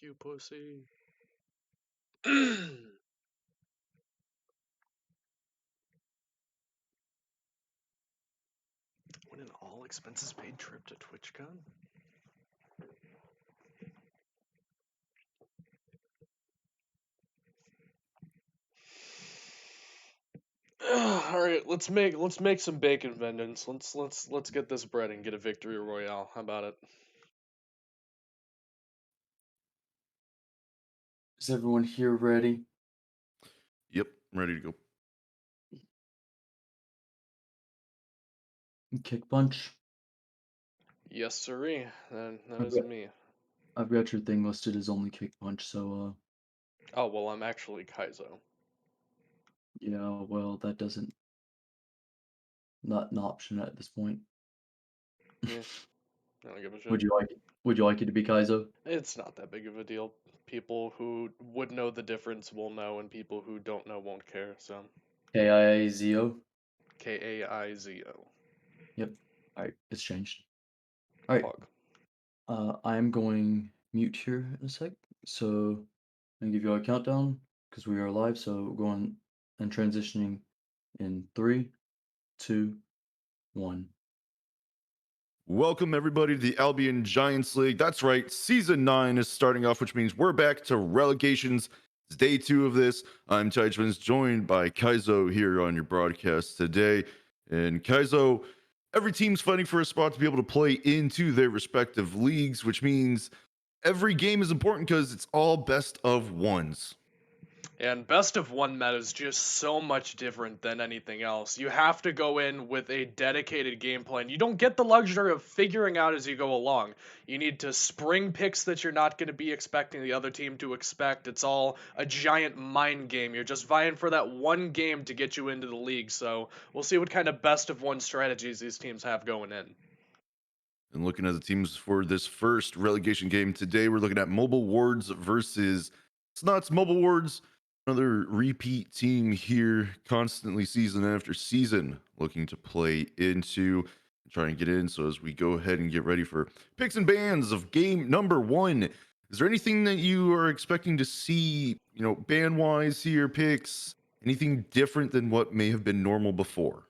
you, pussy. What an all expenses paid trip to TwitchCon? All right, let's make some bacon vengeance. Let's get this bread and get a victory royale. How about it? Is everyone here ready? Yep, I'm ready to go. Kick punch. Yes, sirree. That I've is got, me. I've got your thing listed as only kick punch, so Oh well, I'm actually Kaizo. yeah, well that doesn't not an option at this point. Yeah, I don't give a shit. Would you like it to be Kaizo? It's not that big of a deal. People who would know the difference will know, and people who don't know won't care. So, KIAZO? Kaizo. Yep. Alright, it's changed. Alright. Pog. I'm going mute here in a sec. So I'm gonna give you a countdown because we are live, so we're going and transitioning in 3, 2, 1. Welcome everybody to the Albion Giants League. That's right, Season 9 is starting off, which means we're back to Relegations. It's day 2 of this. I'm TIH, joined by Kaizo here on your broadcast today. And Kaizo, every team's fighting for a spot to be able to play into their respective leagues, which means every game is important because it's all best of ones. And best of one meta is just so much different than anything else. You have to go in with a dedicated game plan. You don't get the luxury of figuring out as you go along. You need to spring picks that you're not going to be expecting the other team to expect. It's all a giant mind game. You're just vying for that one game to get you into the league. So we'll see what kind of best of one strategies these teams have going in. And looking at the teams for this first relegation game today, we're looking at Mobile Wards versus Snots. Mobile Wards, another repeat team here, constantly season after season, looking to play into and try and get in. So as we go ahead and get ready for picks and bans of game number 1, is there anything that you are expecting to see, ban wise here, picks, anything different than what may have been normal before?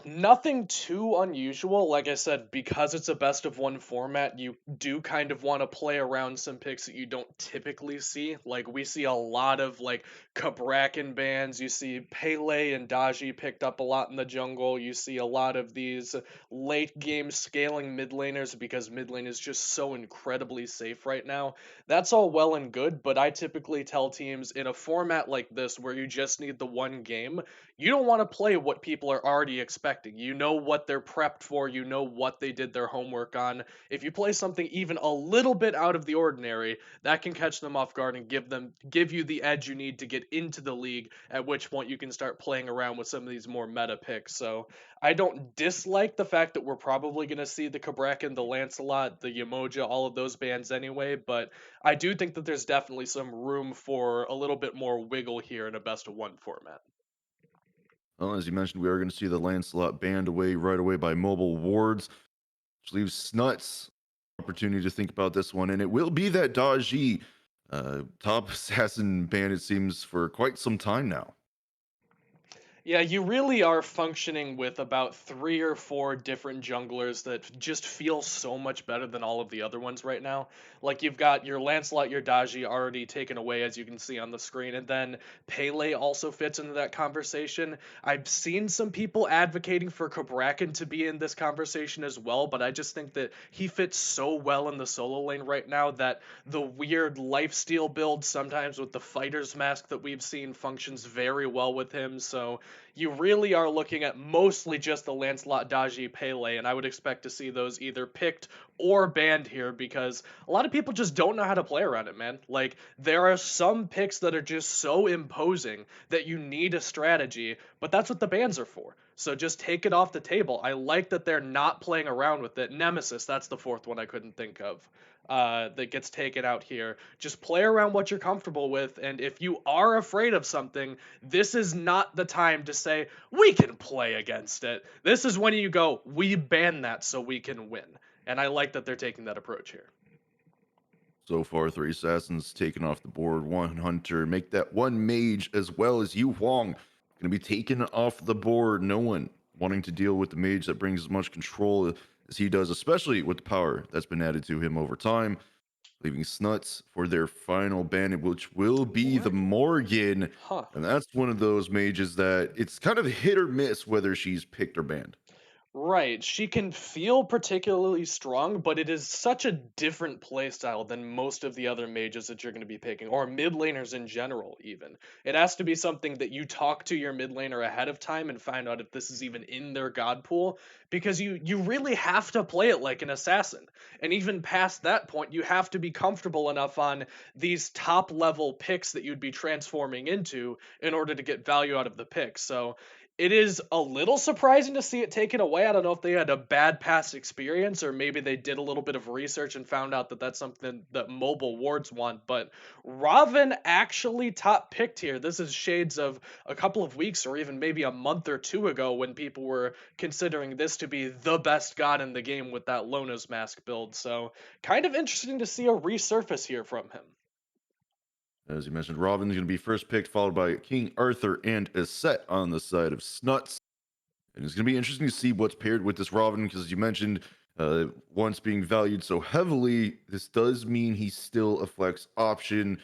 Nothing too unusual. Like I said, because it's a best of one format, you do kind of want to play around some picks that you don't typically see. Like we see a lot of like Kabrakan bans. You see Pele and Daji picked up a lot in the jungle. You see a lot of these late game scaling mid laners because mid lane is just so incredibly safe right now. That's all well and good, but I typically tell teams in a format like this where you just need the one game, you don't want to play what people are already expecting. You know what they're prepped for, you know what they did their homework on. If you play something even a little bit out of the ordinary, that can catch them off guard and give you the edge you need to get into the league, at which point you can start playing around with some of these more meta picks. So I don't dislike the fact that we're probably going to see the Kabrakan, the Lancelot, the Yamoja, all of those bands anyway, but I do think that there's definitely some room for a little bit more wiggle here in a best of one format. Well, as you mentioned, we are going to see the Lancelot banned away right away by Mobile Wards, which leaves Snuts opportunity to think about this one. And it will be that Daji top assassin ban, it seems, for quite some time now. Yeah, you really are functioning with about 3 or 4 different junglers that just feel so much better than all of the other ones right now. Like you've got your Lancelot, your Daji already taken away, as you can see on the screen, and then Pele also fits into that conversation. I've seen some people advocating for Kabrakan to be in this conversation as well, but I just think that he fits so well in the solo lane right now that the weird lifesteal build, sometimes with the fighter's mask that we've seen, functions very well with him. So you really are looking at mostly just the Lancelot, Daji, Pele, and I would expect to see those either picked or banned here because a lot of people just don't know how to play around it, man. Like, there are some picks that are just so imposing that you need a strategy, but that's what the bans are for. So just take it off the table. I like that they're not playing around with it. Nemesis, that's the fourth one I couldn't think of. That gets taken out here. Just play around what you're comfortable with, and if you are afraid of something, this is not the time to say, we can play against it. This is when you go, we ban that so we can win. And I like that they're taking that approach here. So far, 3 assassins taken off the board, 1 hunter. Make that 1 mage as well as Yu Huang. Going to be taken off the board. No one wanting to deal with the mage that brings as much control as he does, especially with the power that's been added to him over time. Leaving Snuts for their final bandit, which will be the Morgan. Huh. And that's one of those mages that it's kind of hit or miss whether she's picked or banned. Right. She can feel particularly strong, but it is such a different playstyle than most of the other mages that you're going to be picking, or mid laners in general, even. It has to be something that you talk to your mid laner ahead of time and find out if this is even in their god pool, because you really have to play it like an assassin. And even past that point, you have to be comfortable enough on these top level picks that you'd be transforming into in order to get value out of the pick. So it is a little surprising to see it taken away. I don't know if they had a bad past experience or maybe they did a little bit of research and found out that that's something that mobile wards want. But Raven actually top picked here. This is shades of a couple of weeks or even maybe a month or two ago when people were considering this to be the best god in the game with that Lona's Mask build. So kind of interesting to see a resurface here from him. As you mentioned, Robin's going to be first picked, followed by King Arthur and Aset on the side of Snuts. And it's going to be interesting to see what's paired with this Robin, because as you mentioned, once being valued so heavily, this does mean he's still a flex option.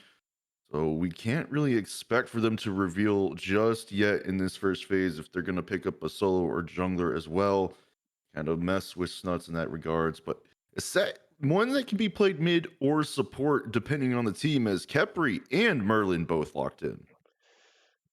So we can't really expect for them to reveal just yet in this first phase if they're going to pick up a solo or jungler as well. Kind of mess with Snuts in that regards. But Aset, one that can be played mid or support depending on the team, as Kepri and Merlin both locked in.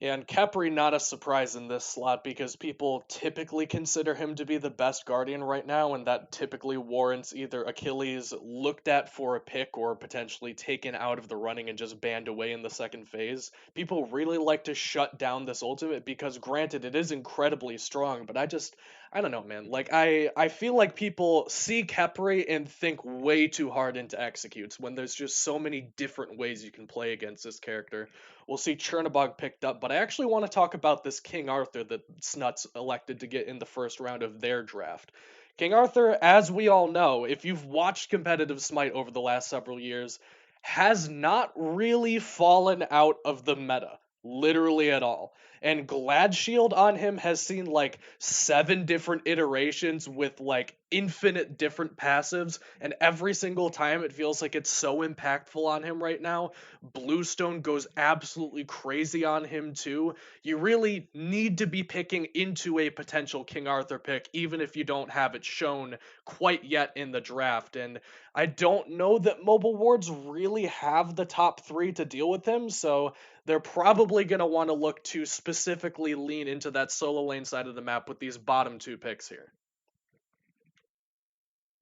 Yeah, and Kepri not a surprise in this slot because people typically consider him to be the best Guardian right now, and that typically warrants either Achilles looked at for a pick or potentially taken out of the running and just banned away in the second phase. People really like to shut down this ultimate because granted it is incredibly strong, but I don't know, man. Like I feel like people see Kepri and think way too hard into executes when there's just so many different ways you can play against this character. We'll see Chernobog picked up, but I actually want to talk about this King Arthur that Snuts elected to get in the first round of their draft. King Arthur, as we all know, if you've watched competitive Smite over the last several years, has not really fallen out of the meta, literally at all. And Glad Shield on him has seen like 7 different iterations with like infinite different passives, and every single time it feels like it's so impactful on him right now. Bluestone goes absolutely crazy on him too. You really need to be picking into a potential King Arthur pick, even if you don't have it shown quite yet in the draft. And I don't know that mobile wards really have the top 3 to deal with him, so they're probably going to want to look to specifically lean into that solo lane side of the map with these bottom 2 picks here.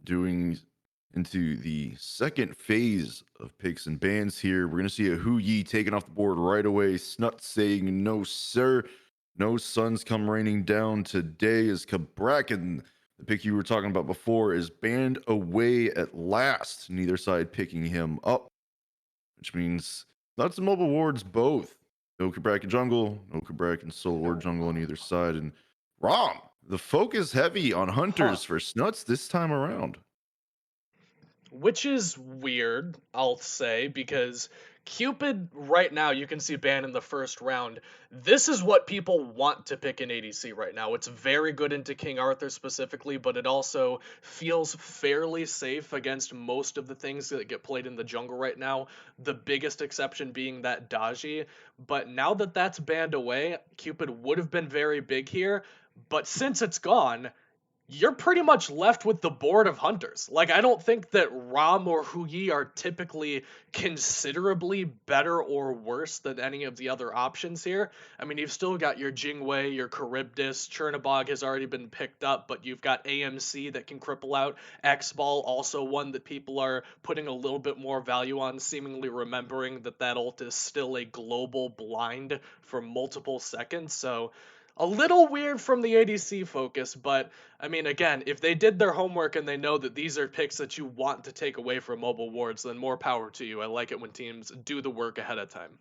Doing into the second phase of picks and bans here, we're going to see a Hu Yi taken off the board right away. Snut saying, no, sir. No suns come raining down today, as Cabrakan, the pick you were talking about before, is banned away at last. Neither side picking him up, which means Nuts and Mobile Wards both. No Cabrakan jungle, no Cabrakan solo or jungle on either side. And Rom, the focus heavy on hunters for Snuts this time around. Which is weird, I'll say, because Cupid right now you can see banned in the first round. This is what people want to pick in ADC right now. It's very good into King Arthur specifically, but it also feels fairly safe against most of the things that get played in the jungle right now. The biggest exception being that Daji. But now that that's banned away, Cupid would have been very big here. But since it's gone, you're pretty much left with the board of hunters. Like, I don't think that Ram or Huyi are typically considerably better or worse than any of the other options here. I mean, you've still got your Jingwei, your Charybdis, Chernobog has already been picked up, but you've got AMC that can cripple out. X-Ball, also one that people are putting a little bit more value on, seemingly remembering that that ult is still a global blind for multiple seconds. So a little weird from the ADC focus, but I mean, again, if they did their homework and they know that these are picks that you want to take away from mobile wards, then more power to you. I like it when teams do the work ahead of time.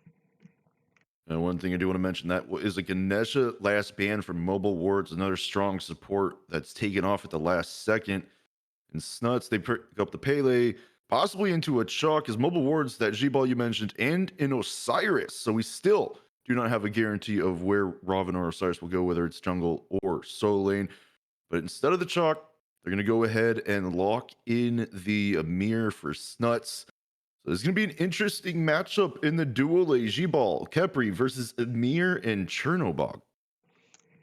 And one thing I do want to mention that is a Ganesha last ban from Mobile Wards, another strong support that's taken off at the last second. And Snuts, they pick up the Pele, possibly into a chalk as Mobile Wards, that G-Ball you mentioned, and an Osiris. So we still do not have a guarantee of where Robin or Osiris will go, whether it's jungle or solo lane. But instead of the chalk, they're going to go ahead and lock in the Amir for Snuts. So it's going to be an interesting matchup in the duo lane. G-Ball, Kepri versus Amir and Chernobog.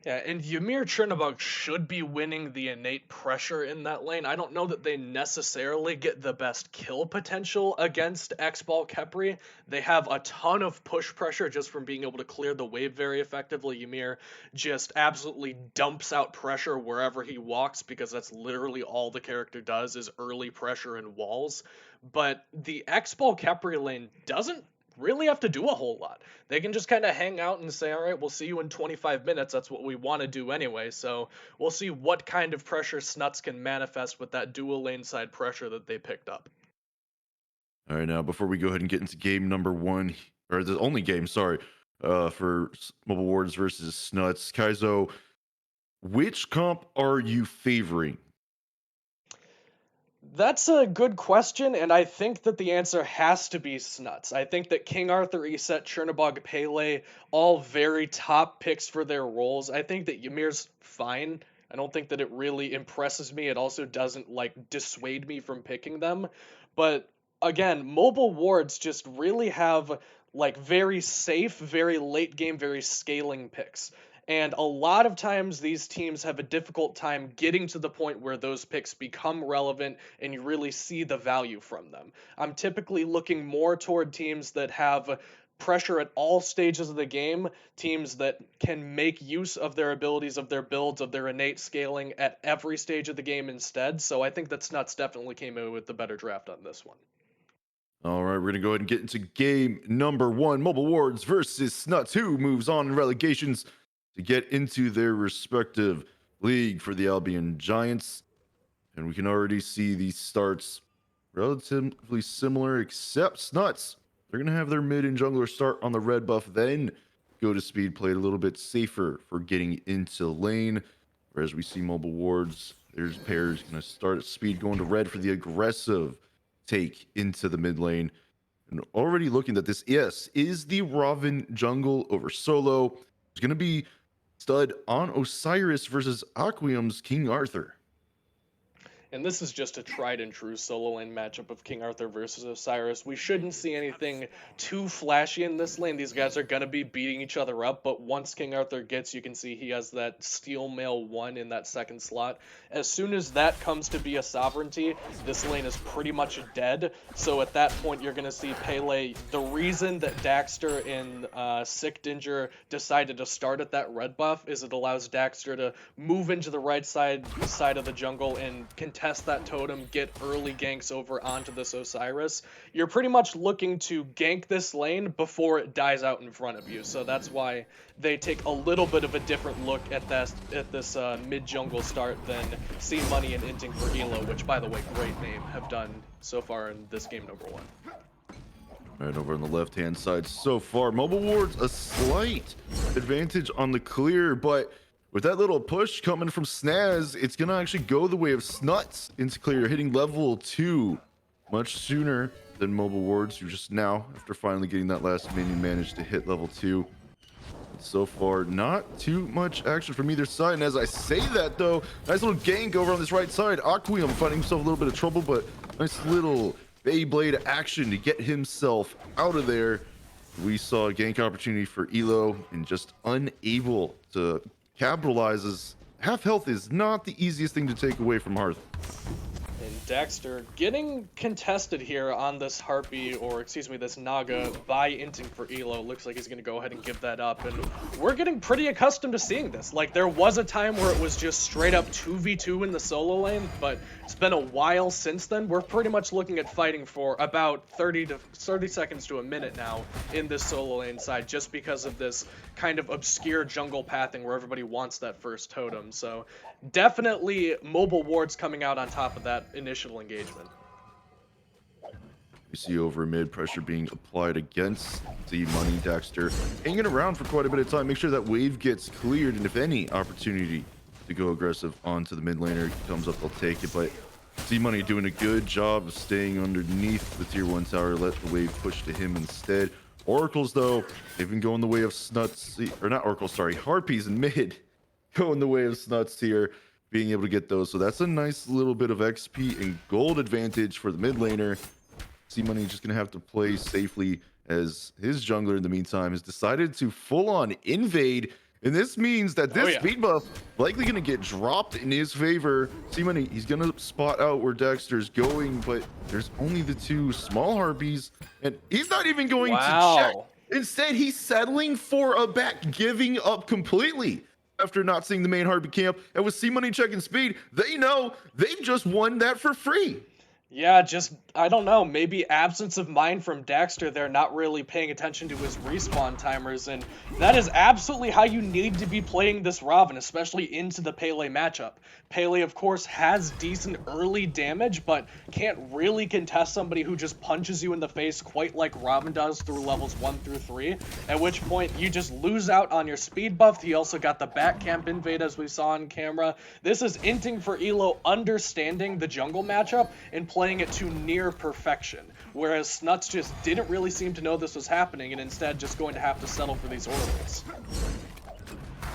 Yeah, and Ymir Chernobog should be winning the innate pressure in that lane. I don't know that they necessarily get the best kill potential against X-Ball Kepri. They have a ton of push pressure just from being able to clear the wave very effectively. Ymir just absolutely dumps out pressure wherever he walks because that's literally all the character does is early pressure and walls. But the X-Ball Kepri lane doesn't really have to do a whole lot. They can just kind of hang out and say, all right, we'll see you in 25 minutes. That's what we want to do anyway. So we'll see what kind of pressure Snuts can manifest with that dual lane side pressure that they picked up. All right, now before we go ahead and get into game number one, or the only game, sorry, for Mobile Wards versus Snuts, Kaizo, which comp are you favoring? That's a good question, and I think that the answer has to be Snuts. I think that King Arthur, Iset, Chernobog, Pele, all very top picks for their roles. I think that Ymir's fine. I don't think that it really impresses me. It also doesn't dissuade me from picking them. But again, Mobile Wards just really have very safe, very late game, very scaling picks. And a lot of times these teams have a difficult time getting to the point where those picks become relevant and you really see the value from them. I'm typically looking more toward teams that have pressure at all stages of the game, teams that can make use of their abilities, of their builds, of their innate scaling at every stage of the game instead. So I think that Snuts definitely came in with the better draft on this one. All right, we're going to go ahead and get into game number one. Mobile Wards versus Snuts, who moves on in relegations to get into their respective league for the Albion Giants. And we can already see these starts relatively similar, except Snuts. They're going to have their mid and jungler start on the red buff, then go to speed, play it a little bit safer for getting into lane. Whereas we see Mobile Wards, there's pairs going to start at speed, going to red for the aggressive take into the mid lane. And already looking at this, yes, is the Robin jungle over solo. It's going to be stud on Osiris versus Aquium's King Arthur. And this is just a tried and true solo lane matchup of King Arthur versus Osiris. We shouldn't see anything too flashy in this lane. These guys are going to be beating each other up, but once King Arthur gets, you can see he has that Steel Mail 1 in that second slot. As soon as that comes to be a sovereignty, this lane is pretty much dead. So at that point, you're going to see Pele. The reason that Daxter and Sick Dinger decided to start at that red buff is it allows Daxter to move into the right side of the jungle and contest that totem, get early ganks over onto this Osiris. You're pretty much looking to gank this lane before it dies out in front of you. So that's why they take a little bit of a different look at this mid-jungle start than See Money and Inting for Elo, which, by the way, great name, have done so far in this game number one. Right over on the left-hand side so far. Mobile Wards, a slight advantage on the clear, but with that little push coming from Snaz, it's going to actually go the way of Snuts into clear, hitting level 2 much sooner than Mobile Wards, who just now, after finally getting that last minion, managed to hit level 2. So far, not too much action from either side. And as I say that, though, nice little gank over on this right side. Aquium finding himself a little bit of trouble, but nice little Beyblade action to get himself out of there. We saw a gank opportunity for Elo and just unable to capitalize, as half health is not the easiest thing to take away from Hearth. And Daxter getting contested here on this Harpy, or excuse me, this Naga by Inting for Elo. Looks like he's going to go ahead and give that up. And we're getting pretty accustomed to seeing this. Like, there was a time where it was just straight up 2v2 in the solo lane, but it's been a while since then. We're pretty much looking at fighting for about 30 seconds to a minute now in this solo lane side, just because of this kind of obscure jungle pathing where everybody wants that first totem. So definitely Mobile Wards coming out on top of that initial engagement. We see over mid pressure being applied against the Money. Daxter hanging around for quite a bit of time. Make sure that wave gets cleared, and if any opportunity to go aggressive onto the mid laner comes up, they'll take it. But C-Money doing a good job of staying underneath the tier 1 tower, let the wave push to him instead. Oracles, though, they've been going the way of Snuts, or not Oracles, sorry, Harpies in mid, going the way of Snuts here, being able to get those. So that's a nice little bit of XP and gold advantage for the mid laner. C-Money just going to have to play safely as his jungler in the meantime has decided to full-on invade. And this means that this speed buff likely going to get dropped in his favor. C-Money, he's going to spot out where Dexter's going, but there's only the 2 small harpies, and he's not even going to check. Instead, he's settling for a back, giving up completely after not seeing the main harpy camp. And with C-Money checking speed, they know they've just won that for free. Yeah, just, I don't know, maybe absence of mind from Daxter there, not really paying attention to his respawn timers, and that is absolutely how you need to be playing this Raven, especially into the Pele matchup. Pele, of course, has decent early damage, but can't really contest somebody who just punches you in the face quite like Raven does through levels 1 through 3, at which point you just lose out on your speed buff. He also got the back camp invade, as we saw on camera. This is inting for Elo understanding the jungle matchup and playing it to near perfection, whereas Snuts just didn't really seem to know this was happening and instead just going to have to settle for these oracles.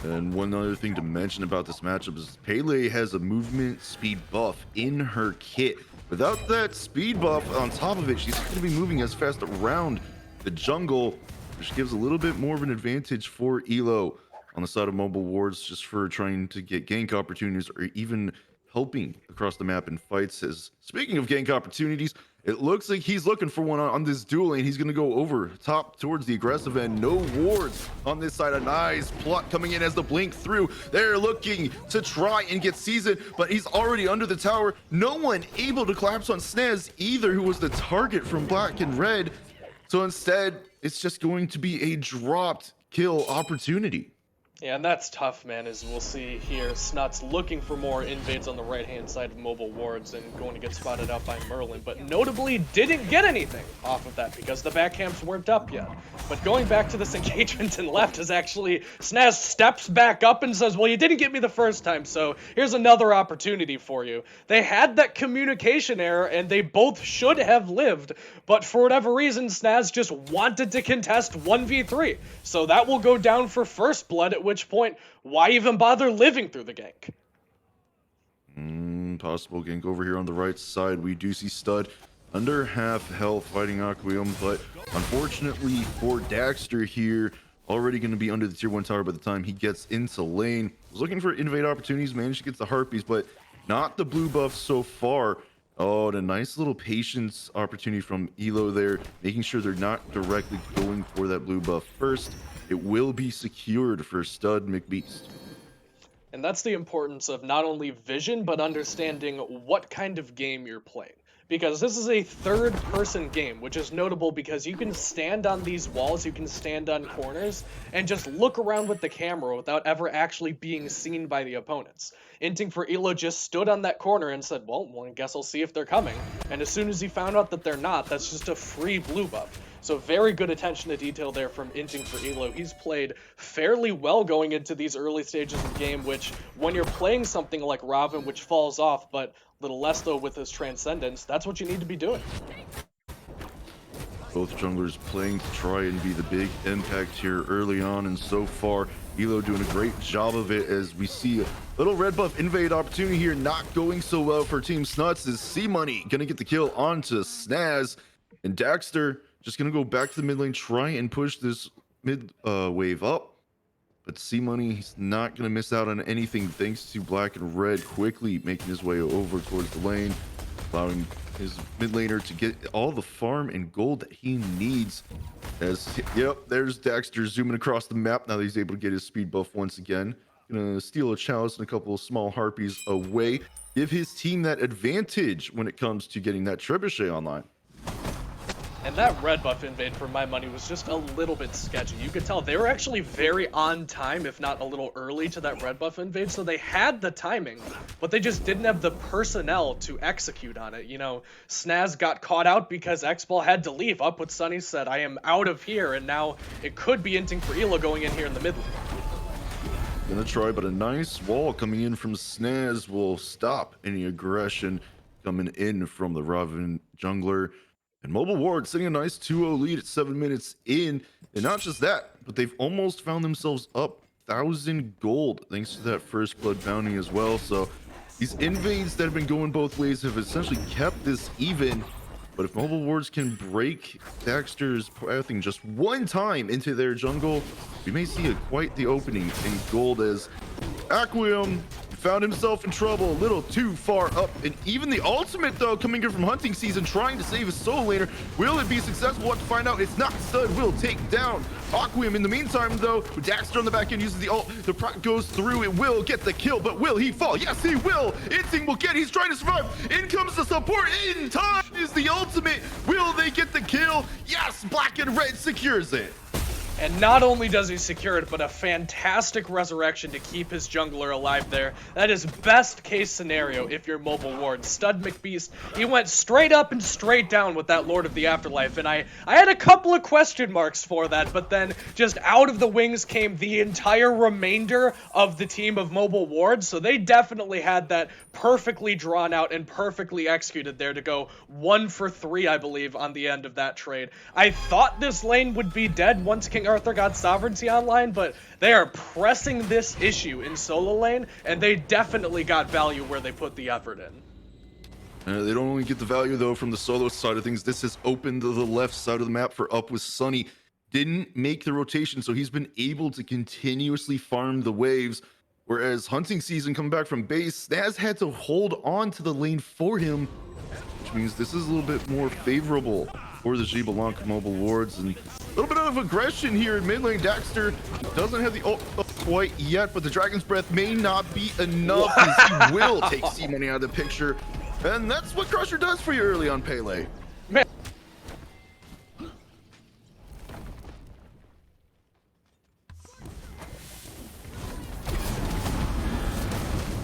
And one other thing to mention about this matchup is Pele has a movement speed buff in her kit. Without that speed buff on top of it, she's going to be moving as fast around the jungle, which gives a little bit more of an advantage for Elo on the side of mobile wards, just for trying to get gank opportunities or even helping across the map in fights. As speaking of gank opportunities, it looks like he's looking for one on this duel lane. He's going to go over top towards the aggressive end. No wards on this side. A nice plot coming in as the blink through. They're looking to try and get seasoned, but he's already under the tower. No one able to collapse on Snez either, who was the target from black and red. So instead, it's just going to be a dropped kill opportunity. Yeah, and that's tough, man, as we'll see here. Snuts looking for more invades on the right-hand side of mobile wards and going to get spotted out by Merlin, but notably didn't get anything off of that because the back camps weren't up yet. But going back to this engagement and left is actually, Snaz steps back up and says, well, you didn't get me the first time, so here's another opportunity for you. They had that communication error, and they both should have lived, but for whatever reason, Snaz just wanted to contest 1v3. So that will go down for first blood, at which point, why even bother living through the gank? Possible gank over here on the right side. We do see Stud under half health fighting Aquium, but unfortunately for Daxter here, already going to be under the tier 1 tower by the time he gets into lane. Was looking for invade opportunities, managed to get the Harpies, but not the blue buff so far. Oh, and a nice little patience opportunity from Elo there, making sure they're not directly going for that blue buff first. It will be secured for Stud McBeast. And that's the importance of not only vision, but understanding what kind of game you're playing. Because this is a third-person game, which is notable because you can stand on these walls, you can stand on corners, and just look around with the camera without ever actually being seen by the opponents. Inting for Elo just stood on that corner and said, well, I guess I'll see if they're coming. And as soon as he found out that they're not, that's just a free blue buff. So very good attention to detail there from Inting for Elo. He's played fairly well going into these early stages of the game, which when you're playing something like Raven, which falls off, but a little less though with his Transcendence, that's what you need to be doing. Both junglers playing to try and be the big impact here early on, and so far Elo doing a great job of it, as we see a little red buff invade opportunity here not going so well for Team Snuts, as C-Money gonna get the kill onto Snaz, and Daxter just gonna go back to the mid lane, try and push this mid wave up. But C-Money, he's not gonna miss out on anything thanks to black and red quickly making his way over towards the lane, allowing his mid laner to get all the farm and gold that he needs. As, yep, there's Daxter zooming across the map now that he's able to get his speed buff once again. Gonna steal a chalice and a couple of small harpies away, give his team that advantage when it comes to getting that trebuchet online. And that red buff invade, for my money, was just a little bit sketchy. You could tell they were actually very on time, if not a little early, to that red buff invade, so they had the timing, but they just didn't have the personnel to execute on it. You know, Snaz got caught out because X-Ball had to leave. Up what Sunny said, I am out of here, and now it could be Inting for Elo going in here in the mid lane. Gonna try, but a nice wall coming in from Snaz will stop any aggression. coming in from the Raven jungler. And Mobile Ward sitting a nice 2-0 lead at 7 minutes in. And not just that, but they've almost found themselves up 1,000 gold thanks to that first blood bounty as well. So these invades that have been going both ways have essentially kept this even. But if Mobile Wards can break Daxter's pathing just one time into their jungle, we may see quite the opening in gold as Aquarium found himself in trouble a little too far up. And even the ultimate, though, coming in from hunting season, trying to save his solo laner. Will it be successful? We'll have to find out. It's not. Stud will take down Aquarium. In the meantime, though, Daxter on the back end uses the ult. The proc goes through. It will get the kill, but will he fall? Yes, he will. Instinct will get. He's trying to survive. In comes the support. In time is the ultimate. Will they get the kill? Yes, black and red secures it. And not only does he secure it, but a fantastic resurrection to keep his jungler alive there. That is best case scenario if you're Mobile Ward. Stud McBeast, he went straight up and straight down with that Lord of the Afterlife, and I had a couple of question marks for that, but then just out of the wings came the entire remainder of the team of Mobile Ward, so they definitely had that perfectly drawn out and perfectly executed there to go 1 for 3, I believe, on the end of that trade. I thought this lane would be dead once King Arthur got Sovereignty online, but they are pressing this issue in solo lane, and they definitely got value where they put the effort in. They don't only get the value, though, from the solo side of things. This has opened the left side of the map for Up with Sunny. Didn't make the rotation, so he's been able to continuously farm the waves, whereas hunting season coming back from base, Snaz had to hold on to the lane for him, which means this is a little bit more favorable for the Xbalanque Mobile Wards. And a little bit of aggression here in mid lane. Daxter doesn't have the ult quite yet, but the Dragon's Breath may not be enough, as he will take C-Money out of the picture. And that's what Crusher does for you early on Pele. Man.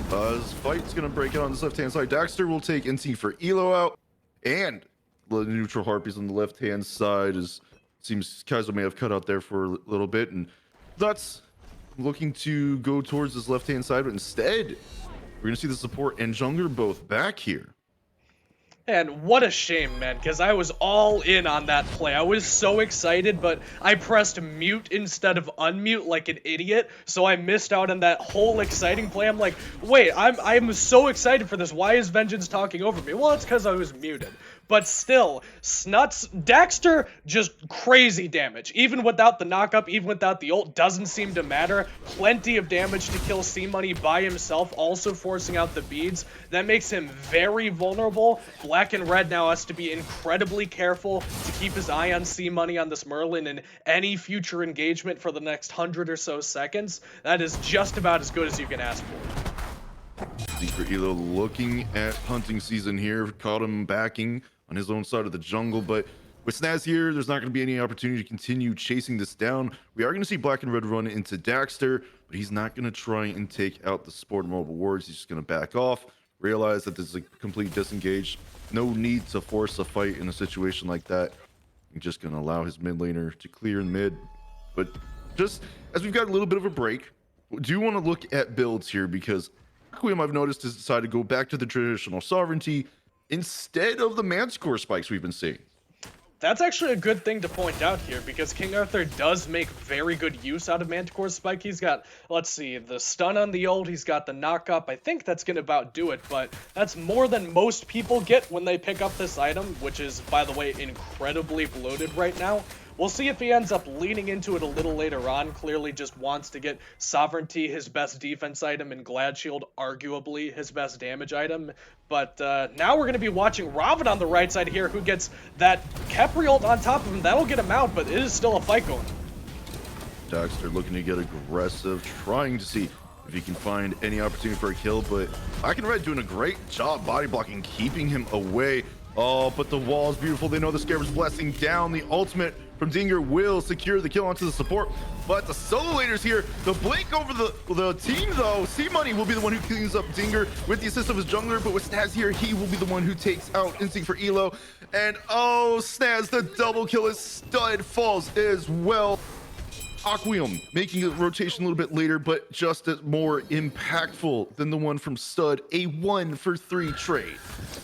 His fight's gonna break out on this left-hand side. Daxter will take NC for Elo out, and the neutral Harpies on the left-hand side. Is seems Kaizo may have cut out there for a little bit, and that's looking to go towards this left-hand side, but instead we're gonna see the support and jungler both back here. And what a shame, man, because I was all in on that play. I was so excited, but I pressed mute instead of unmute like an idiot, so I missed out on that whole exciting play. I'm like, wait, I'm so excited for this. Why is Vengeance talking over me? Well, it's because I was muted. But still, Snuts, Daxter, just crazy damage. Even without the knockup, even without the ult, doesn't seem to matter. Plenty of damage to kill C-Money by himself, also forcing out the beads. That makes him very vulnerable. Black and Red now has to be incredibly careful to keep his eye on C-Money on this Merlin in any future engagement for the next 100 or so seconds. That is just about as good as you can ask for. Secret Elo looking at hunting season here, caught him backing on his own side of the jungle, but with Snaz here, there's not going to be any opportunity to continue chasing this down. We are going to see Black and Red run into Daxter, but he's not going to try and take out the support Mobile Wards. He's just going to back off, realize that this is a complete disengage. No need to force a fight in a situation like that. He's just going to allow his mid laner to clear in mid. But just as we've got a little bit of a break, we do want to look at builds here, because Aquarium, I've noticed, has decided to go back to the traditional Sovereignty instead of the man score spikes we've been seeing. That's actually a good thing to point out here, because King Arthur does make very good use out of Manticore's spike. He's got, let's see, the stun on the ult, he's got the knock-up. I think that's going to about do it, but that's more than most people get when they pick up this item, which is, by the way, incredibly bloated right now. We'll see if he ends up leaning into it a little later on. Clearly just wants to get Sovereignty, his best defense item, and Glad Shield, arguably his best damage item. But now we're going to be watching Raven on the right side here, who gets that Khepri ult on top of him. That'll get him out, but it is still a fight going. Daxter looking to get aggressive, trying to see if he can find any opportunity for a kill, but Black and Red doing a great job body blocking, keeping him away. Oh, but the wall is beautiful. They know the Scare's blessing down. The ultimate from Dinger will secure the kill onto the support, but the solo laners here, the blink over the team though. C-Money will be the one who cleans up Dinger with the assist of his jungler, but with Snaz here, he will be the one who takes out Instinct for Elo. And oh, Snaz, the double kill, his stud falls as well. Aquium making a rotation a little bit later, but just as more impactful than the one from Stud. A 1-for-3 trade.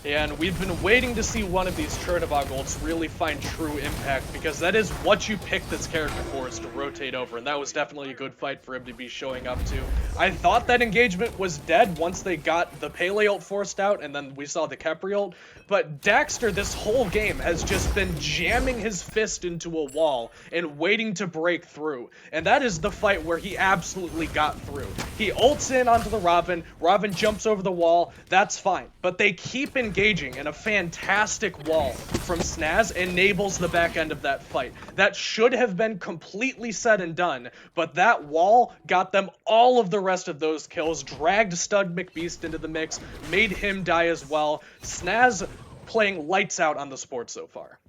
And we've been waiting to see one of these Chernobog ults really find true impact, because that is what you pick this character for, is to rotate over, and that was definitely a good fight for him to be showing up to. I thought that engagement was dead once they got the Pele ult forced out, and then we saw the Khepri ult, but Daxter this whole game has just been jamming his fist into a wall and waiting to break through, and that is the fight where he absolutely got through. He ults in onto the Robin, Robin jumps over the wall, that's fine, but they keep engaging, and a fantastic wall from Snaz enables the back end of that fight. That should have been completely said and done, but that wall got them all of the rest of those kills, dragged Stud McBeast into the mix, made him die as well. Snaz playing lights out on the sport so far.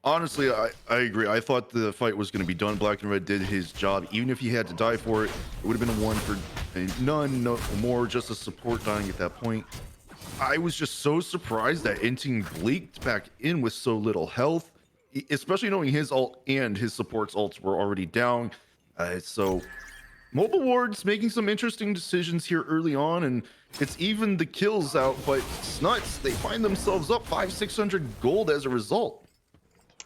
Honestly, I agree. I thought the fight was going to be done. Black and Red did his job. Even if he had to die for it, it would have been a 1 for none, no more, just a support dying at that point. I was just so surprised that Inting bleaked back in with so little health, especially knowing his ult and his support's ults were already down. So Mobile Ward's making some interesting decisions here early on, and it's even the kills out, but Snuts, they find themselves up 500-600 gold as a result.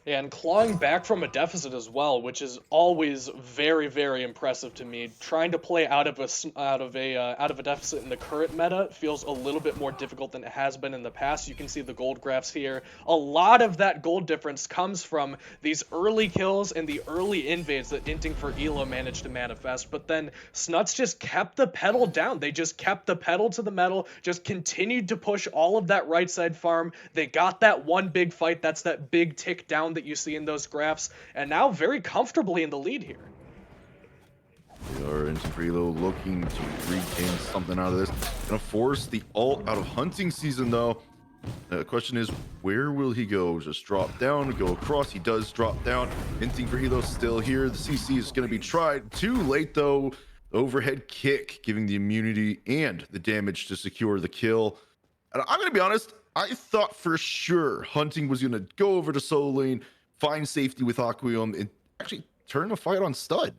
And clawing back from a deficit as well, which is always very, very impressive to me. Trying to play out of a deficit in the current meta feels a little bit more difficult than it has been in the past. You can see the gold graphs here. A lot of that gold difference comes from these early kills and the early invades that Inting for Elo managed to manifest. But then Snuts just kept the pedal down. They just kept the pedal to the metal, just continued to push all of that right side farm. They got that one big fight. That's that big tick down that you see in those graphs, and now very comfortably in the lead here. They are into Freelo looking to regain something out of this. Gonna force the ult out of hunting season though. The question is, where will he go? Just drop down, go across. He does drop down. Hinting for Hilo still here. The CC is going to be tried. Too late though. Overhead kick, giving the immunity and the damage to secure the kill. And I'm going to be honest, I thought for sure Hunting was going to go over to solo lane, find safety with Aquium, and actually turn the fight on Stud.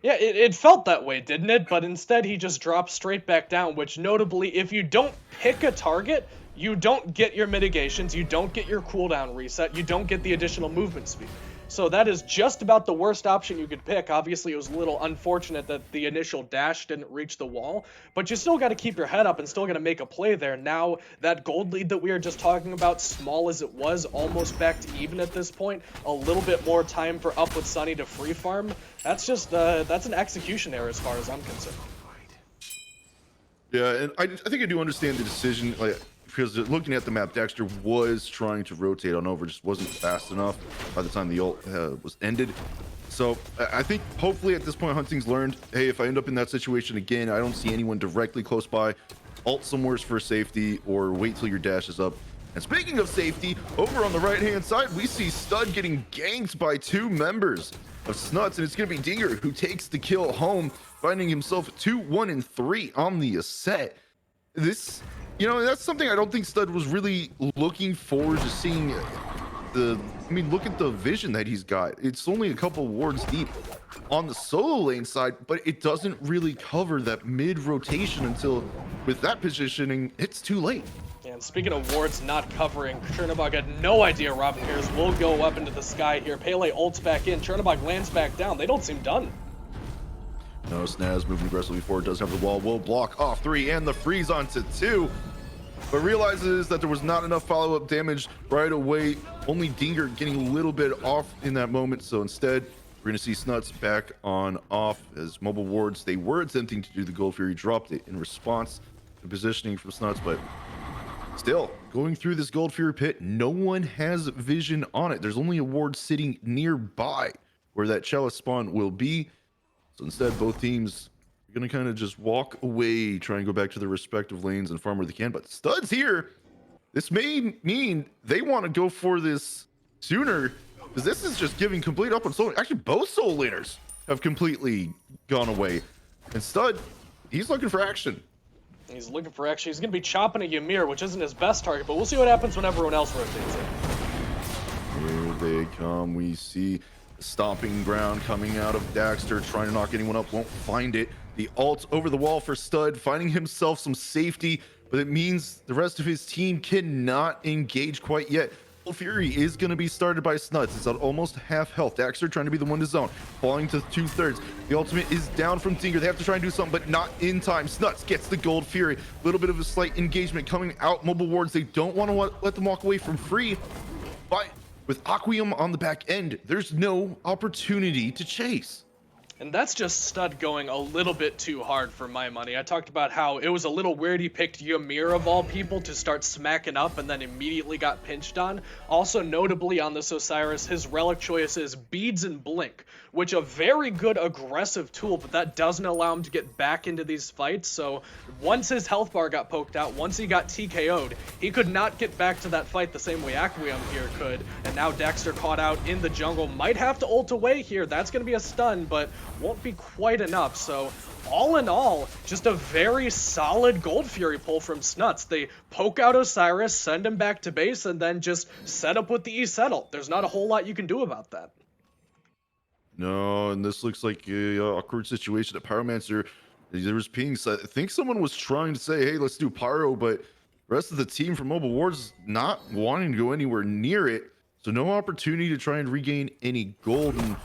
Yeah, it felt that way, didn't it? But instead he just dropped straight back down, which notably, if you don't pick a target, you don't get your mitigations, you don't get your cooldown reset, you don't get the additional movement speed. So that is just about the worst option you could pick. Obviously, it was a little unfortunate that the initial dash didn't reach the wall, but you still got to keep your head up and still got to make a play there. Now, that gold lead that we were just talking about, small as it was, almost back to even at this point, a little bit more time for Up with Sunny to free farm. That's just, that's an execution error as far as I'm concerned. Yeah, and I think I do understand the decision, like, because looking at the map, Daxter was trying to rotate on over, just wasn't fast enough by the time the ult was ended. So I think hopefully at this point, Hunting's learned, hey, if I end up in that situation again, I don't see anyone directly close by, ult somewheres for safety or wait till your dash is up. And speaking of safety, over on the right-hand side, we see Stud getting ganked by two members of Snuts, and it's going to be Dinger who takes the kill home, finding himself 2-1-3 on the set. This, you know, that's something I don't think Stud was really looking forward to seeing. Look at the vision that he's got. It's only a couple wards deep on the solo lane side, but it doesn't really cover that mid rotation until, with that positioning, it's too late. And speaking of wards not covering, Chernobog had no idea Robin Harris will go up into the sky here. Pele ults back in, Chernobog lands back down. They don't seem done. No, Snaz moving aggressively forward, does have the wall, will block off 3 and the freeze onto 2, but realizes that there was not enough follow-up damage right away. Only Dinger getting a little bit off in that moment, so instead we're going to see Snuts back on off as Mobile Wards. They were attempting to do the Gold Fury, dropped it in response to positioning from Snuts, but still going through this Gold Fury pit, no one has vision on it. There's only a ward sitting nearby where that Chalice spawn will be. So instead, both teams are going to kind of just walk away, try and go back to their respective lanes and farm where they can. But Stud's here. This may mean they want to go for this sooner, because this is just giving complete up on solo. Actually, both soul laners have completely gone away. And Stud, he's looking for action. He's looking for action. He's going to be chopping a Ymir, which isn't his best target, but we'll see what happens when everyone else rotates it. Here they come. We see Stomping ground coming out of Daxter, trying to knock anyone up, won't find it. The ult over the wall for Stud, finding himself some safety, but it means the rest of his team cannot engage quite yet. Fury is going to be started by Snuts. It's at almost half health. Daxter trying to be the one to zone, falling to 2/3. The ultimate is down from Dinger. They have to try and do something, but not in time. Snuts gets the gold Fury. A little bit of a slight engagement coming out. Mobile Wards, they don't want to let them walk away from free, but with Aquium on the back end, there's no opportunity to chase. And that's just Stud going a little bit too hard for my money. I talked about how it was a little weird he picked Ymir of all people to start smacking up and then immediately got pinched on. Also notably on this Osiris, his relic choice is Beads and Blink, which a very good aggressive tool, but that doesn't allow him to get back into these fights. So once his health bar got poked out, once he got TKO'd, he could not get back to that fight the same way Aquium here could. And now Daxter caught out in the jungle, might have to ult away here. That's going to be a stun, but won't be quite enough. So all in all, just a very solid Gold Fury pull from Snuts. They poke out Osiris, send him back to base, and then just set up with the E settle. There's not a whole lot you can do about that. No, and this looks like a awkward situation at Pyromancer. There was pings. I think someone was trying to say, hey, let's do Pyro, but the rest of the team from Mobile Wars not wanting to go anywhere near it. So no opportunity to try and regain any gold. And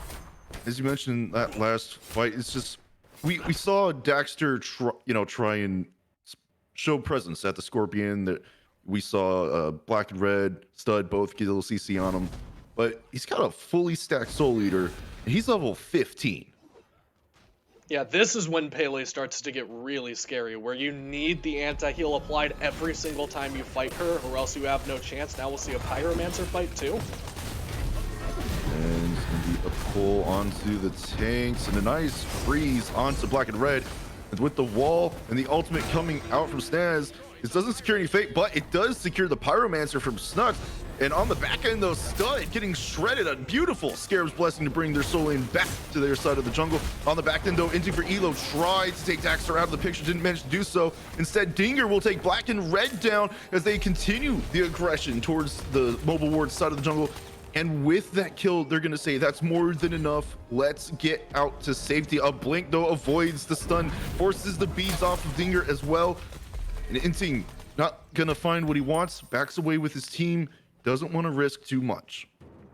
as you mentioned in that last fight, it's just we saw Daxter try and show presence at the Scorpion. That we saw Black and Red Stud both get a little CC on him, but he's got a fully stacked Soul Eater and he's level 15. Yeah, this is when Pele starts to get really scary, where you need the anti-heal applied every single time you fight her, or else you have no chance. Now we'll see a Pyromancer fight too. And it's going to be a pull onto the tanks and a nice freeze onto Black and Red. And with the wall and the ultimate coming out from Snaz, this doesn't secure any fate, but it does secure the Pyromancer from Snuts. And on the back end, though, Stud getting shredded. A beautiful Scarab's Blessing to bring their soul lane back to their side of the jungle. On the back end, though, Inting for Elo tried to take Daxter out of the picture, didn't manage to do so. Instead, Dinger will take Black and Red down as they continue the aggression towards the Mobile Ward side of the jungle. And with that kill, they're going to say, that's more than enough. Let's get out to safety. A Blink, though, avoids the stun, forces the beads off of Dinger as well. And Inting not going to find what he wants, backs away with his team. Doesn't want to risk too much.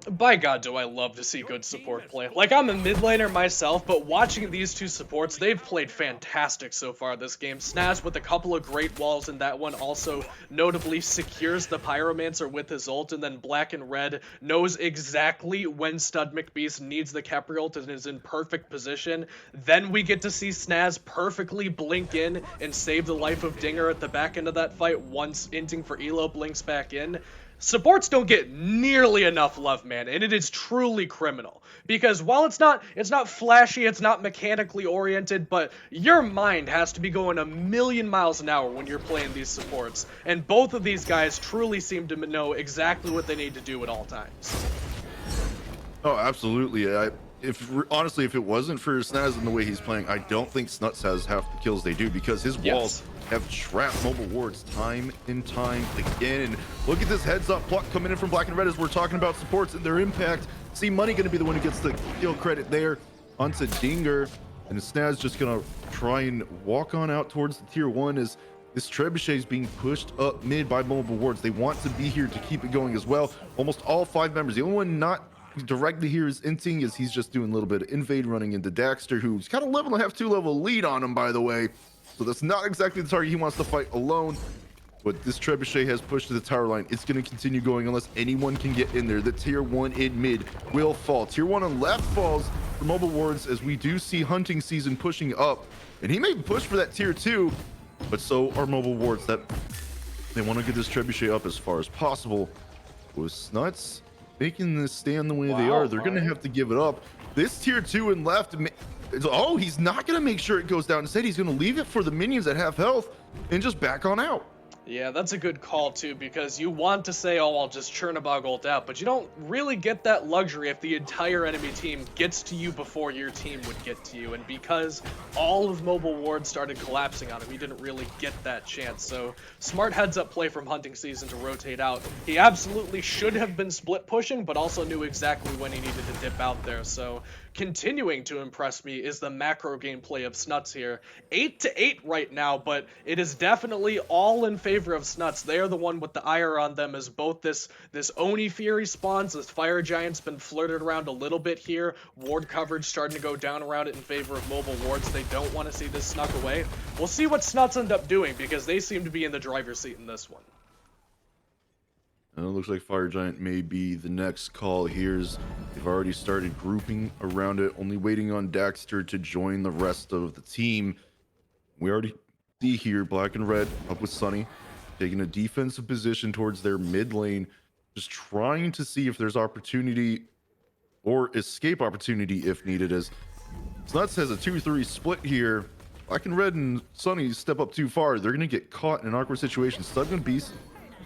By God, do I love to see good support play. Like, I'm a mid laner myself, but watching these two supports, they've played fantastic so far this game. Snaz with a couple of great walls, and that one also notably secures the Pyromancer with his ult, and then Black and Red knows exactly when Stud McBeast needs the Khepri ult and is in perfect position. Then we get to see Snaz perfectly blink in and save the life of Dinger at the back end of that fight once Inting for Elo blinks back in. Supports don't get nearly enough love, man, and it is truly criminal. Because while it's not flashy, it's not mechanically oriented, but your mind has to be going a million miles an hour when you're playing these supports. And both of these guys truly seem to know exactly what they need to do at all times. Oh, absolutely. Honestly, if it wasn't for Snaz and the way he's playing, I don't think Snuts has half the kills they do, because his walls have trapped Mobile Wards time and time again. And look at this heads up pluck coming in from Black and Red as we're talking about supports and their impact. See Money going to be the one who gets the kill credit there onto Dinger, and Snaz just going to try and walk on out towards the tier 1 as this Trebuchet is being pushed up mid by Mobile Wards. They want to be here to keep it going as well. Almost all 5 members. The only one not directly here is Inting, as he's just doing a little bit of invade running into Daxter, who's got a level and a half 2 level lead on him, by the way. So that's not exactly the target he wants to fight alone. But this Trebuchet has pushed to the tower line. It's going to continue going unless anyone can get in there. The tier 1 in mid will fall. Tier 1 on left falls for Mobile Wards, as we do see Hunting Season pushing up. And he may push for that tier 2, but so are Mobile Wards. That they want to get this Trebuchet up as far as possible. With Snuts making this stand the way they are, they're going to have to give it up. This tier 2 in left, oh, he's not going to make sure it goes down. Instead, he's going to leave it for the minions that have health and just back on out. Yeah, that's a good call too, because you want to say, oh, I'll just Chernobog ult out, but you don't really get that luxury if the entire enemy team gets to you before your team would get to you, and because all of Mobile Ward started collapsing on him, he didn't really get that chance. So smart heads-up play from Hunting Season to rotate out. He absolutely should have been split pushing, but also knew exactly when he needed to dip out there. So continuing to impress me is the macro gameplay of Snuts here. 8-8 right now, but it is definitely all in favor of Snuts. They are the one with the ire on them, as both this Oni Fury spawns, this Fire Giant's been flirted around a little bit here, ward coverage starting to go down around it in favor of Mobile Wards. They don't want to see this snuck away. We'll see what Snuts end up doing, because they seem to be in the driver's seat in this one. And it looks like Fire Giant may be the next call here. They've already started grouping around it, only waiting on Daxter to join the rest of the team. We already see here Black and Red up with Sunny, taking a defensive position towards their mid lane, just trying to see if there's opportunity or escape opportunity if needed, as Snuts has a 2-3 split here. Black and Red and Sunny step up too far. They're going to get caught in an awkward situation. Stun Beast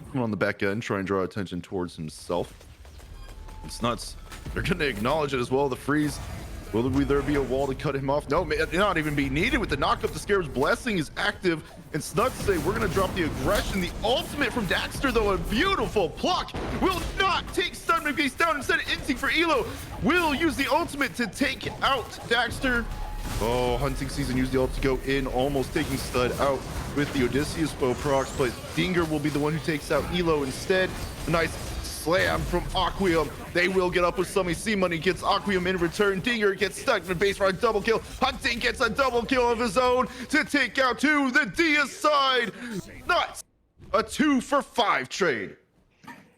coming on the back end, try and draw attention towards himself. It's Nuts. They're going to acknowledge it as well. The freeze. Will there be a wall to cut him off? No, may not even be needed with the knockup. The Scarab's Blessing is active, and Snuts say we're going to drop the aggression. The ultimate from Daxter, though, a beautiful pluck, will not take Stun McBeast down. Instead, Instinct for Elo will use the ultimate to take out Daxter. Oh, Hunting Season used the ult to go in, almost taking Stud out with the Odysseus bow procs, but Dinger will be the one who takes out Elo instead. A nice slam from Aquium. They will get up with some C-Money, gets Aquium in return. Dinger gets stuck in the base run double kill. Hunting gets a double kill of his own to take out to the Dia side. Nuts! A 2-for-5 trade.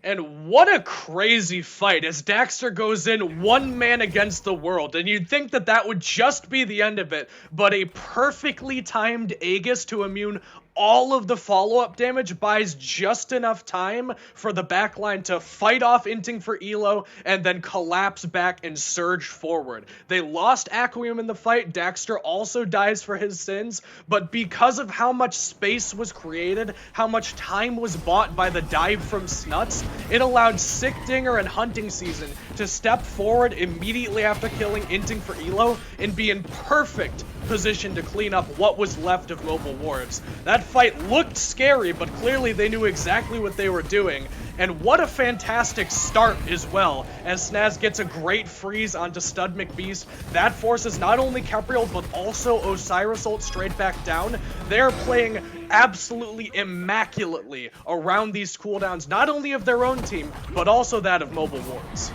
And what a crazy fight as Daxter goes in one man against the world. And you'd think that that would just be the end of it, but a perfectly timed Aegis to immune all of the follow-up damage buys just enough time for the backline to fight off Inting for Elo and then collapse back and surge forward. They lost Aquium in the fight. Daxter also dies for his sins, but because of how much space was created, how much time was bought by the dive from Snuts, it allowed Sick Dinger and Hunting Season to step forward immediately after killing Inting for Elo and be in perfect position to clean up what was left of Mobile Wards. That fight looked scary, but clearly they knew exactly what they were doing. And what a fantastic start as well, as Snaz gets a great freeze onto Stud McBeast. That forces not only Capriel, but also Osiris ult straight back down. They're playing absolutely immaculately around these cooldowns, not only of their own team, but also that of Mobile Wards.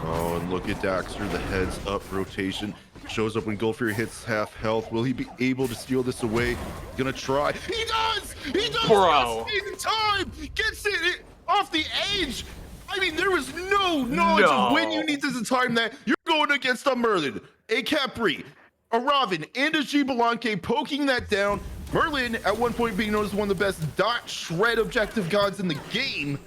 Oh, and look at Daxter, the heads up rotation. Shows up when Goldfury hits half health. Will he be able to steal this away? Gonna try. He does! He does! Bro. In time! Gets it off the edge! I mean, there was no knowledge of when you need to time that. You're going against a Merlin, a Capri, a Robin, and a Gibalanque poking that down. Merlin, at one point, being known as one of the best dot shred objective gods in the game.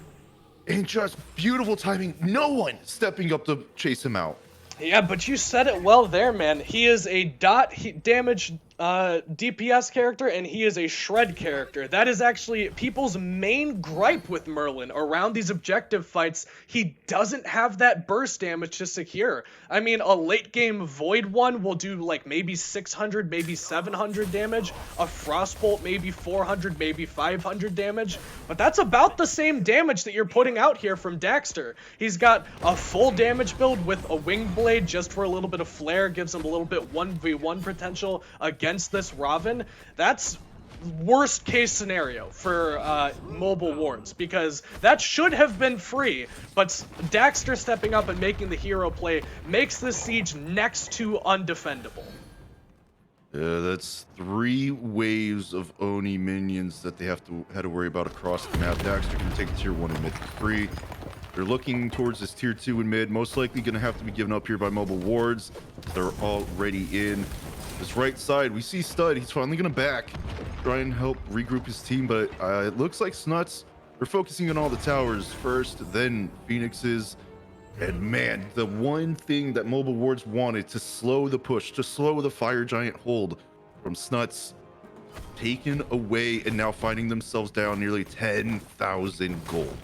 And just beautiful timing. No one stepping up to chase him out. Yeah, but you said it well there, man. He is a dot damage DPS character, and he is a shred character. That is actually people's main gripe with Merlin around these objective fights. He doesn't have that burst damage to secure. I mean, a late game Void one will do like maybe 600, maybe 700 damage. A Frostbolt maybe 400, maybe 500 damage. But that's about the same damage that you're putting out here from Daxter. He's got a full damage build with a Wing Blade just for a little bit of flare, gives him a little bit 1v1 potential against this Robin. That's worst case scenario for Mobile Wards, because that should have been free, but Daxter stepping up and making the hero play makes this siege next to undefendable. Yeah, that's 3 waves of Oni minions that they had to worry about across the map. Daxter can take tier 1 and mid free. They're looking towards this tier 2 and mid, most likely going to have to be given up here by Mobile Wards. They're already in. This right side, we see Stud. He's finally going to back, try and help regroup his team, but it looks like Snuts are focusing on all the towers first, then Phoenixes. And man, the one thing that Mobile Wards wanted to slow the push, to slow the Fire Giant hold from Snuts, taken away and now finding themselves down nearly 10,000 gold.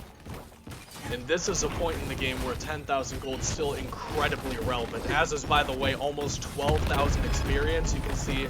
And this is a point in the game where 10,000 gold is still incredibly relevant, as is, by the way, almost 12,000 experience. You can see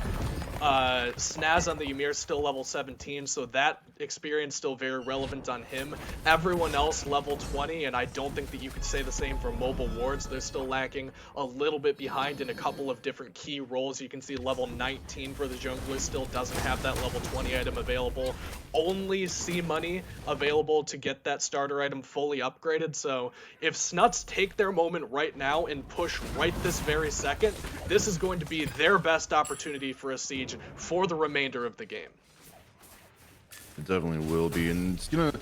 Snaz on the Ymir still level 17, so that experience still very relevant on him. Everyone else level 20, and I don't think that you could say the same for mobile wards. They're still lacking a little bit behind in a couple of different key roles. You can see level 19 for the jungler still doesn't have that level 20 item available. Only C money available to get that starter item fully upgraded, so if Snuts take their moment right now and push right this very second, this is going to be their best opportunity for a siege for the remainder of the game. It definitely will be, and it's gonna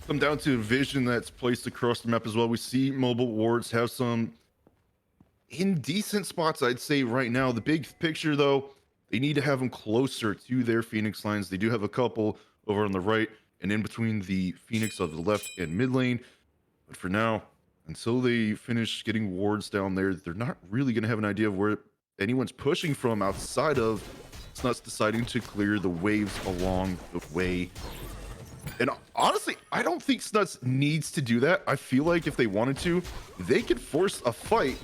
come down to a vision that's placed across the map as well. We see mobile wards have some indecent spots, I'd say, right now. The big picture, though, they need to have them closer to their Phoenix lines. They do have a couple over on the right and in between the Phoenix of the left and mid lane, but for now, until they finish getting wards down there, they're not really going to have an idea of where anyone's pushing from outside of Snuts deciding to clear the waves along the way. And honestly, I don't think Snuts needs to do that. I feel like if they wanted to, they could force a fight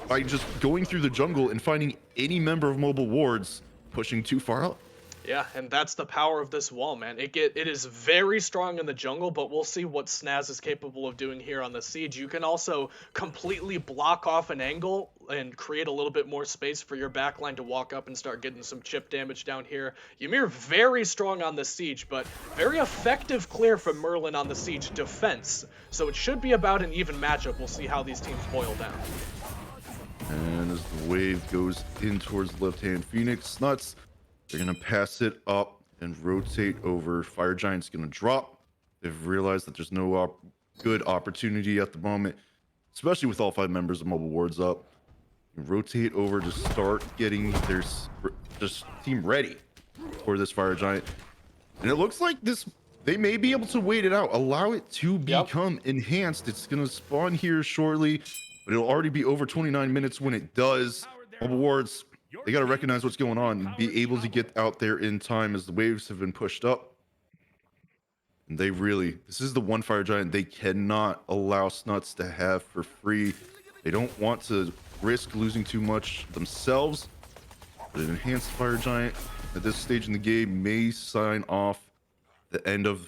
by just going through the jungle and finding any member of mobile wards pushing too far out. Yeah, and that's the power of this wall, man. It is very strong in the jungle, but we'll see what Snaz is capable of doing here on the siege. You can also completely block off an angle and create a little bit more space for your backline to walk up and start getting some chip damage down here. Ymir very strong on the siege, but very effective clear from Merlin on the siege defense. So it should be about an even matchup. We'll see how these teams boil down. And as the wave goes in towards left-hand Phoenix, Snuts, they're going to pass it up and rotate over. Fire Giant's going to drop. They've realized that there's no good opportunity at the moment, especially with all 5 members of mobile wards up. Rotate over to start getting their team ready for this Fire Giant. And it looks like they may be able to wait it out, allow it to become enhanced. It's going to spawn here shortly, but it'll already be over 29 minutes when it does. Mobile wards, they got to recognize what's going on and be able to get out there in time as the waves have been pushed up. And this is the one Fire Giant they cannot allow Snuts to have for free. They don't want to risk losing too much themselves, but an enhanced Fire Giant at this stage in the game may sign off the end of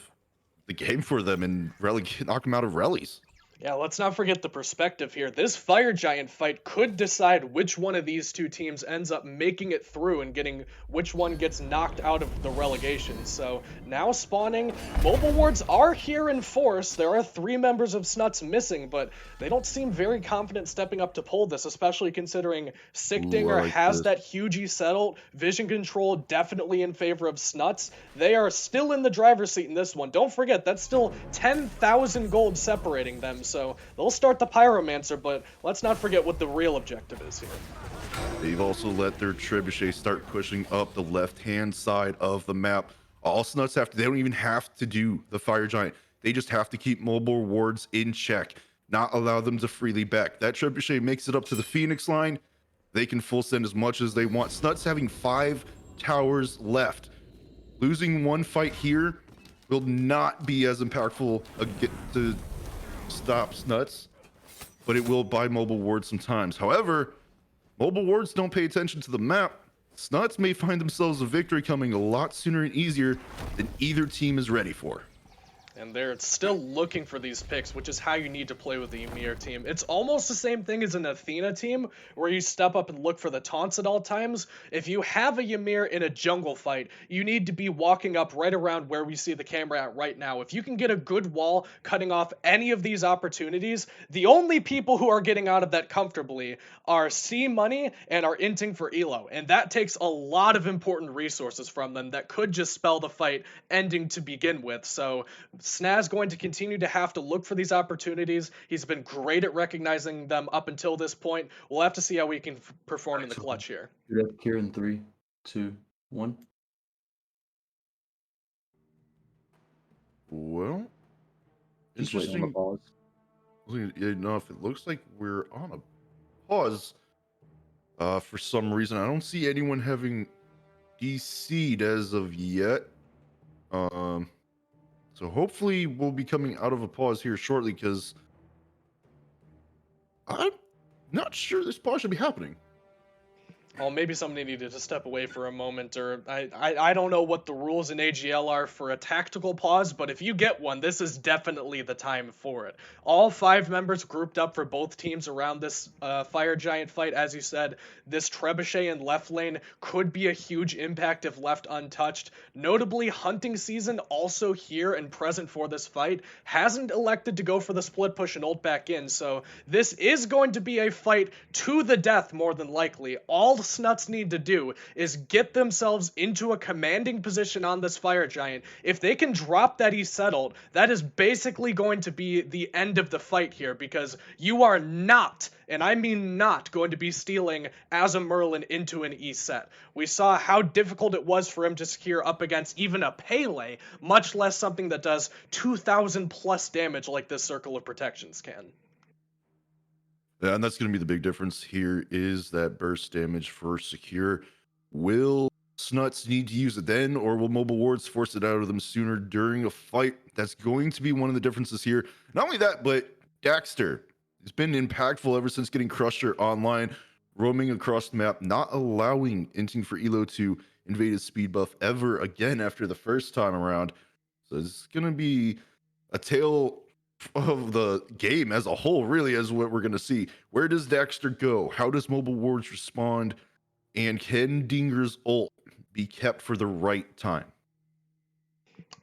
the game for them and knock them out of rallies. Yeah, let's not forget the perspective here. This Fire Giant fight could decide which one of these two teams ends up making it through and getting which one gets knocked out of the relegation. So now spawning, mobile wards are here in force. There are 3 members of Snuts missing, but they don't seem very confident stepping up to pull this, especially considering Sickdinger has that huge settled. Vision control definitely in favor of Snuts. They are still in the driver's seat in this one. Don't forget, that's still 10,000 gold separating them. So they'll start the Pyromancer, but let's not forget what the real objective is here. They've also let their Trebuchet start pushing up the left-hand side of the map. All Snuts they don't even have to do the Fire Giant. They just have to keep mobile wards in check, not allow them to freely back. That Trebuchet makes it up to the Phoenix line. They can full send as much as they want. Snuts having 5 towers left. Losing one fight here will not be as impactful to stop Snuts, but it will buy mobile wards sometimes. However, mobile wards don't pay attention to the map. Snuts may find themselves a victory coming a lot sooner and easier than either team is ready for. And they're still looking for these picks, which is how you need to play with the Ymir team. It's almost the same thing as an Athena team, where you step up and look for the taunts at all times. If you have a Ymir in a jungle fight, you need to be walking up right around where we see the camera at right now. If you can get a good wall cutting off any of these opportunities, the only people who are getting out of that comfortably are C Money and are inting for Elo. And that takes a lot of important resources from them that could just spell the fight ending to begin with. So Snaz going to continue to have to look for these opportunities. He's been great at recognizing them up until this point. We'll have to see how he can perform in the clutch here. Here in 3, 2, 1. Well, Just waiting on the interesting pause. enough. It looks like we're on a pause for some reason. I don't see anyone having DC'd as of yet. So hopefully we'll be coming out of a pause here shortly because I'm not sure this pause should be happening. Well, maybe somebody needed to step away for a moment, or I don't know what the rules in AGL are for a tactical pause, but if you get one, this is definitely the time for it. All 5 members grouped up for both teams around this Fire Giant fight. As you said, this Trebuchet in left lane could be a huge impact if left untouched. Notably, Hunting Season, also here and present for this fight, hasn't elected to go for the split push and ult back in, so this is going to be a fight to the death more than likely. All Snuts need to do is get themselves into a commanding position on this Fire Giant. If they can drop that he's settled, that is basically going to be the end of the fight here, because you are not, and I mean not, going to be stealing as a Merlin into an E set. We saw how difficult it was for him to secure up against even a Pele, much less something that does 2,000 plus damage like this Circle of Protections can. Yeah, and that's going to be the big difference here is that burst damage for secure. Will Snuts need to use it then, or will Mobile Wards force it out of them sooner during a fight? That's going to be one of the differences here. Not only that, but Daxter has been impactful ever since getting Crusher online, roaming across the map, not allowing Instinct for Elo to invade his speed buff ever again after the first time around. So it's going to be a tale of the game as a whole, really, as what we're going to see. Where does Daxter go? How does Mobile Wards respond? And can Dinger's ult be kept for the right time?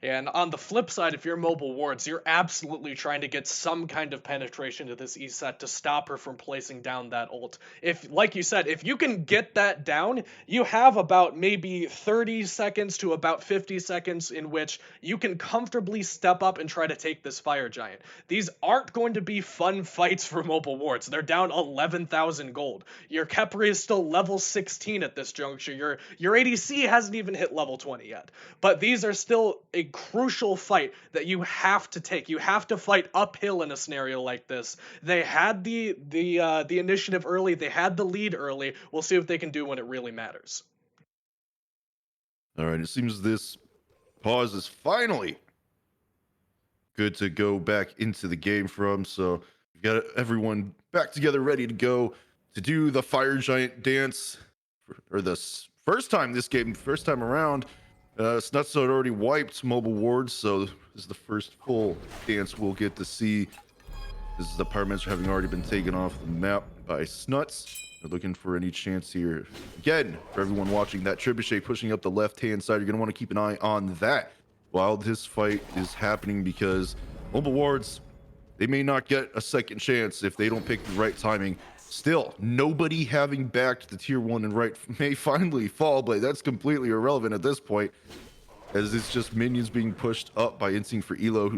And on the flip side, if you're Mobile Wards, you're absolutely trying to get some kind of penetration to this E set to stop her from placing down that ult. If, like you said, if you can get that down, you have about maybe 30 seconds to about 50 seconds in which you can comfortably step up and try to take this Fire Giant. These aren't going to be fun fights for Mobile Wards. They're down 11,000 gold. Your Khepri is still level 16 at this juncture. Your ADC hasn't even hit level 20 yet. But these are still a crucial fight that you have to take. You have to fight uphill in a scenario like this. They had the initiative early. They had the lead early. We'll see what they can do when it really matters. All right, it seems this pause is finally good to go back into the game from. So we've got everyone back together, ready to go to do the Fire Giant dance, or the first time around. Snuts had already wiped Mobile Wards, so this is the first full dance we'll get to see. This is the Pyromancer having already been taken off the map by Snuts. They're looking for any chance here. Again, for everyone watching, that Trebuchet pushing up the left-hand side, you're going to want to keep an eye on that while this fight is happening, because Mobile Wards, they may not get a second chance if they don't pick the right timing. Still, nobody having backed the tier 1 and right may finally fall, but that's completely irrelevant at this point, as it's just minions being pushed up by Instinct for Elo,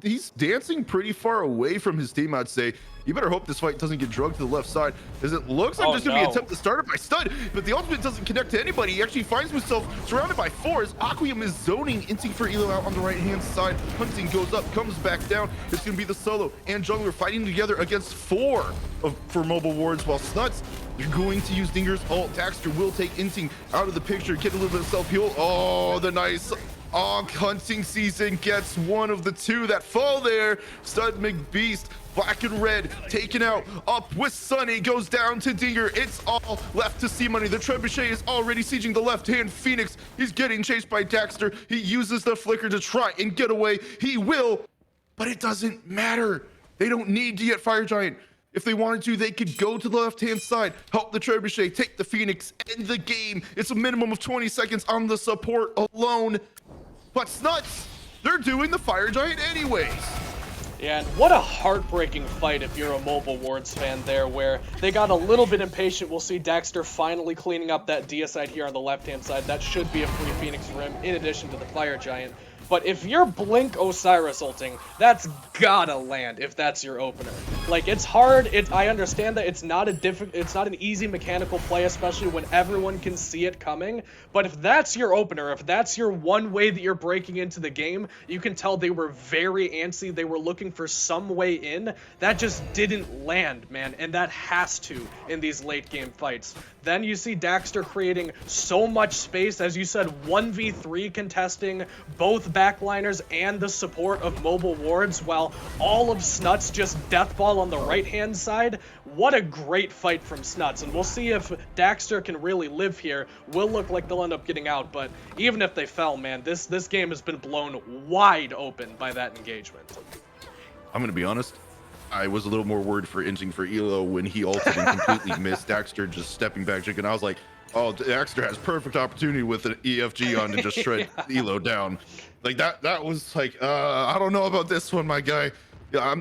he's dancing pretty far away from his team, I'd say. You better hope this fight doesn't get drugged to the left side, as it looks like there's going to be an attempt to start it by Stud, but the ultimate doesn't connect to anybody. He actually finds himself surrounded by 4 as Aquium is zoning Instinct for Elo out on the right-hand side. Hunting goes up, comes back down. It's going to be the solo and jungler fighting together against 4 for Mobile Wards, while Snuts, you're going to use Dinger's ult. Daxter will take Instinct out of the picture, get a little bit of self-heal. Oh, the nice Hunting Season gets one of the 2 that fall there. Stud McBeast, black and red, taken out. Up with Sunny, goes down to Dinger. It's all left to see money. The Trebuchet is already sieging the left-hand Phoenix. He's getting chased by Daxter. He uses the flicker to try and get away. He will, but it doesn't matter. They don't need to get Fire Giant. If they wanted to, they could go to the left-hand side, help the Trebuchet, take the Phoenix, end the game. It's a minimum of 20 seconds on the support alone. But Snuts, they're doing the Fire Giant anyways. Yeah, and what a heartbreaking fight if you're a Mobile Wards fan there, where they got a little bit impatient. We'll see Daxter finally cleaning up that deicide here on the left-hand side. That should be a free Phoenix for him, in addition to the Fire Giant. But if you're Blink Osiris ulting, that's gotta land if that's your opener. Like, it's hard. I understand that it's not an easy mechanical play, especially when everyone can see it coming. But if that's your opener, if that's your one way that you're breaking into the game, you can tell they were very antsy. They were looking for some way in. That just didn't land, man, and that has to in these late game fights. Then you see Daxter creating so much space, as you said, 1v3 contesting both backliners and the support of Mobile Wards, while all of Snuts just deathball on the right-hand side. What a great fight from Snuts, and we'll see if Daxter can really live here. Will look like they'll end up getting out, but even if they fell, man, this game has been blown wide open by that engagement. I'm gonna be honest. I was a little more worried for inching for Elo when he ulted and completely missed Daxter just stepping back chicken. I was like, oh, Daxter has perfect opportunity with an EFG on to just shred Elo down. Like that was like, I don't know about this one, my guy. Yeah,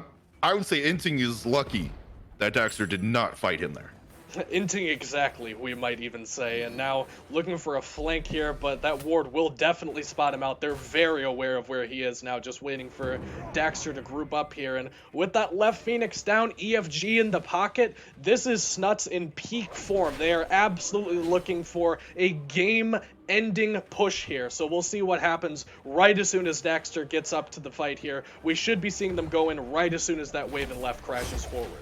I would say inting is lucky that Daxter did not fight him there. Inting exactly, we might even say, and now looking for a flank here, but that ward will definitely spot him out. They're very aware of where he is now, just waiting for Daxter to group up here, and with that left Phoenix down, EFG in the pocket, this is Snuts in peak form. They are absolutely looking for a game-ending push here, so we'll see what happens right as soon as Daxter gets up to the fight here. We should be seeing them go in right as soon as that wave and left crashes forward.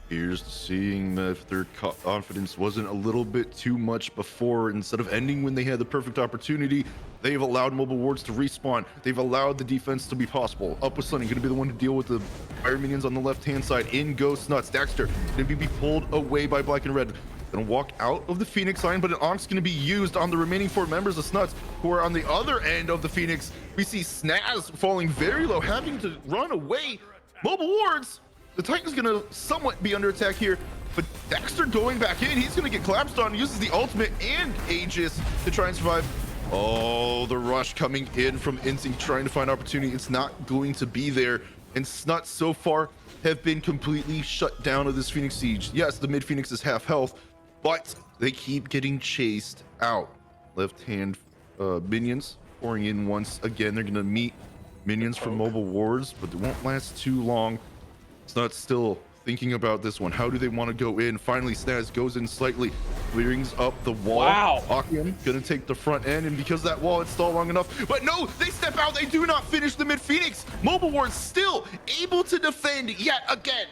Here's seeing if their confidence wasn't a little bit too much before. Instead of ending when they had the perfect opportunity, they've allowed Mobile Wards to respawn. They've allowed the defense to be possible. Up with Sunny, gonna be the one to deal with the fire minions on the left-hand side. In goes Snuts. Daxter gonna be pulled away by Black and Red. Gonna walk out of the Phoenix line, but an Onk's gonna be used on the remaining 4 members of Snuts, who are on the other end of the Phoenix. We see Snaz falling very low, having to run away. Mobile Wards, the Titan's gonna somewhat be under attack here, but Daxter going back in, he's gonna get collapsed on, uses the ultimate and Aegis to try and survive. Oh, the rush coming in from Instinct, trying to find opportunity. It's not going to be there, and Snuts so far have been completely shut down of this Phoenix siege. Yes, the mid Phoenix is half health, but they keep getting chased out. Left hand minions pouring in once again. They're gonna meet minions from Mobile Wars, but it won't last too long. Snuts still thinking about this one. How do they want to go in? Finally, Snaz goes in slightly, brings up the wall. Wow. Akium gonna take the front end, and because that wall it's stalled long enough, but no, they step out. They do not finish the mid Phoenix. Mobile Wars still able to defend yet again.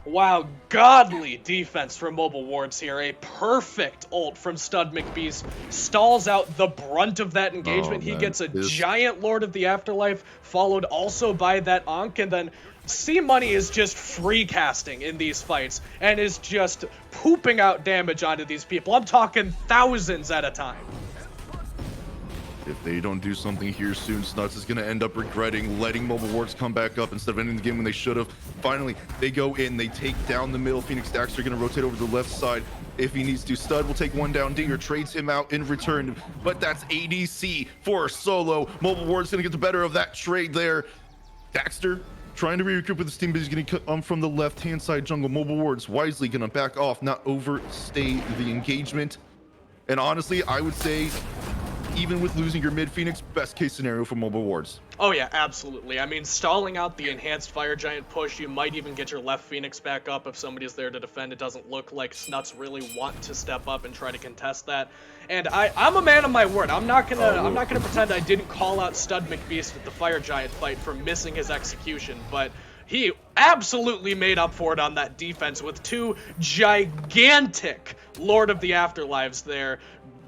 Wow, godly defense from Mobile Wards here. A perfect ult from Stud McBeast. Stalls out the brunt of that engagement. He gets a giant Lord of the Afterlife, followed also by that Ankh, and then C-Money is just free casting in these fights and is just pooping out damage onto these people. I'm talking thousands at a time. If they don't do something here soon, Snuts is going to end up regretting letting Mobile Wards come back up instead of ending the game when they should have. Finally, they go in, they take down the middle. Phoenix Daxter going to rotate over to the left side if he needs to. Stud will take one down. Dinger trades him out in return, but that's ADC for solo. Mobile Wards going to get the better of that trade there. Daxter trying to regroup with his team, but he's going to come from the left-hand side jungle. Mobile Wards wisely going to back off, not overstay the engagement. And honestly, I would say, even with losing your mid Phoenix, best case scenario for Mobile Wards. Oh yeah, absolutely. I mean, stalling out the enhanced Fire Giant push, you might even get your left Phoenix back up if somebody's there to defend. It doesn't look like Snuts really want to step up and try to contest that. And I'm a man of my word. I'm not gonna pretend I didn't call out Stud McBeast at the Fire Giant fight for missing his execution, but he absolutely made up for it on that defense with 2 gigantic Lord of the Afterlives there.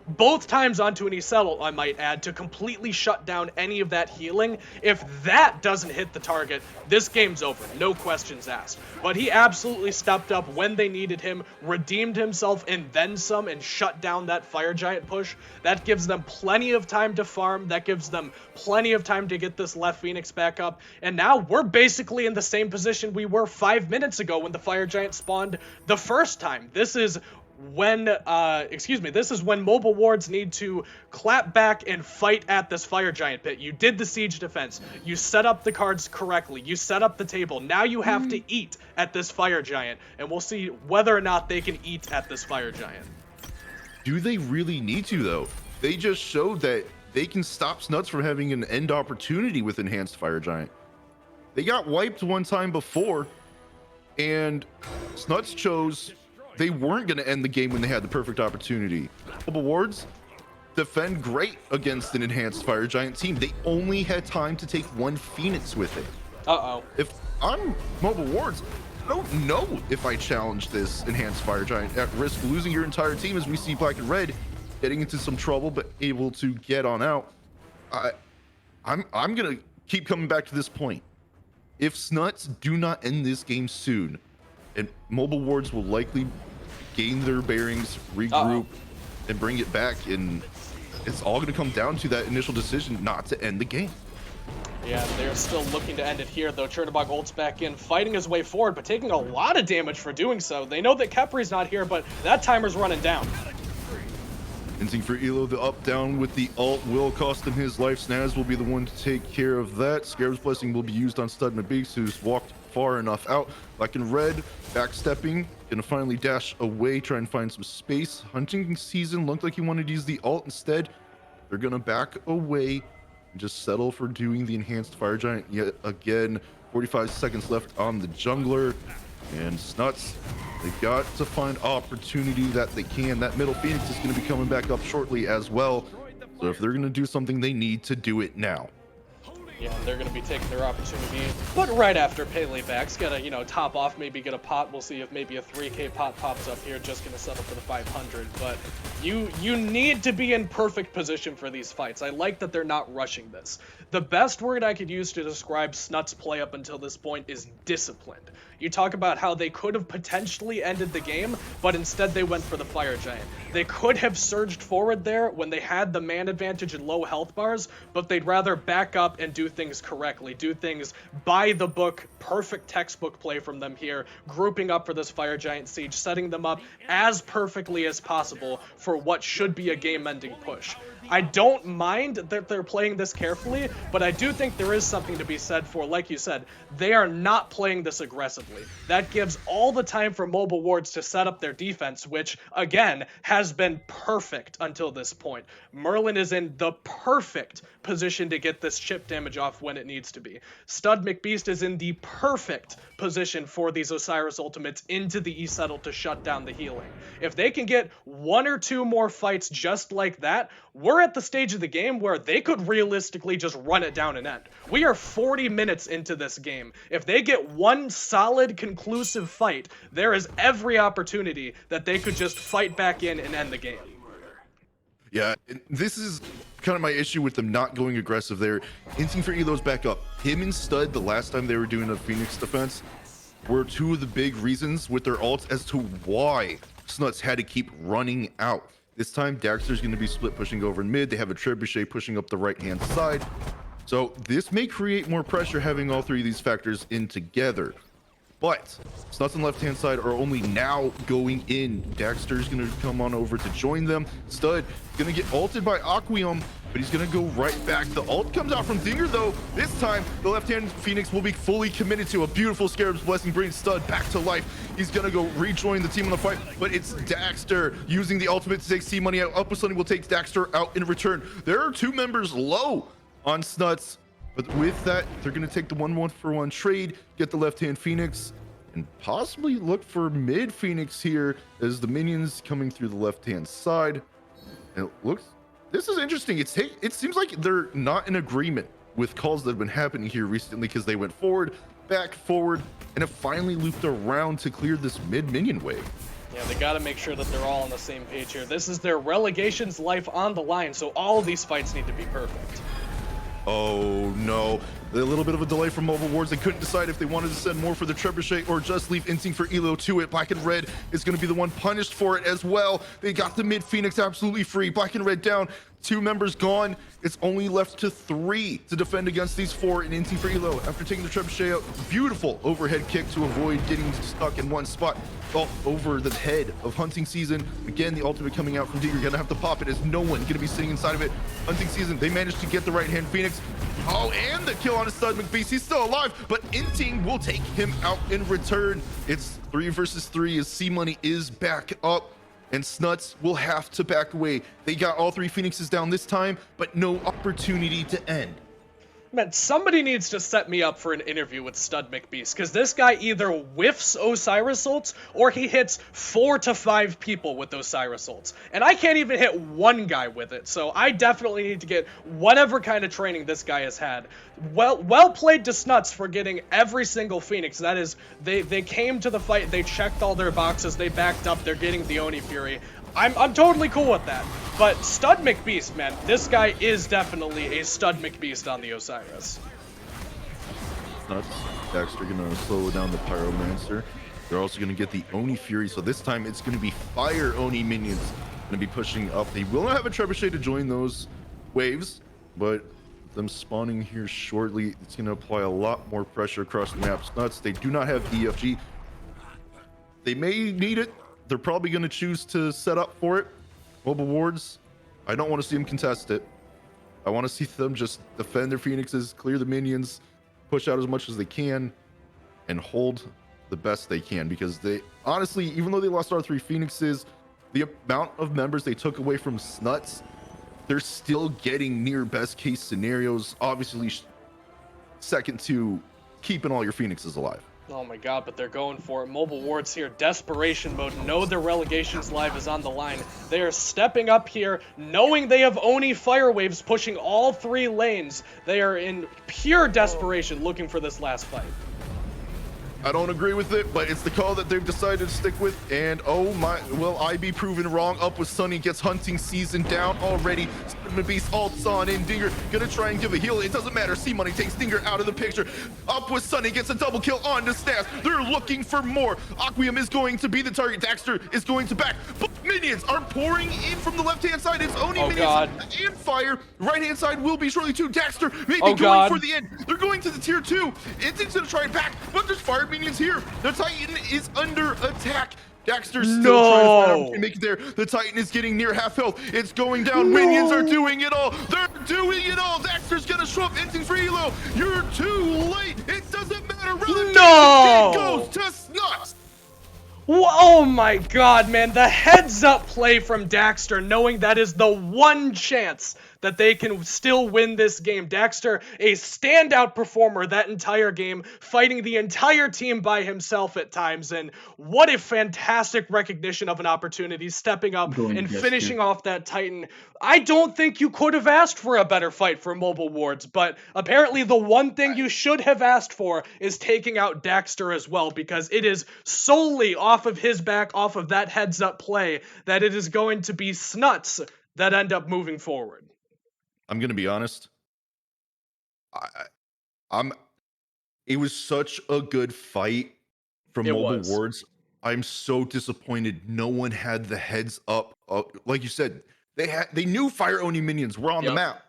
Both times onto an Ecel, I might add, to completely shut down any of that healing. If that doesn't hit the target, this game's over, no questions asked. But he absolutely stepped up when they needed him, redeemed himself and then some, and shut down that Fire Giant push. That gives them plenty of time to farm, that gives them plenty of time to get this left Phoenix back up, and now we're basically in the same position we were 5 minutes ago when the Fire Giant spawned the first time. This is when Mobile Wards need to clap back and fight at this Fire Giant pit. You did the siege defense. You set up the cards correctly. You set up the table. Now you have to eat at this Fire Giant, and we'll see whether or not they can eat at this Fire Giant. Do they really need to, though? They just showed that they can stop Snuts from having an end opportunity with Enhanced Fire Giant. They got wiped one time before, and Snuts chose they weren't going to end the game when they had the perfect opportunity. Mobile Wards defend great against an Enhanced Fire Giant team. They only had time to take one Phoenix with it. If I'm Mobile Wards, I don't know if I challenge this Enhanced Fire Giant at risk of losing your entire team, as we see Black and Red getting into some trouble, but able to get on out. I'm going to keep coming back to this point. If Snuts do not end this game soon, and Mobile Wards will likely gain their bearings, regroup, and bring it back, and it's all going to come down to that initial decision not to end the game. Yeah, they're still looking to end it here, though. Chernobog ults back in, fighting his way forward, but taking a lot of damage for doing so. They know that Kepri's not here, but that timer's running down. Hinting for Elo, the up-down with the ult will cost him his life. Snaz will be the one to take care of that. Scarab's Blessing will be used on Stud McBeaks, who's walked far enough out. Black and Red, backstepping, gonna finally dash away, try and find some space. Hunting Season looked like he wanted to use the ult instead. They're gonna back away and just settle for doing the Enhanced Fire Giant yet again. 45 seconds left on the jungler, and Snuts, they got to find opportunity that they can. That middle Phoenix is going to be coming back up shortly as well. So if they're going to do something, they need to do it now. Yeah, they're going to be taking their opportunity, but right after Pele backs, gotta, you know, top off, maybe get a pot. We'll see if maybe a 3K pot pops up here, just going to settle for the 500. But you need to be in perfect position for these fights. I like that they're not rushing this. The best word I could use to describe Snuts' play up until this point is disciplined. You talk about how they could have potentially ended the game, but instead they went for the Fire Giant. They could have surged forward there when they had the man advantage and low health bars, but they'd rather back up and do things correctly, do things by the book, perfect textbook play from them here, grouping up for this Fire Giant siege, setting them up as perfectly as possible for what should be a game-ending push. I don't mind that they're playing this carefully, but I do think there is something to be said for, like you said, they are not playing this aggressively. That gives all the time for Mobile Wards to set up their defense, which, again, has been perfect until this point. Merlin is in the perfect position to get this chip damage off when it needs to be. Stud McBeast is in the perfect position for these Osiris ultimates into the E-Settle to shut down the healing. If they can get one or two more fights just like that, we're at the stage of the game where they could realistically just run it down and end. We are 40 minutes into this game. If they get one solid, conclusive fight, there is every opportunity that they could just fight back in and end the game. Yeah, this is kind of my issue with them not going aggressive there. Hinting for Elo's back up. Him and Stud, the last time they were doing a Phoenix defense, were two of the big reasons with their ults as to why Snuts had to keep running out. This time, Daxter's going to be split pushing over in mid. They have a Trebuchet pushing up the right-hand side. So this may create more pressure having all three of these factors in together. But Snuts on the left-hand side are only now going in. Daxter's going to come on over to join them. Stud going to get ulted by Aquium, but he's going to go right back. The ult comes out from Dinger, though. This time, the left-hand Phoenix will be fully committed to a beautiful Scarab's Blessing, bringing Stud back to life. He's going to go rejoin the team on the fight, but it's Daxter using the ultimate to take C-Money out. Upper Sunny will take Daxter out in return. There are two members low on Snuts, but with that, they're going to take the 1-1-for-1 trade, get the left-hand Phoenix, and possibly look for mid Phoenix here as the minions coming through the left-hand side. And it looks, this is interesting. It seems like they're not in agreement with calls that have been happening here recently, because they went forward, back, forward, and have finally looped around to clear this mid-minion wave. Yeah, they got to make sure that they're all on the same page here. This is their Relegations life on the line, so all of these fights need to be perfect. Oh no, a little bit of a delay from Mobile Wards. They couldn't decide if they wanted to send more for the Trebuchet or just leave Instinct for Elo to it. Black and Red is going to be the one punished for it as well. They got the mid Phoenix absolutely free. Black and Red down, two members gone. It's only left to 3 to defend against these 4 in Instinct for Elo. After taking the Trebuchet out, beautiful overhead kick to avoid getting stuck in one spot. All over the head of Hunting Season. Again, the ultimate coming out from Digger. You're gonna have to pop it as no one gonna be sitting inside of it. Hunting Season, they managed to get the right-hand Phoenix. Oh, and the kill on his Stud McBeast. He's still alive, but Inting will take him out in return. It's 3 versus 3 as C-Money is back up. and Snuts will have to back away. They got all 3 Phoenixes down this time, but no opportunity to end. Man, somebody needs to set me up for an interview with Stud McBeast, because this guy either whiffs Osiris ults, or he hits 4 to 5 people with Osiris ults. And I can't even hit one guy with it, so I definitely need to get whatever kind of training this guy has had. Well played to Snuts for getting every single Phoenix. That is, they came to the fight, they checked all their boxes, they backed up, they're getting the Oni Fury. I'm totally cool with that. But Stud McBeast, man, this guy is definitely a Stud McBeast on the Osiris. Nuts. Daxter gonna slow down the Pyromancer. They're also gonna get the Oni Fury, so this time it's gonna be Fire Oni minions gonna be pushing up. They will not have a Trebuchet to join those waves, but them spawning here shortly, it's gonna apply a lot more pressure across the map. Nuts, they do not have EFG. They may need it. They're probably gonna choose to set up for it. Mobile wards, I don't want to see them contest it. I want to see them just defend their Phoenixes, clear the minions, push out as much as they can, and hold the best they can. Because they, honestly, even though they lost our 3 Phoenixes, the amount of members they took away from Snuts, they're still getting near best case scenarios. Obviously, second to keeping all your Phoenixes alive. Oh my god, but they're going for it. Mobile Wards here, desperation mode, know their Relegations live is on the line. They are stepping up here, knowing they have Oni Fire Waves pushing all 3 lanes. They are in pure desperation looking for this last fight. I don't agree with it, but it's the call that they've decided to stick with. And oh my, will I be proven wrong? Up with Sunny, gets hunting season down already. Beast ults on in. Dinger gonna try and give a heal. It doesn't matter. C-Money takes Dinger out of the picture. Up with Sunny, gets a double kill on the Stas. They're looking for more. Aquium is going to be the target. Daxter is going to back. But minions are pouring in from the left-hand side. It's only minions God. and fire. Right-hand side will be shortly too. Daxter maybe going God. for the end. They're going to the tier 2. It's gonna try and back, but there's fire minions here. The Titan is under attack. Daxter still trying to find out to make it there. The Titan is getting near half health. It's going down. No. Minions are doing it all. They're doing it all. Daxter's gonna show up. Instinct for elo. You're too late. It doesn't matter. No. It goes to Snuts. Oh my god, man. The heads up play from Daxter, knowing that is the one chance that they can still win this game. Daxter, a standout performer that entire game, fighting the entire team by himself at times, and what a fantastic recognition of an opportunity, stepping up and finishing off that Titan. I don't think you could have asked for a better fight for Mobile Wards, but apparently the one thing you should have asked for is taking out Daxter as well, because it is solely off of his back, off of that heads up play, that it is going to be Snuts that end up moving forward. I'm gonna be honest. It was such a good fight from Mobile Wards. I'm so disappointed no one had the heads up. Like you said, they knew Fire Oni minions were on the map,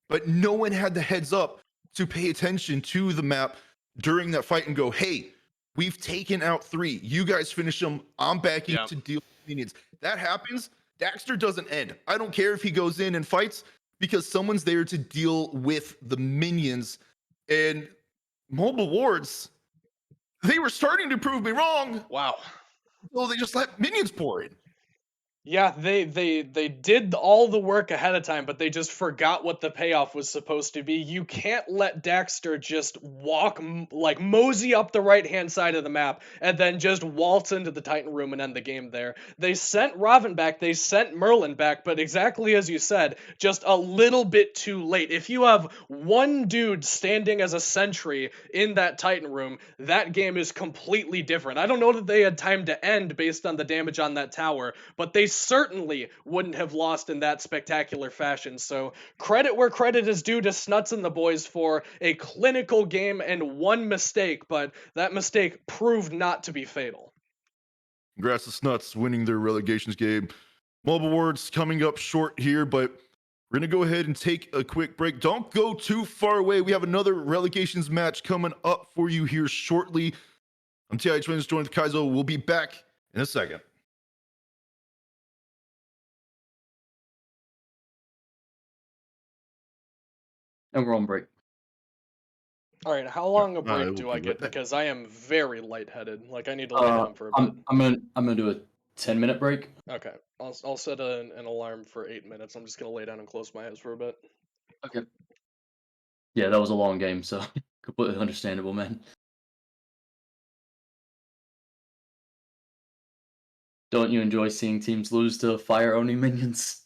but no one had the heads up to pay attention to the map during that fight and go, hey, we've taken out 3. You guys finish them. I'm backing to deal with minions. That happens. Daxter doesn't end. I don't care if he goes in and fights, because someone's there to deal with the minions. And Mobile Wards, they were starting to prove me wrong. Wow. Well, they just let minions pour in. Yeah, they did all the work ahead of time, but they just forgot what the payoff was supposed to be. You can't let Daxter just walk, like, mosey up the right-hand side of the map and then just waltz into the Titan room and end the game there. They sent Robin back, they sent Merlin back, but exactly as you said, just a little bit too late. If you have one dude standing as a sentry in that Titan room, that game is completely different. I don't know that they had time to end based on the damage on that tower, but they certainly wouldn't have lost in that spectacular fashion. So credit where credit is due to Snuts and the boys for a clinical game and one mistake, but that mistake proved not to be fatal. Congrats to Snuts winning their Relegations game. Mobile Wards coming up short here, but we're going to go ahead and take a quick break. Don't go too far away. We have another Relegations match coming up for you here shortly. I'm TIH Twins, joined with Kaizo. We'll be back in a second. And we're on break. All right, how long a break do I get? Because I am very lightheaded. Like, I need to lay down for a bit. I'm gonna do a 10-minute break? Okay, I'll set an alarm for 8 minutes. I'm just gonna lay down and close my eyes for a bit. Okay. Yeah, that was a long game, so completely understandable, man. Don't you enjoy seeing teams lose to fire-owning minions?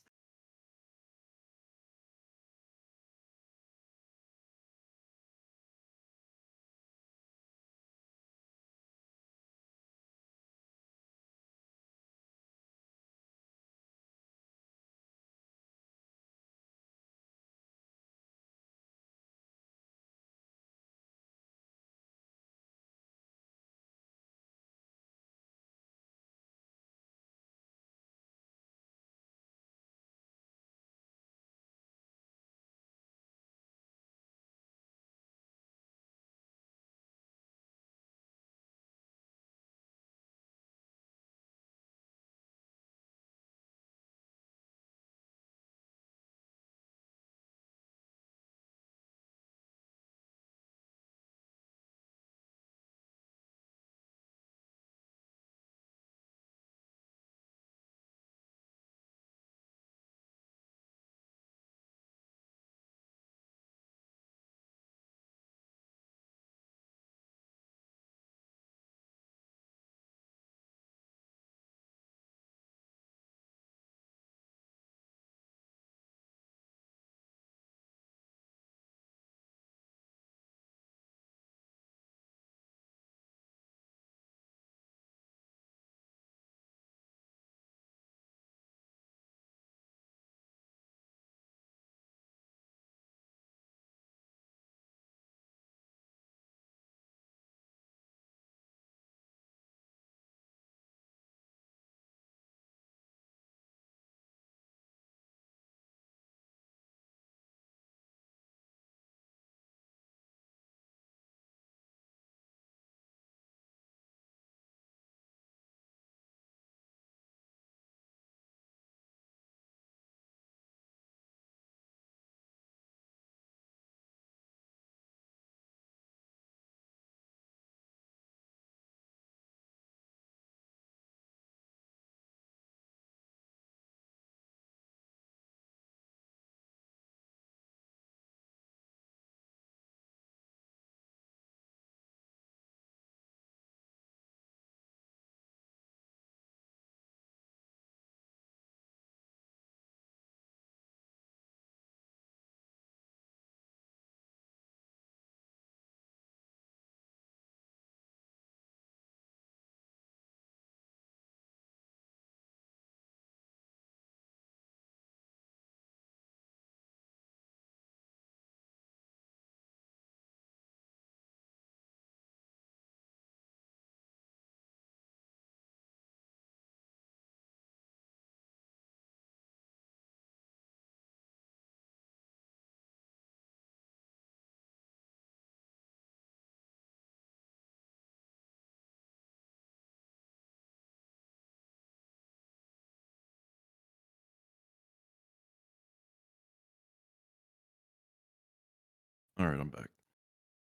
All right, I'm back.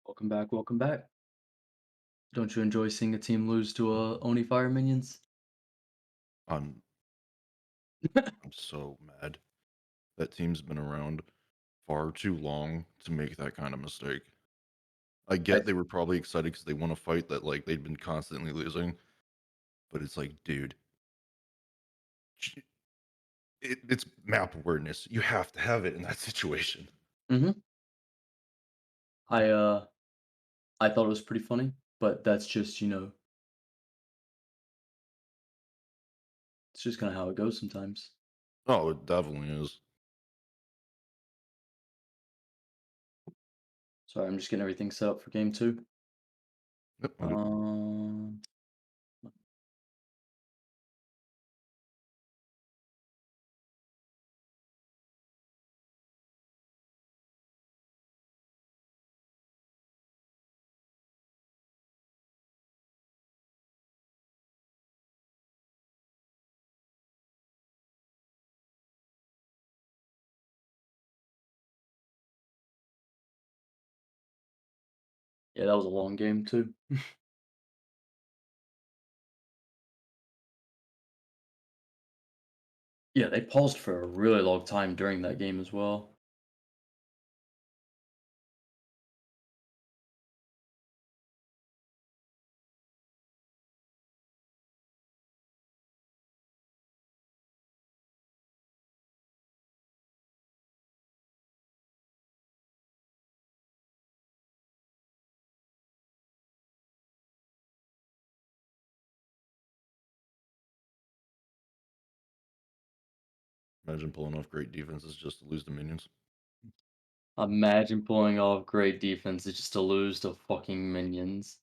Welcome back, welcome back. Don't you enjoy seeing a team lose to Oni fire minions? I'm I'm so mad. That team's been around far too long to make that kind of mistake. I I get they were probably excited because they won a fight that like they'd been constantly losing, but it's like, dude, j- it's map awareness. You have to have it in that situation. Mhm. I, uh, I thought it was pretty funny, but that's just, it's just kinda how it goes sometimes. Oh, it definitely is. Sorry, I'm just getting everything set up for game 2. Yep, I do. Um, yeah, that was a long game too. Yeah, they paused for a really long time during that game as well. Imagine pulling off great defenses just to lose to minions. Imagine pulling off great defenses just to lose to fucking minions.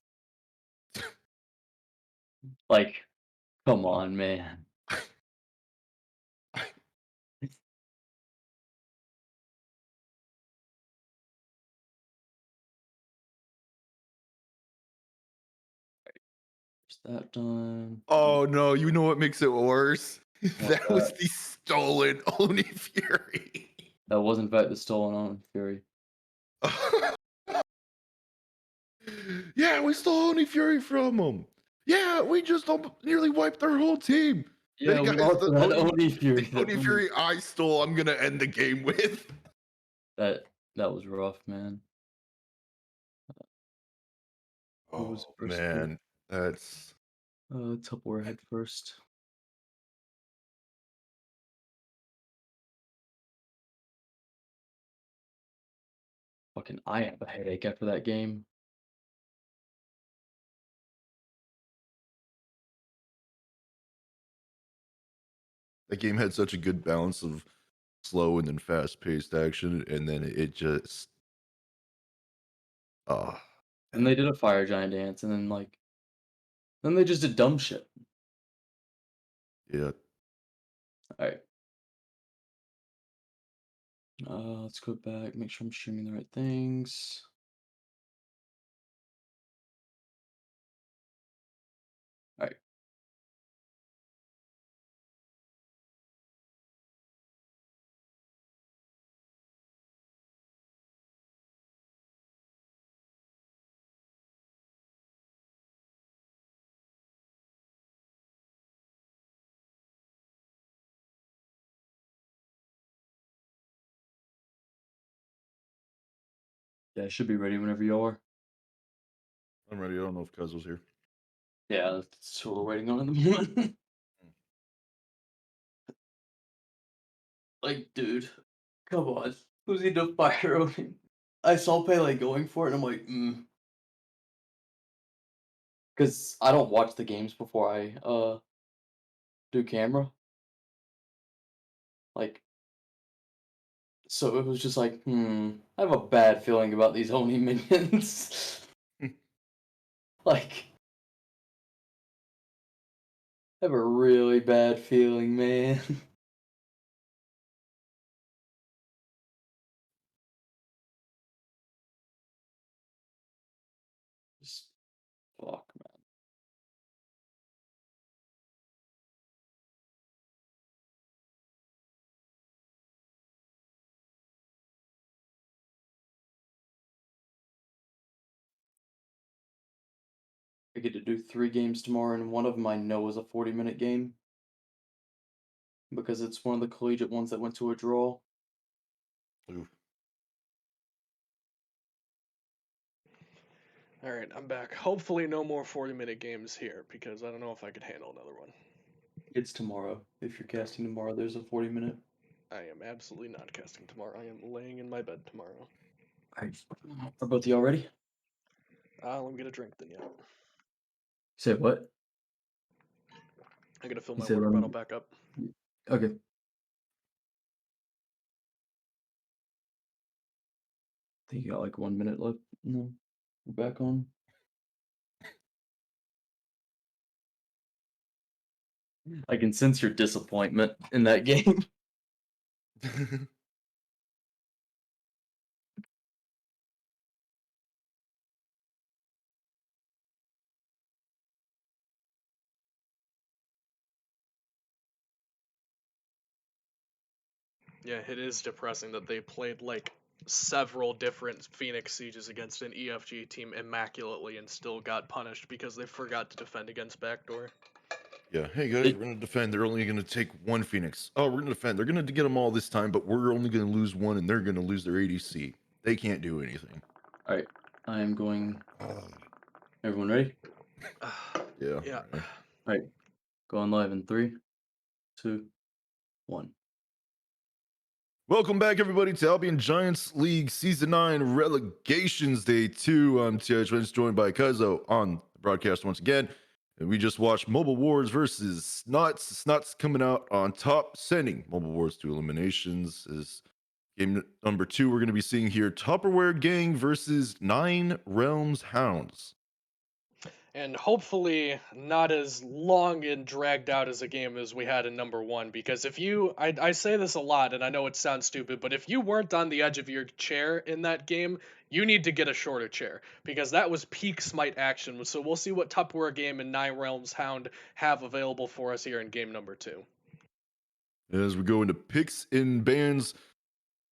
Like, come on, man. Is that done? Oh no, you know what makes it worse? What's That was that? the stolen Oni Fury. That was in fact the stolen on Fury. Yeah, we stole Oni Fury from them. Yeah, we just nearly wiped their whole team. Hey Yeah, we guys, also had Oni Fury. the Oni Fury I stole, I'm gonna end the game with. That was rough, man. Who was Oh first pick? man, that's Tupperware head first. Fucking, I have a headache after that game. that game had such a good balance of slow and then fast paced action, and then it just oh And they did a fire giant dance, and then they just did dumb shit. yeah. Alright. Let's go back, make sure I'm streaming the right things. Alright. Yeah, I should be ready whenever you are. I'm ready. I don't know if Cuz was here. Yeah, that's what we're waiting on in the moment. Like, dude, come on. Who's he to fire Odin? I saw Pele going for it, and I'm like, because I don't watch the games before I do camera. Like, so it was just like, I have a bad feeling about these Oni minions. Like, I have a really bad feeling, man. Just fuck, man. I get to do 3 games tomorrow, and one of them I know is a 40-minute game because it's one of the collegiate ones that went to a draw. Oof. All right, I'm back. Hopefully, no more 40-minute games here because I don't know if I could handle another one. It's tomorrow. If you're casting tomorrow, there's a 40-minute. I am absolutely not casting tomorrow. I am laying in my bed tomorrow. Alright. Are both of y'all ready? Let me get a drink then, yeah. Say what? I gotta fill You my said water bottle back up. okay. I think you got like 1 minute left. No, we're back on. I can sense your disappointment in that game. Yeah, it is depressing that they played like several different Phoenix Sieges against an EFG team immaculately and still got punished because they forgot to defend against backdoor. Yeah. Hey guys, It- we're gonna defend. They're only gonna take one Phoenix. Oh, we're gonna defend. They're gonna get them all this time, but we're only gonna lose one, and they're gonna lose their ADC. They can't do anything. All right, I am going. Oh, Everyone ready? yeah. Yeah. Right. All right, going live in 3, 2, 1. Welcome back, everybody, to Albion Giants League Season 9 Relegations Day 2. I'm TIH, joined by Kaizo on the broadcast once again. And we just watched Mobile Wars versus Snots. Snots coming out on top, sending Mobile Wars to eliminations. Is game number 2 we're going to be seeing here. Tupperware Gang versus 9 Realms Hounds. And hopefully not as long and dragged out as a game as we had in number 1, because if you I say this a lot and I know it sounds stupid, but if you weren't on the edge of your chair in that game, you need to get a shorter chair, because that was peak Smite action. So we'll see what Tupperware Game and Nine Realms Hound have available for us here in game number 2. As we go into picks and bans,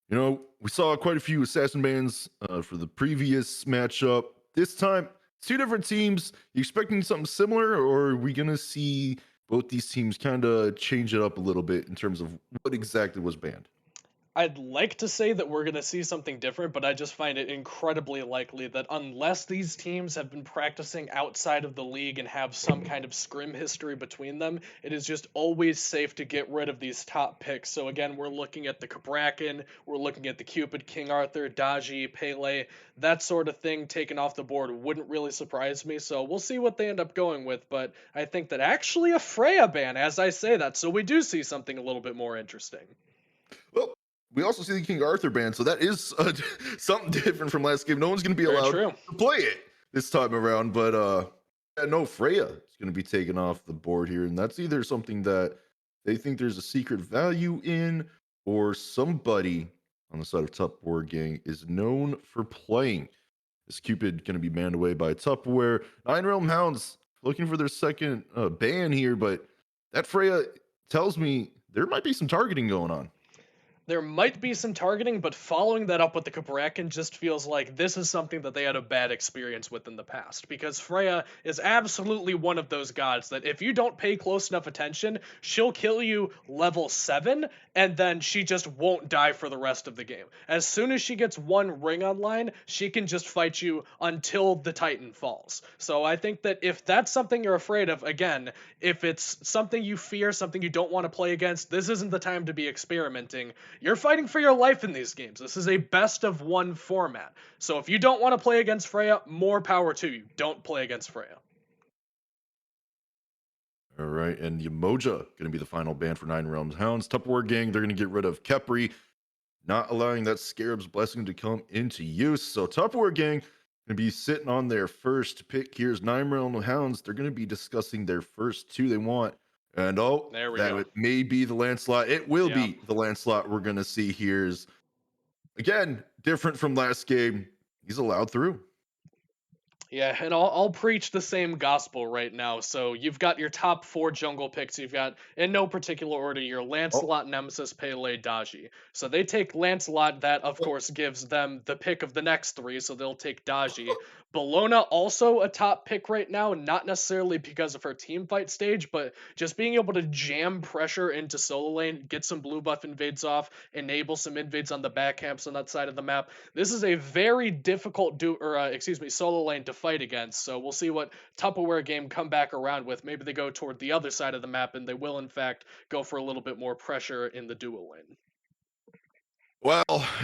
we saw quite a few assassin bans for the previous matchup. This time, two different teams. You expecting something similar, or are we going to see both these teams kind of change it up a little bit in terms of what exactly was banned? I'd like to say that we're going to see something different, but I just find it incredibly likely that unless these teams have been practicing outside of the league and have some kind of scrim history between them, it is just always safe to get rid of these top picks. So again, we're looking at the Cabrakan, we're looking at the Cupid, King Arthur, Daji, Pele, that sort of thing taken off the board wouldn't really surprise me. So we'll see what they end up going with, but I think that actually a Freya ban, as I say that, so we do see something a little bit more interesting. Well, we also see the King Arthur ban, so that is something different from last game. No one's going to be Very allowed true. to play it this time around, but yeah, no, Freya is going to be taken off the board here, and that's either something that they think there's a secret value in, or somebody on the side of Tupperware Gang is known for playing. Is Cupid going to be banned away by Tupperware? Nine Realm Hounds looking for their second ban here, but that Freya tells me there might be some targeting going on. There might be some targeting, but following that up with the Cabrakan just feels like this is something that they had a bad experience with in the past. Because Freya is absolutely one of those gods that if you don't pay close enough attention, she'll kill you level 7, and then she just won't die for the rest of the game. As soon as she gets one ring online, she can just fight you until the Titan falls. So I think that if that's something you're afraid of, again, if it's something you fear, something you don't want to play against, this isn't the time to be experimenting. You're fighting for your life in these games. This is a best of one format. So if you don't want to play against Freya, more power to you. Don't play against Freya. All right, and Yamoja going to be the final ban for Nine Realms Hounds. Tupperware Gang, they're going to get rid of Kepri, not allowing that Scarab's Blessing to come into use. So Tupperware Gang going to be sitting on their first pick. Here's Nine Realms Hounds. They're going to be discussing their first two they want. And There we that go. it may be the landslide. It will Yeah. be the landslide we're going to see here. Is again different from last game. He's allowed through. Yeah, and I'll preach the same gospel right now. So you've got your top 4 jungle picks. You've got, in no particular order, your Lancelot, Nemesis, Pele, Daji. So they take Lancelot. That, of course, gives them the pick of the next 3, so they'll take Daji. Bellona also a top pick right now, not necessarily because of her team fight stage, but just being able to jam pressure into solo lane, get some blue buff invades off, enable some invades on the back camps on that side of the map. This is a very difficult solo lane to fight against. So we'll see what Tupperware Game come back around with. Maybe they go toward the other side of the map and they will in fact go for a little bit more pressure in the dual lane. Well,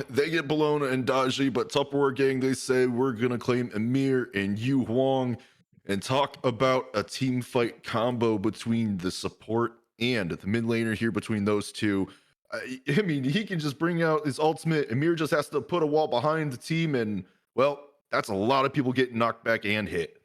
they get Bologna and Daji, but Tupperware Gang, they say we're going to claim Emir and Yu Huang and talk about a team fight combo between the support and the mid laner here between those two. I mean, he can just bring out his ultimate. Emir just has to put a wall behind the team, and well, that's a lot of people getting knocked back and hit.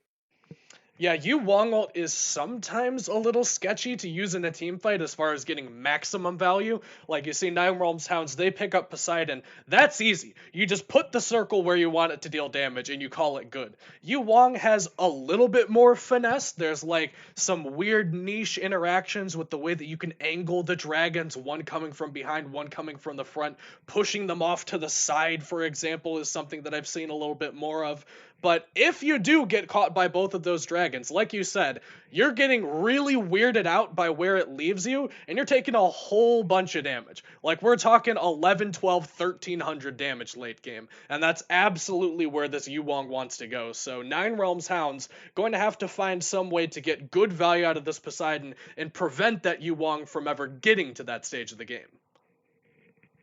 Yeah, Yu Wong ult is sometimes a little sketchy to use in a team fight as far as getting maximum value. Like you see Nine Realms Hounds, they pick up Poseidon. That's easy. You just put the circle where you want it to deal damage and you call it good. Yu Wong has a little bit more finesse. There's like some weird niche interactions with the way that you can angle the dragons, one coming from behind, one coming from the front. Pushing them off to the side, for example, is something that I've seen a little bit more of. But if you do get caught by both of those dragons, like you said, you're getting really weirded out by where it leaves you, and you're taking a whole bunch of damage. Like, we're talking 11, 12, 1300 damage late game, and that's absolutely where this Yuwong wants to go. So 9 Realms Hounds going to have to find some way to get good value out of this Poseidon and prevent that Yuwong from ever getting to that stage of the game.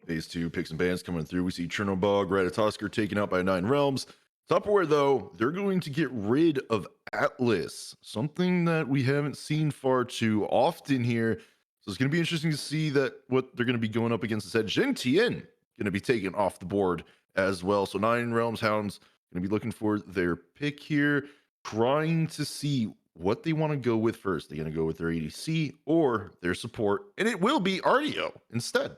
Phase 2 picks and bans coming through. We see Chernobog, Ratatosker taken out by 9 Realms. Tupperware, though, they're going to get rid of Atlas, something that we haven't seen far too often here. So it's going to be interesting to see that what they're going to be going up against instead. Jin Tien going to be taken off the board as well. So 9 Realms Hounds going to be looking for their pick here, trying to see what they want to go with first. They're going to go with their ADC or their support, and it will be Artio instead.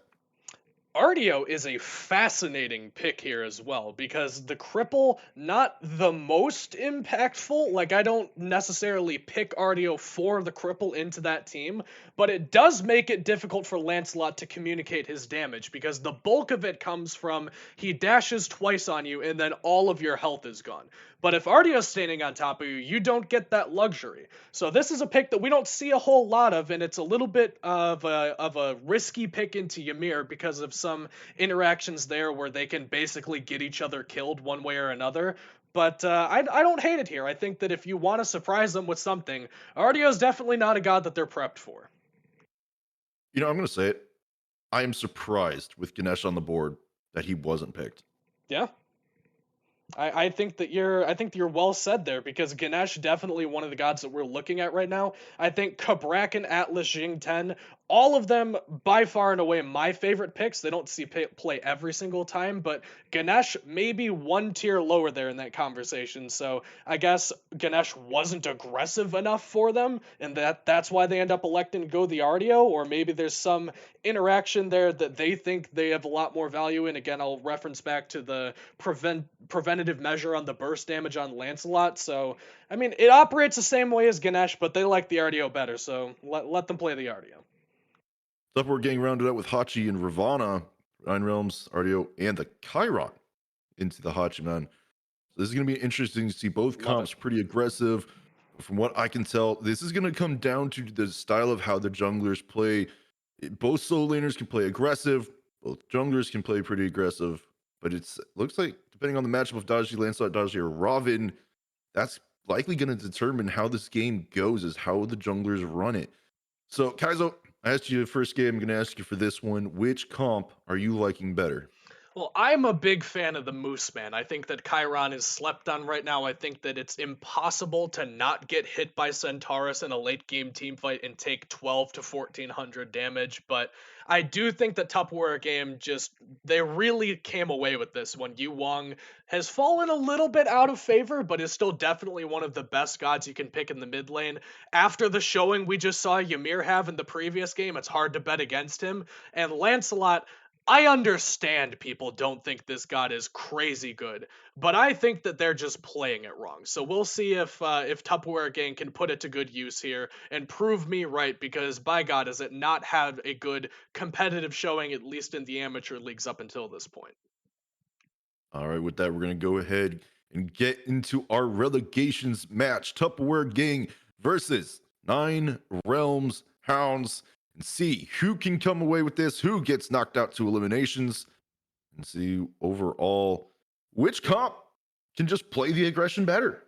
Artio is a fascinating pick here as well, because the cripple, not the most impactful. Like, I don't necessarily pick Artio for the cripple into that team, but it does make it difficult for Lancelot to communicate his damage, because the bulk of it comes from he dashes twice on you and then all of your health is gone. But if Artio's standing on top of you, you don't get that luxury. So this is a pick that we don't see a whole lot of, and it's a little bit of a risky pick into Ymir because of some interactions there where they can basically get each other killed one way or another. But I don't hate it here. I think that if you want to surprise them with something, Artio's definitely not a god that they're prepped for. You know, I'm going to say it. I am surprised with Ganesh on the board that he wasn't picked. Yeah. I think that you're well said there, because Ganesh definitely one of the gods that we're looking at right now. I think Kabrakan, Atlas, Jing 10, all of them by far and away my favorite picks. They don't see play every single time, but Ganesh maybe one tier lower there in that conversation. So I guess Ganesh wasn't aggressive enough for them, and that's why they end up electing to go the Artio, or maybe there's some interaction there that they think they have a lot more value in. Again, I'll reference back to the preventative measure on the burst damage on Lancelot. So, I mean, it operates the same way as Ganesh, but they like the Artio better, so let them play the Artio. So we're getting rounded out with Hachi and Ravana, 9 Realms, Artio, and the Chiron into the Hachi, man. So this is going to be interesting to see both comps pretty aggressive. From what I can tell, this is going to come down to the style of how the junglers play. Both solo laners can play aggressive. Both junglers can play pretty aggressive. But it looks like, depending on the matchup of Dodgy, Lancelot, Dodgy, or Robin, that's likely going to determine how this game goes, is how the junglers run it. So, Kaizo, I asked you the first game. I'm going to ask you for this one. Which comp are you liking better? Well, I'm a big fan of the Moose Man. I think that Chiron is slept on right now. I think that it's impossible to not get hit by Centaurus in a late game team fight and take 12 to 1400 damage. But I do think that Tupperware game they really came away with this one. Yu Wong has fallen a little bit out of favor, but is still definitely one of the best gods you can pick in the mid lane. After the showing we just saw Ymir have in the previous game, it's hard to bet against him. And Lancelot, I understand people don't think this god is crazy good, but I think that they're just playing it wrong. So we'll see if Tupperware Gang can put it to good use here and prove me right, because by God, has it not had a good competitive showing, at least in the amateur leagues up until this point. All right, with that, we're going to go ahead and get into our relegations match. Tupperware Gang versus 9 Realms Hounds. And see who can come away with this, who gets knocked out to eliminations, and see overall which comp can just play the aggression better.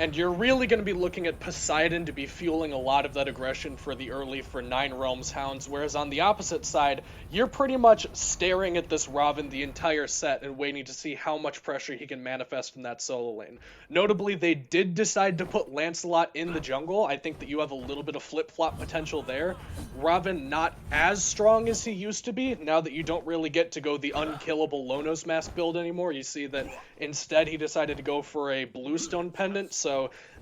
And you're really going to be looking at Poseidon to be fueling a lot of that aggression for 9 Realms Hounds, whereas on the opposite side, you're pretty much staring at this Robin the entire set and waiting to see how much pressure he can manifest in that solo lane. Notably, they did decide to put Lancelot in the jungle. I think that you have a little bit of flip-flop potential there. Robin not as strong as he used to be, now that you don't really get to go the unkillable Lonos Mask build anymore. You see that instead he decided to go for a Bluestone Pendant, so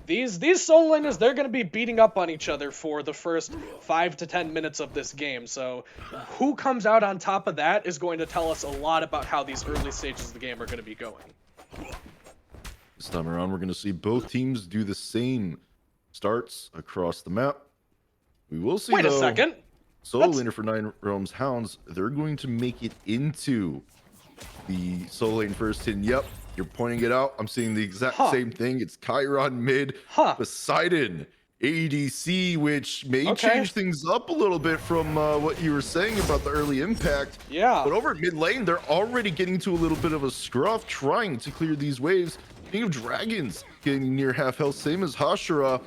these solo laners, they're going to be beating up on each other for the first 5 to 10 minutes of this game. So who comes out on top of that is going to tell us a lot about how these early stages of the game are going to be going. This time around, we're going to see both teams do the same starts across the map. We will see, Wait a second. Solo laner for 9 Realms Hounds, they're going to make it into the solo lane first, and yep, you're pointing it out. I'm seeing the exact Huh. same thing. It's Chiron mid, Huh. Poseidon ADC, which may Okay. change things up a little bit from what you were saying about the early impact. Yeah. But over at mid lane, they're already getting to a little bit of a scruff, trying to clear these waves. King of Dragons getting near half health, same as Hashira.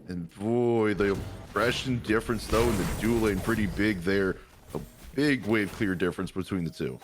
And boy, the impression difference though in the dual lane pretty big there. A big wave clear difference between the two.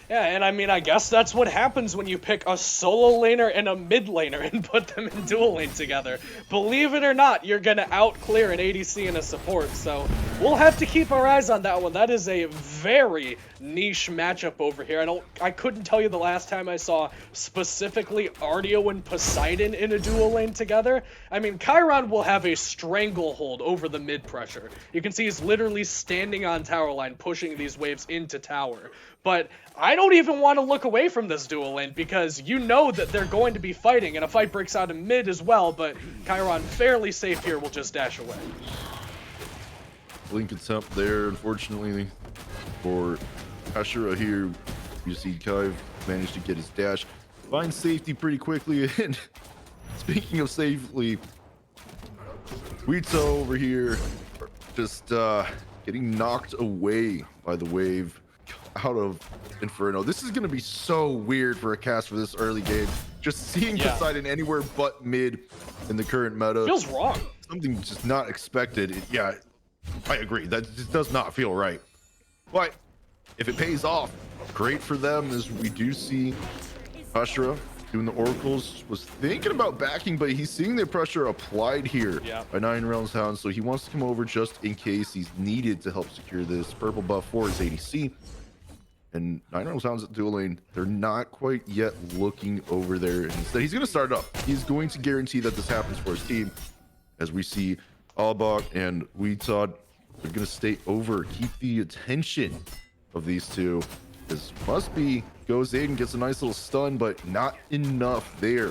Yeah, and I mean, I guess that's what happens when you pick a solo laner and a mid laner and put them in dual lane together. Believe it or not, you're gonna out-clear an ADC and a support, so we'll have to keep our eyes on that one. That is a very niche matchup over here. I couldn't tell you the last time I saw specifically Ardio and Poseidon in a dual lane together. I mean, Chiron will have a stranglehold over the mid pressure. You can see he's literally standing on tower line, pushing these waves into tower. But I don't even want to look away from this dual lane because you know that they're going to be fighting, and a fight breaks out in mid as well, but Chiron fairly safe here will just dash away. Blink attempt there, unfortunately, for Ashura here. You see Kai managed to get his dash, find safety pretty quickly, and speaking of safely, Wito over here just getting knocked away by the wave out of Inferno. This is going to be so weird for a cast for this early game. Just seeing Poseidon anywhere but mid in the current meta. Feels wrong. Something just not expected. Yeah, I agree. That just does not feel right. But if it pays off, great for them, as we do see Ashura doing the oracles. Was thinking about backing, but he's seeing the pressure applied here by Nine Realms Hound, so he wants to come over just in case he's needed to help secure this purple buff for his ADC. And Nine Realms Hounds at dual lane, they're not quite yet looking over there. Instead, he's going to start it up. He's going to guarantee that this happens for his team. As we see Albach and Weetod, they're going to stay over, keep the attention of these two. As Must Be goes in, gets a nice little stun, but not enough there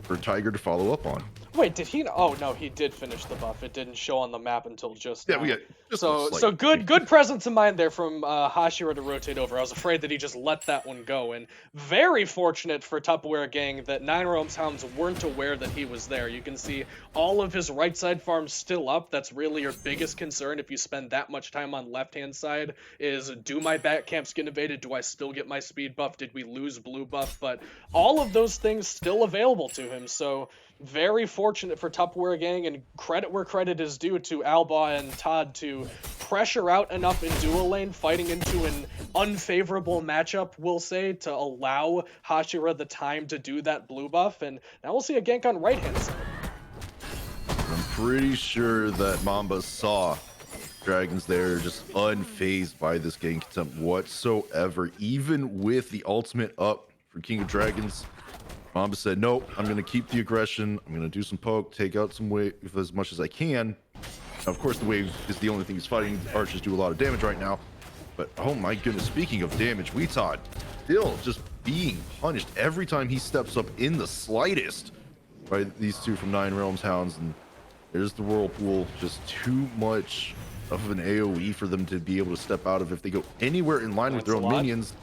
for Tiger to follow up on. Wait, did he? Oh no, he did finish the buff. It didn't show on the map until just now. We got just so good presence of mind there from Hashira to rotate over. I was afraid that he just let that one go, and very fortunate for Tupperware Gang that Nine Realms Hounds weren't aware that he was there. You can see all of his right side farms still up. That's really your biggest concern if you spend that much time on left hand side, is do my back camps get invaded? Do I still get my speed buff? Did we lose blue buff? But all of those things still available to him, so very fortunate for Tupperware Gang, and credit where credit is due to Alba and Todd to pressure out enough in dual lane, fighting into an unfavorable matchup, we'll say, to allow Hashira the time to do that blue buff, and now we'll see a gank on right hand side. I'm pretty sure that Mamba saw Dragons there, just unfazed by this gank attempt whatsoever, even with the ultimate up for King of Dragons. Mamba said, nope, I'm going to keep the aggression. I'm going to do some poke, take out some wave as much as I can. Now, of course, the wave is the only thing he's fighting. The archers do a lot of damage right now. But, oh my goodness, speaking of damage, Weetod still just being punished every time he steps up in the slightest by these two from Nine Realms Hounds. And there's the Whirlpool, just too much of an AoE for them to be able to step out of if they go anywhere in line with their own minions.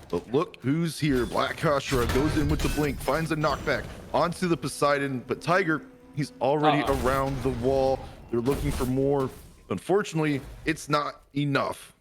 But look who's here. Black Hashira goes in with the blink, finds a knockback onto the Poseidon, but Tiger, he's already around the wall. They're looking for more. Unfortunately, it's not enough.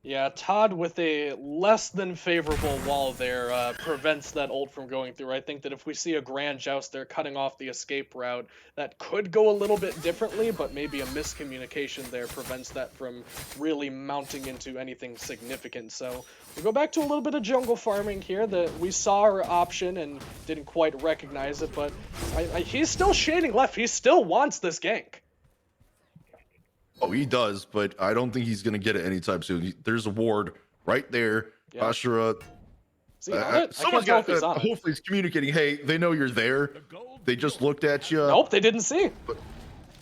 Yeah, Todd with a less than favorable wall there prevents that ult from going through. I think that if we see a Grand Joust there cutting off the escape route, that could go a little bit differently, but maybe a miscommunication there prevents that from really mounting into anything significant. So we go back to a little bit of jungle farming here. That we saw our option and didn't quite recognize it, but he's still shading left. He still wants this gank. Oh, he does, but I don't think he's going to get it anytime soon. There's a ward right there. Yeah. Ashura. Is he on it? Someone's got hopefully it's communicating. Hey, they know you're there. They just looked at you. Nope, they didn't see. But,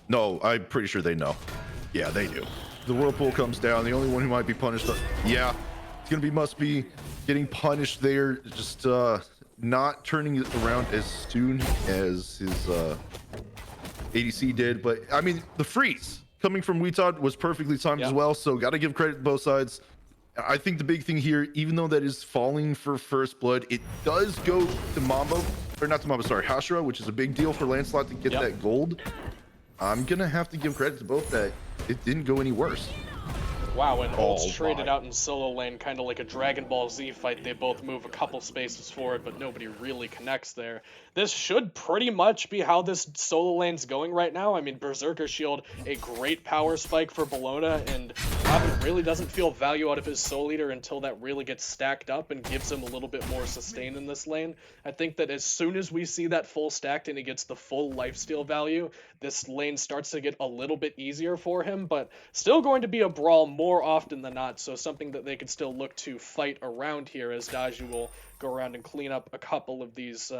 no, I'm pretty sure they know. Yeah, they do. The Whirlpool comes down. The only one who might be punished. Yeah, it's going to be Must Be getting punished there. Just not turning it around as soon as his ADC did. But, I mean, the freeze coming from Weetod was perfectly timed as well, so got to give credit to both sides. I think the big thing here, even though that is falling for first blood, it does go to Mambo, or not to Mambo, sorry, Hashira, which is a big deal for Lancelot to get that gold. I'm gonna have to give credit to both that it didn't go any worse. Wow, and ults traded out in solo lane, kind of like a Dragon Ball Z fight. They both move a couple spaces forward, but nobody really connects there. This should pretty much be how this solo lane's going right now. I mean, Berserker Shield, a great power spike for Bologna, and Robin really doesn't feel value out of his Soul Eater until that really gets stacked up and gives him a little bit more sustain in this lane. I think that as soon as we see that full stacked and he gets the full lifesteal value, this lane starts to get a little bit easier for him, but still going to be a brawl more often than not, so something that they could still look to fight around here, as Daju will go around and clean up a couple of these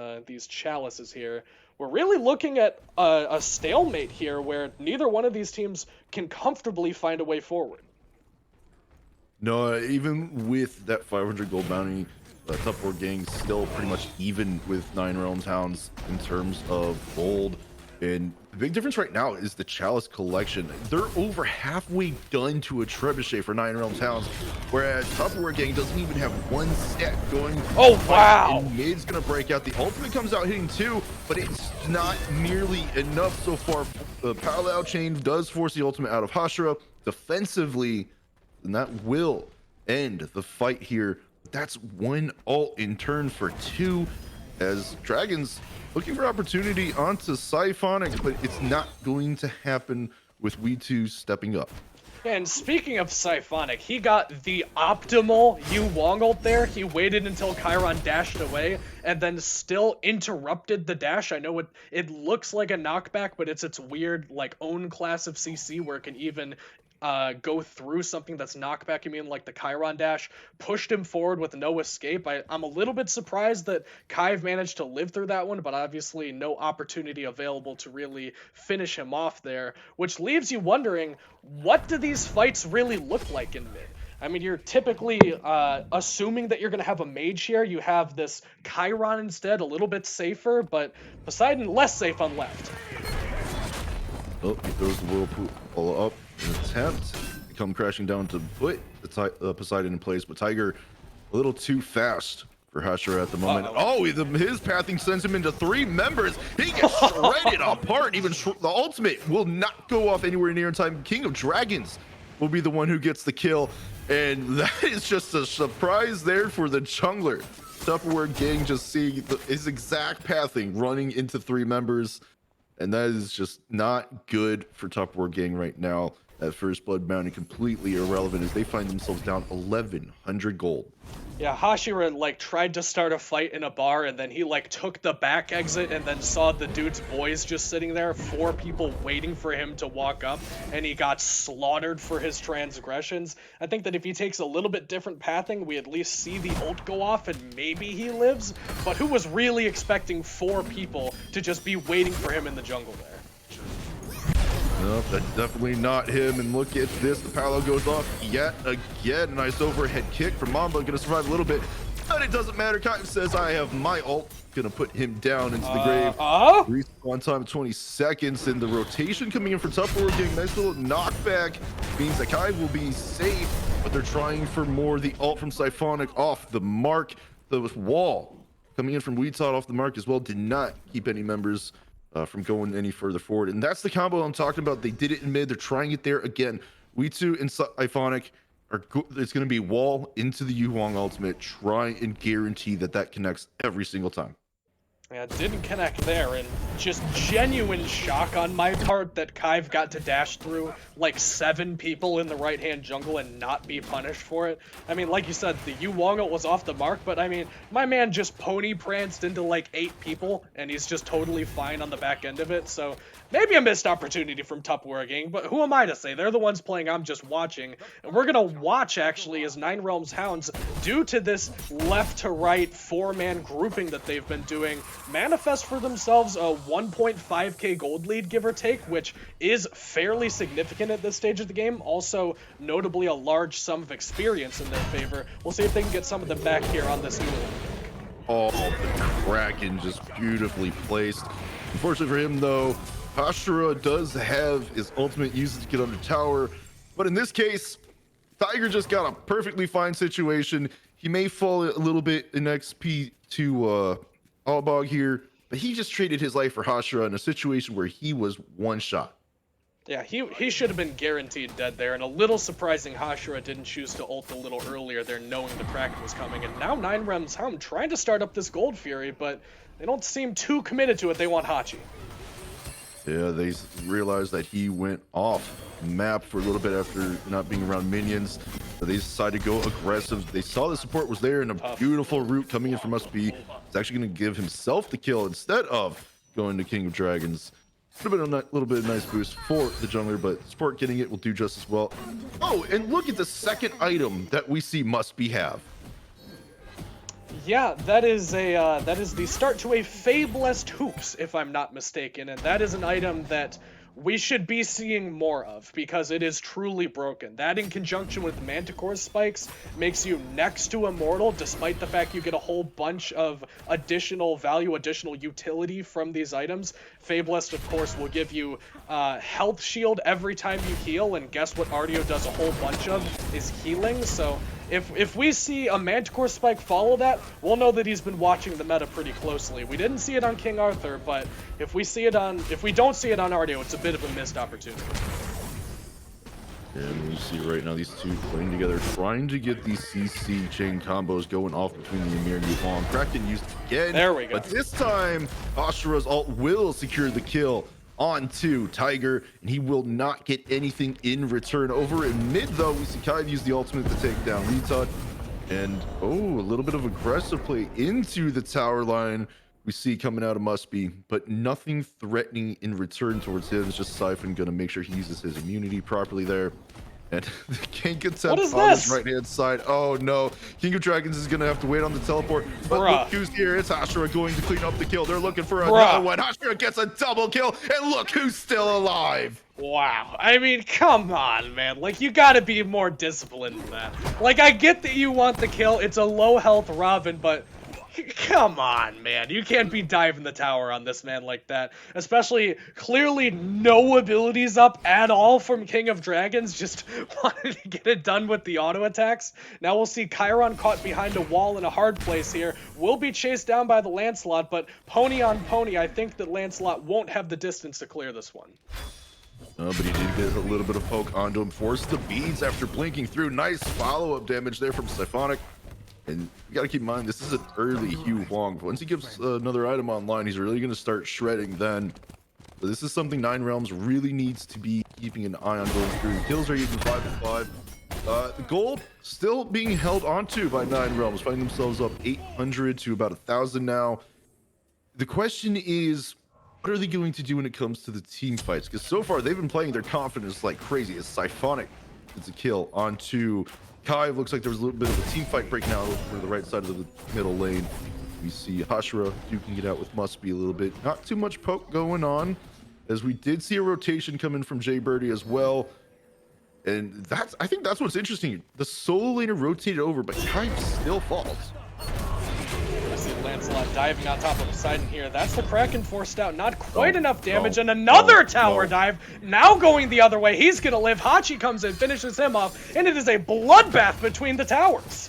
chalices here. We're really looking at a stalemate here where neither one of these teams can comfortably find a way forward. No, even with that 500 gold bounty, Top 4 gang still pretty much even with 9 Realms Hounds in terms of gold. And the big difference right now is the Chalice collection. They're over halfway done to a Trebuchet for 9 Realms Hounds, whereas Top 4 gang doesn't even have one set going. Oh, wow! And mid's gonna break out. The ultimate comes out hitting 2, but it's not nearly enough so far. The parallel chain does force the ultimate out of Hashira defensively, and that will end the fight here. That's one ult in turn for 2, as Dragons looking for opportunity onto Siphonik, but it's not going to happen with We2 stepping up. And speaking of Siphonik, he got the optimal Yu Wong ult there. He waited until Chiron dashed away and then still interrupted the dash. I know it looks like a knockback, but it's its weird like own class of CC where it can even go through something that's knockback immune like the Chiron dash, pushed him forward with no escape. I'm a little bit surprised that Kaiv managed to live through that one, but obviously no opportunity available to really finish him off there, which leaves you wondering, what do these fights really look like in mid? I mean, you're typically assuming that you're going to have a mage here. You have this Chiron instead, a little bit safer, but Poseidon less safe on left. Oh, he throws the whirlpool follow up. An attempt to come crashing down to put the Poseidon in place, but Tiger a little too fast for Hashira at the moment. His pathing sends him into 3 members. He gets shredded apart. Even the ultimate will not go off anywhere near in time. King of Dragons will be the one who gets the kill, and that is just a surprise there for the jungler. Tupperware gang just seeing his exact pathing running into 3 members, and that is just not good for Tupperware gang right now. That first blood bounty completely irrelevant as they find themselves down 1,100 gold. Yeah, Hashira like tried to start a fight in a bar and then he like took the back exit and then saw the dude's boys just sitting there, 4 people waiting for him to walk up, and he got slaughtered for his transgressions. I think that if he takes a little bit different pathing, we at least see the ult go off and maybe he lives, but who was really expecting 4 people to just be waiting for him in the jungle there? Nope, that's definitely not him. And look at this. The parallel goes off yet again. Nice overhead kick from Mamba. Gonna survive a little bit, but it doesn't matter. Kaiv says, I have my ult. Gonna put him down into the grave. Respawn time 20 seconds. And the rotation coming in for Tupperware getting nice little knockback. Means that Kaiv will be safe, but they're trying for more. The ult from Siphonik off the mark. The wall coming in from Weedtot off the mark as well. Did not keep any members from going any further forward, and that's the combo I'm talking about. They did it in mid. They're trying it there again. We2 and Siphonik are it's going to be wall into the Yu Wong ultimate. Try and guarantee that connects every single time. Yeah, didn't connect there, and just genuine shock on my part that Kaiv got to dash through like 7 people in the right-hand jungle and not be punished for it. I mean, like you said, the Yu Wong ult was off the mark, but I mean, my man just pony pranced into like 8 people, and he's just totally fine on the back end of it, so maybe a missed opportunity from Tupperware gang, but who am I to say? They're the ones playing, I'm just watching. And we're gonna watch, actually, as 9 Realms Hounds, due to this left-to-right 4-man grouping that they've been doing, manifest for themselves a 1.5k gold lead, give or take, which is fairly significant at this stage of the game. Also, notably a large sum of experience in their favor. We'll see if they can get some of them back here on this duel. Oh, the Kraken just beautifully placed. Unfortunately for him, though, Hashira does have his ultimate used to get under tower, but in this case, Tiger just got a perfectly fine situation. He may fall a little bit in XP to Albog here, but he just traded his life for Hashira in a situation where he was one shot. Yeah, he should have been guaranteed dead there, and a little surprising Hashira didn't choose to ult a little earlier there, knowing the Kraken was coming. And now 9Rem's Helm trying to start up this Gold Fury, but they don't seem too committed to it. They want Hachi. Yeah, they realized that he went off map for a little bit after not being around minions. So they decided to go aggressive. They saw the support was there, and a beautiful route coming in from Must Be. It's actually going to give himself the kill instead of going to King of Dragons. A little bit of nice boost for the jungler, but support getting it will do just as well. Oh, and look at the second item that we see Must Be have. Yeah, that is the start to a Fabulous Hoops, if I'm not mistaken, and that is an item that we should be seeing more of because it is truly broken. That in conjunction with Manticore's spikes makes you next to immortal, despite the fact you get a whole bunch of additional value, additional utility from these items. Fabulous, of course, will give you health shield every time you heal, and guess what Artio does a whole bunch of is healing, so if we see a Manticore spike follow that, we'll know that he's been watching the meta pretty closely. We didn't see it on King Arthur, but if we don't see it on Artio, it's a bit of a missed opportunity. And you see right now these two playing together, trying to get these CC chain combos going off between the Ymir and Yulong. Kraken used again. There we go. But this time, Ashura's ult will secure the kill onto Tiger, and he will not get anything in return. Over in mid, though, we see Kai use the ultimate to take down Retod. And, oh, a little bit of aggressive play into the tower line we see coming out of Must Be, but nothing threatening in return towards him. It's just Siphon going to make sure he uses his immunity properly there. And the King attempt on his right-hand side. Oh, no. King of Dragons is going to have to wait on the teleport. But look who's here. It's Hashira going to clean up the kill. They're looking for another one. Hashira gets a double kill. And look who's still alive. Wow. I mean, come on, man. Like, you gotta be more disciplined than that. Like, I get that you want the kill. It's a low-health Robin, but come on, man. You can't be diving the tower on this man like that. Especially, clearly no abilities up at all from King of Dragons. Just wanted to get it done with the auto attacks. Now we'll see Chiron caught behind a wall in a hard place here. Will be chased down by the Lancelot, but pony on pony, I think that Lancelot won't have the distance to clear this one. But he did get a little bit of poke onto him. Forced the beads after blinking through. Nice follow-up damage there from Siphonic. And you got to keep in mind, this is an early Hugh Wong. Once he gives another item online, he's really going to start shredding then. So this is something 9Realms really needs to be keeping an eye on going through. Kills are even 5-5. The gold still being held onto by 9Realms, finding themselves up 800 to about 1,000 now. The question is, what are they going to do when it comes to the team fights? Because so far, they've been playing their confidence like crazy. As Siphonic gets a kill onto Kai. Looks like there was a little bit of a team fight breaking out for the right side of the middle lane. We see Hashira duking it out with Must Be a little bit. Not too much poke going on, as we did see a rotation come in from Jay Birdie as well. And I think that's what's interesting. The solo laner rotated over, but Kai still falls. I see Lancelot diving on top of Poseidon here. That's the Kraken forced out. Not quite enough damage, and another tower dive. Now going the other way. He's going to live. Hachi comes in, finishes him off, and it is a bloodbath between the towers.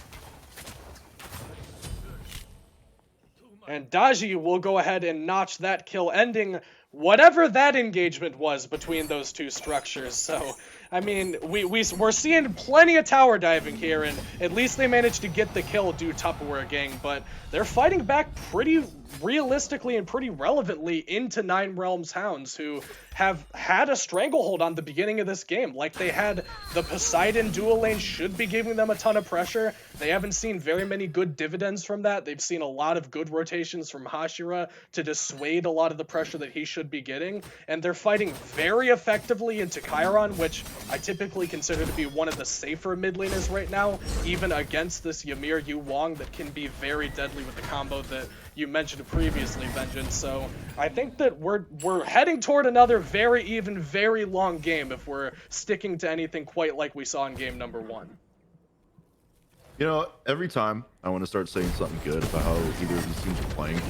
And Daji will go ahead and notch that kill, ending whatever that engagement was between those two structures. So, I mean, we're seeing plenty of tower diving here, and at least they managed to get the kill due Tupperware gang, but they're fighting back pretty realistically and pretty relevantly into 9Realms Hounds, who have had a stranglehold on the beginning of this game. Like, they had the Poseidon dual lane should be giving them a ton of pressure. They haven't seen very many good dividends from that. They've seen a lot of good rotations from Hashira to dissuade a lot of the pressure that he should be getting, and they're fighting very effectively into Chiron, which I typically consider to be one of the safer mid laners right now, even against this Ymir Yu Wong that can be very deadly with the combo that you mentioned previously, Vengeance. So I think that we're heading toward another very even, very long game if we're sticking to anything quite like we saw in game number 1. You know, every time I want to start saying something good about how either of these teams are playing,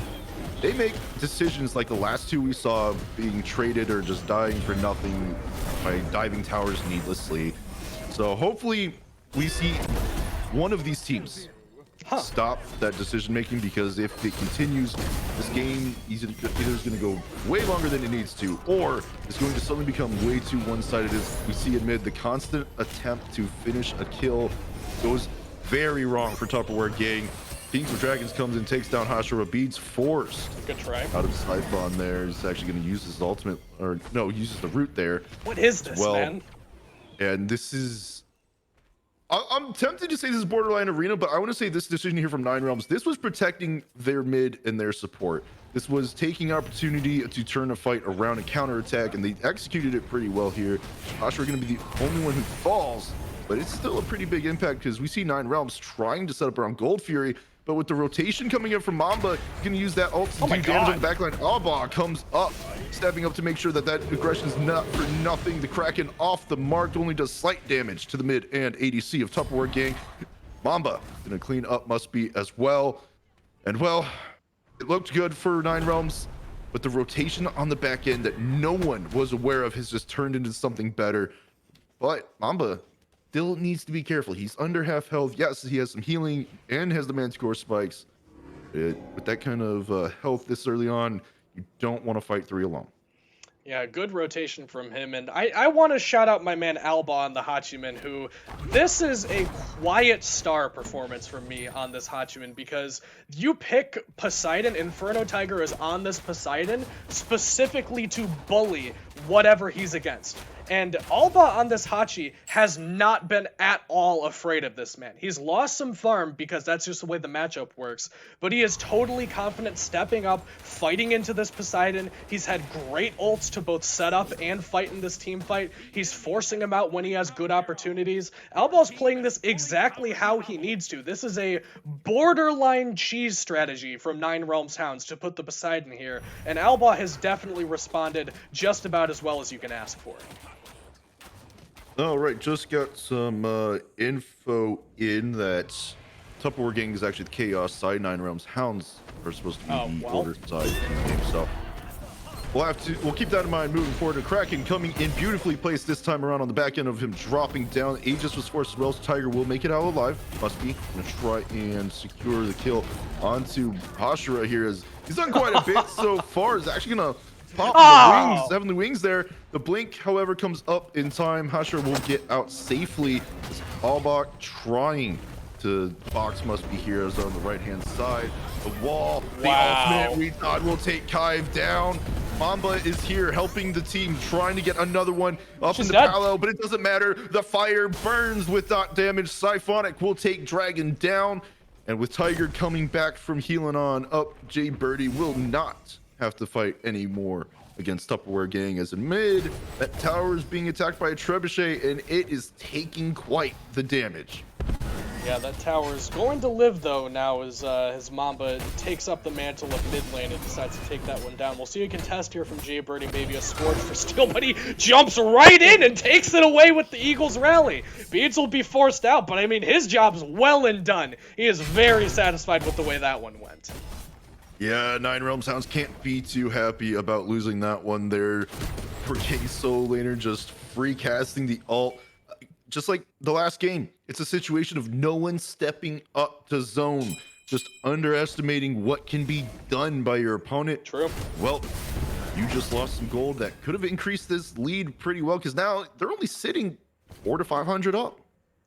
they make decisions like the last two we saw, being traded or just dying for nothing by diving towers needlessly. So hopefully we see one of these teams stop that decision making, because if it continues, this game either is going to go way longer than it needs to, or it's going to suddenly become way too one-sided. As we see amid the constant attempt to finish a kill goes very wrong for Tupperware Gang. Kings of Dragons comes and takes down Hashira. Beads forced Good try. out of Siphon there. He's actually going to use his ultimate, or no, uses the root there. What is this, man? And this is, I'm tempted to say this is borderline arena, but I want to say this decision here from Nine Realms, this was protecting their mid and their support. This was taking opportunity to turn a fight around and counterattack, and they executed it pretty well here. Josh, we're going to be the only one who falls, but it's still a pretty big impact, because we see Nine Realms trying to set up around Gold Fury, but with the rotation coming in from Mamba, he's going to use that ult to do damage on the backline. Alba comes up, stepping up to make sure that that aggression is not for nothing. The Kraken off the mark only does slight damage to the mid and ADC of Tupperware Gang. Mamba going to clean up must be as well. And well, it looked good for Nine Realms, but the rotation on the back end that no one was aware of has just turned into something better. But Mamba still needs to be careful. He's under half health. Yes, he has some healing and has the Manticore spikes. With that kind of health this early on, you don't want to fight 3 alone. Yeah, good rotation from him, and I want to shout out my man Alba on the Hachiman, who, this is a quiet star performance from me on this Hachiman, because you pick Poseidon, Inferno Tiger is on this Poseidon specifically to bully whatever he's against. And Alba on this Hachi has not been at all afraid of this man. He's lost some farm because that's just the way the matchup works, but he is totally confident stepping up, fighting into this Poseidon. He's had great ults to both set up and fight in this team fight. He's forcing him out when he has good opportunities. Alba's playing this exactly how he needs to. This is a borderline cheese strategy from Nine Realms Hounds to put the Poseidon here, and Alba has definitely responded just about as well as you can ask for. All right, just got some info in that Tupperware Gang is actually the Chaos side. Nine Realms Hounds are supposed to be the Order side team, so we'll keep that in mind moving forward. A Kraken coming in beautifully placed this time around on the back end of him dropping down. Aegis was forced as well, so Tiger will make it out alive. Must be gonna try and secure the kill onto Hashira here, as he's done quite a bit so far. Is actually gonna pop the wings, having the wings there. The blink, however, comes up in time. Hashira will get out safely. Albach trying to box must be heroes on the right-hand side. The wall, the ultimate retard will take Kive down. Mamba is here helping the team, trying to get another one up in the parallel, but it doesn't matter. The fire burns with dot damage. Siphonic will take Dragon down. And with Tiger coming back from healing on up, Jay Birdie will not have to fight anymore against Tupperware Gang, as in mid, that tower is being attacked by a trebuchet, and it is taking quite the damage. Yeah, that tower is going to live, though, now as Mamba takes up the mantle of mid lane and decides to take that one down. We'll see a contest here from Jay Birdie, maybe a Scorch for steal, but he jumps right in and takes it away with the Eagles rally. Beads will be forced out, but I mean, his job's well and done. He is very satisfied with the way that one went. Yeah, Nine Realms Hounds can't be too happy about losing that one there. For King Soul Laner just free casting the ult. Just like the last game, it's a situation of no one stepping up to zone, just underestimating what can be done by your opponent. True. Well, you just lost some gold that could have increased this lead pretty well, because now they're only sitting 400 to 500 up.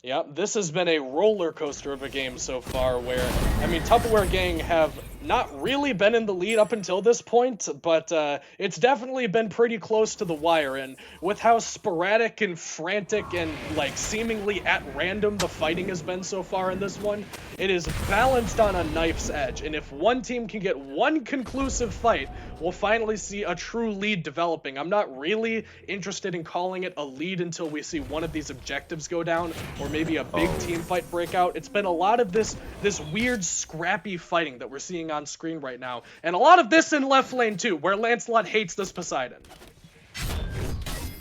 Yeah, this has been a roller coaster of a game so far where, I mean, Tupperware Gang have not really been in the lead up until this point, but it's definitely been pretty close to the wire, and with how sporadic and frantic and, like, seemingly at random the fighting has been so far in this one, it is balanced on a knife's edge, and if one team can get one conclusive fight, we'll finally see a true lead developing. I'm not really interested in calling it a lead until we see one of these objectives go down, or maybe a big team fight break out. It's been a lot of this weird scrappy fighting that we're seeing on screen right now, and a lot of this in left lane too, where Lancelot hates this Poseidon.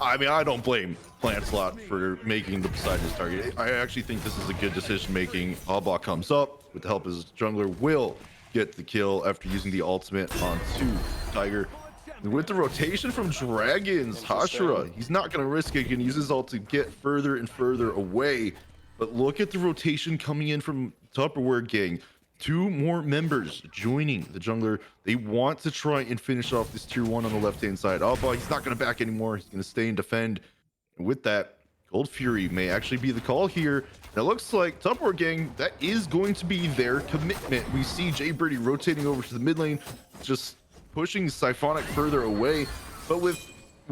I mean, I don't blame Lancelot for making the Poseidon his target. I actually think this is a good decision making. Albach comes up with the help of his jungler, will get the kill after using the ultimate onto Tiger. With the rotation from Dragons, Hashira, he's not going to risk it. He can use his ult to get further and further away. But look at the rotation coming in from Tupperware Gang. 2 more members joining the jungler. They want to try and finish off this tier 1 on the left-hand side. Oh, but he's not going to back anymore. He's going to stay and defend. And with that, Cold Fury may actually be the call here. And it looks like Tupperware Gang, that is going to be their commitment. We see Jay Birdie rotating over to the mid lane, just pushing Siphonic further away. But with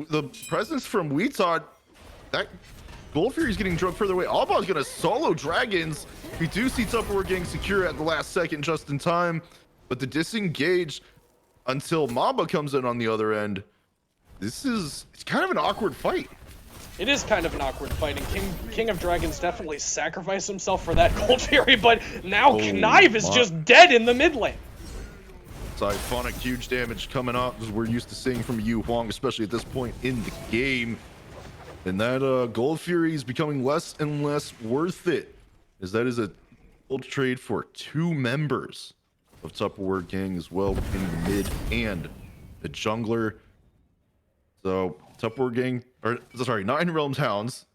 the presence from Weetod, that Gold Fury is getting drugged further away. Alba is going to solo Dragons. We do see Tupperware getting secure at the last second just in time, but the disengage until Mamba comes in on the other end. It's kind of an awkward fight. It is kind of an awkward fight, and King of Dragons definitely sacrificed himself for that Gold Fury, but now Knive is just dead in the mid lane. Siphonic, huge damage coming up, as we're used to seeing from Yu Huang, especially at this point in the game. And that Gold Fury is becoming less and less worth it, as that is a gold trade for 2 members of Tupperware Gang as well, in the mid and the jungler. So Tupperware Gang, or sorry, 9 Realms Hounds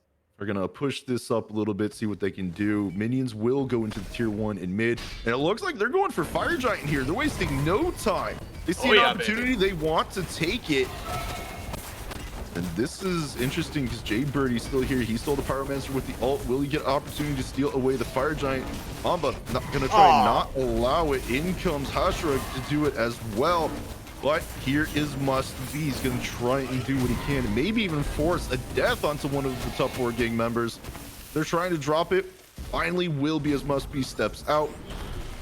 are gonna push this up a little bit, see what they can do. Minions will go into the tier 1 in mid, and it looks like they're going for Fire Giant here. They're wasting no time. They see an opportunity, baby. They want to take it. And this is interesting because Jay Birdie's still here. He stole the Pyromancer with the ult. Will he get an opportunity to steal away the Fire Giant? Mamba not gonna try and not allow it. In comes Hashra to do it as well. But here is Must Be. He's gonna try and do what he can, and maybe even force a death onto one of the Tupperware Gang members. They're trying to drop it. Finally, Will Be as Must Be steps out.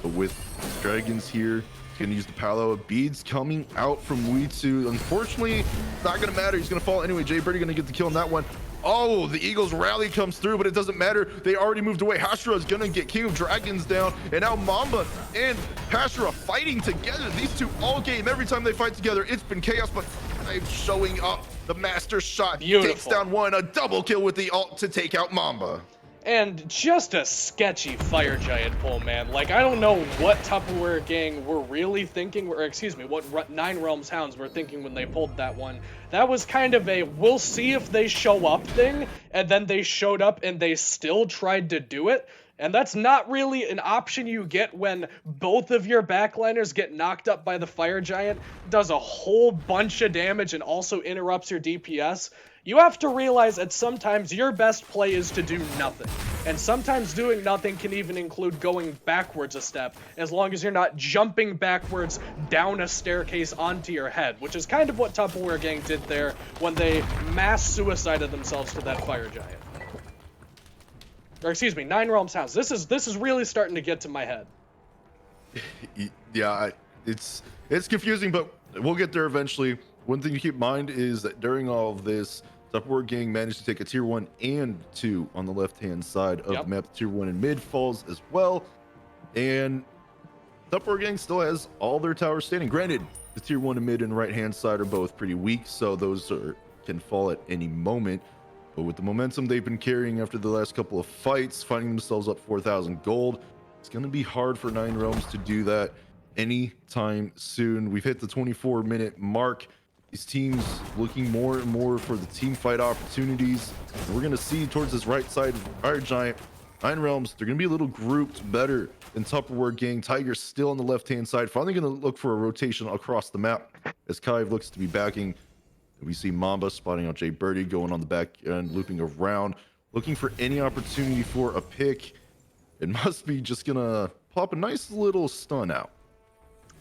But with Dragons here, gonna use the Palo. Beads coming out from Weetsu. Unfortunately, not gonna matter. He's gonna fall anyway. Jay Birdie gonna get the kill on that one. Oh, the Eagles rally comes through, but it doesn't matter. They already moved away. Hashra is gonna get King of Dragons down, and now Mamba and Hashra fighting together. These two all game. Every time they fight together, it's been chaos, but they're showing up. The master shot takes down one. A double kill with the ult to take out Mamba. And just a sketchy Fire Giant pull, man. Like, I don't know what Tupperware Gang were really thinking, or excuse me, what 9 Realms Hounds were thinking when they pulled that one. That was kind of a, we'll see if they show up thing, and then they showed up and they still tried to do it. And that's not really an option you get when both of your backliners get knocked up by the Fire Giant, does a whole bunch of damage, and also interrupts your DPS. You have to realize that sometimes your best play is to do nothing. And sometimes doing nothing can even include going backwards a step, as long as you're not jumping backwards down a staircase onto your head, which is kind of what Tupperware Gang did there when they mass suicided themselves to that Fire Giant. Or excuse me, 9 Realms Hounds. This is really starting to get to my head. Yeah, it's confusing, but we'll get there eventually. One thing to keep in mind is that during all of this, Tupperware Gang managed to take a tier 1 and 2 on the left-hand side of the map. Tier 1 and mid falls as well. And Tupperware Gang still has all their towers standing. Granted, the tier 1 and mid and right-hand side are both pretty weak, so those can fall at any moment. But with the momentum they've been carrying after the last couple of fights, finding themselves up 4,000 gold, it's going to be hard for 9 Realms to do that anytime soon. We've hit the 24-minute mark. These teams looking more and more for the team fight opportunities. And we're going to see towards this right side of Fire Giant, 9 Realms, they're going to be a little grouped better than Tupperware Gang. Tiger's still on the left-hand side, finally going to look for a rotation across the map as Kaiv looks to be backing. We see Mamba spotting out Jay Birdie, going on the back end, looping around, looking for any opportunity for a pick. It must be just going to pop a nice little stun out.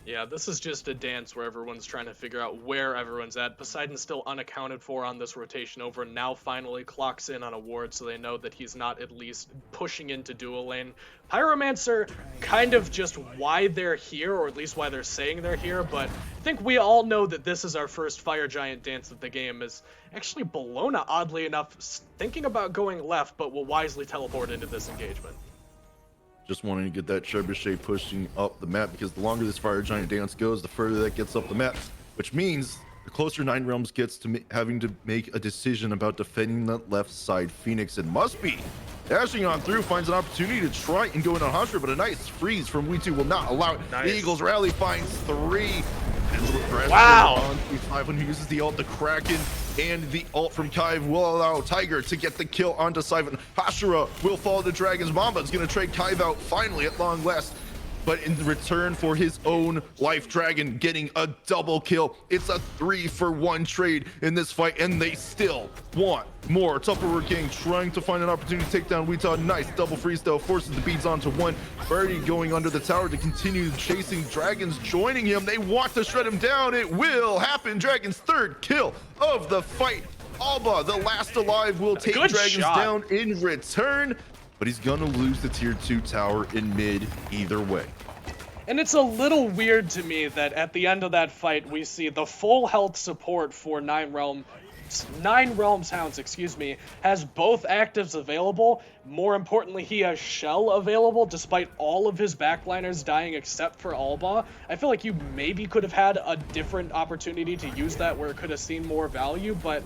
Yeah, this is just a dance where everyone's trying to figure out where everyone's at. Poseidon's still unaccounted for on this rotation over, and now finally clocks in on a ward, so they know that he's not at least pushing into dual lane. Pyromancer, kind of just why they're here, or at least why they're saying they're here, but I think we all know that this is our first Fire Giant dance of the game. Is actually Bologna, oddly enough, thinking about going left, but will wisely teleport into this engagement. Just wanting to get that trebuchet pushing up the map, because the longer this Fire Giant dance goes, the further that gets up the map, which means the closer 9 Realms gets to having to make a decision about defending that left side Phoenix. And Must Be dashing on through, finds an opportunity to try and go in on Hashra, but a nice freeze from Weetsu will not allow it. Nice. The Eagles rally finds 3. And wow! On 5 when he uses the ult, the Kraken and the ult from Kai will allow Tiger to get the kill onto Siphon. Hashira will follow the Dragons. Mamba is going to trade Kai out finally at long last, but in return for his own life, Dragon getting a double kill. It's a 3-for-1 trade in this fight, and they still want more. Tupperware Gang trying to find an opportunity to take down Weetah. Nice double freeze though, forces the beads onto one. Birdie going under the tower to continue chasing. Dragons joining him. They want to shred him down. It will happen. Dragon's third kill of the fight. Alba, the last alive, will take Dragons down in return, but he's gonna lose the tier 2 tower in mid either way. And it's a little weird to me that at the end of that fight, we see the full health support for Nine Realms Hounds, has both actives available. More importantly, he has Shell available despite all of his backliners dying except for Alba. I feel like you maybe could have had a different opportunity to use that where it could have seen more value, but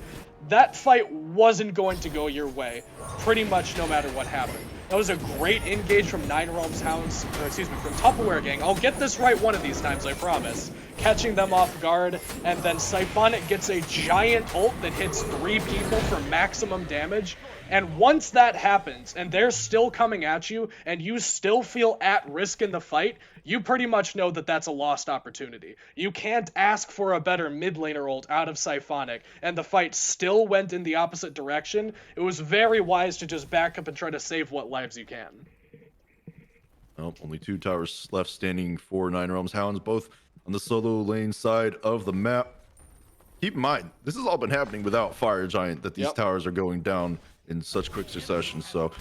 that fight wasn't going to go your way pretty much no matter what happened. That was a great engage from Nine Realms Hounds, from Tupperware Gang. I'll get this right one of these times, I promise. Catching them off guard, and then Siphonic gets a giant ult that hits 3 people for maximum damage. And once that happens, and they're still coming at you, and you still feel at risk in the fight, you pretty much know that that's a lost opportunity. You can't ask for a better mid laner ult out of Siphonic, and the fight still went in the opposite direction. It was very wise to just back up and try to save what lives you can. Well, only 2 towers left standing for Nine Realms Hounds, both on the solo lane side of the map. Keep in mind, this has all been happening without Fire Giant, that these towers are going down in such quick succession. So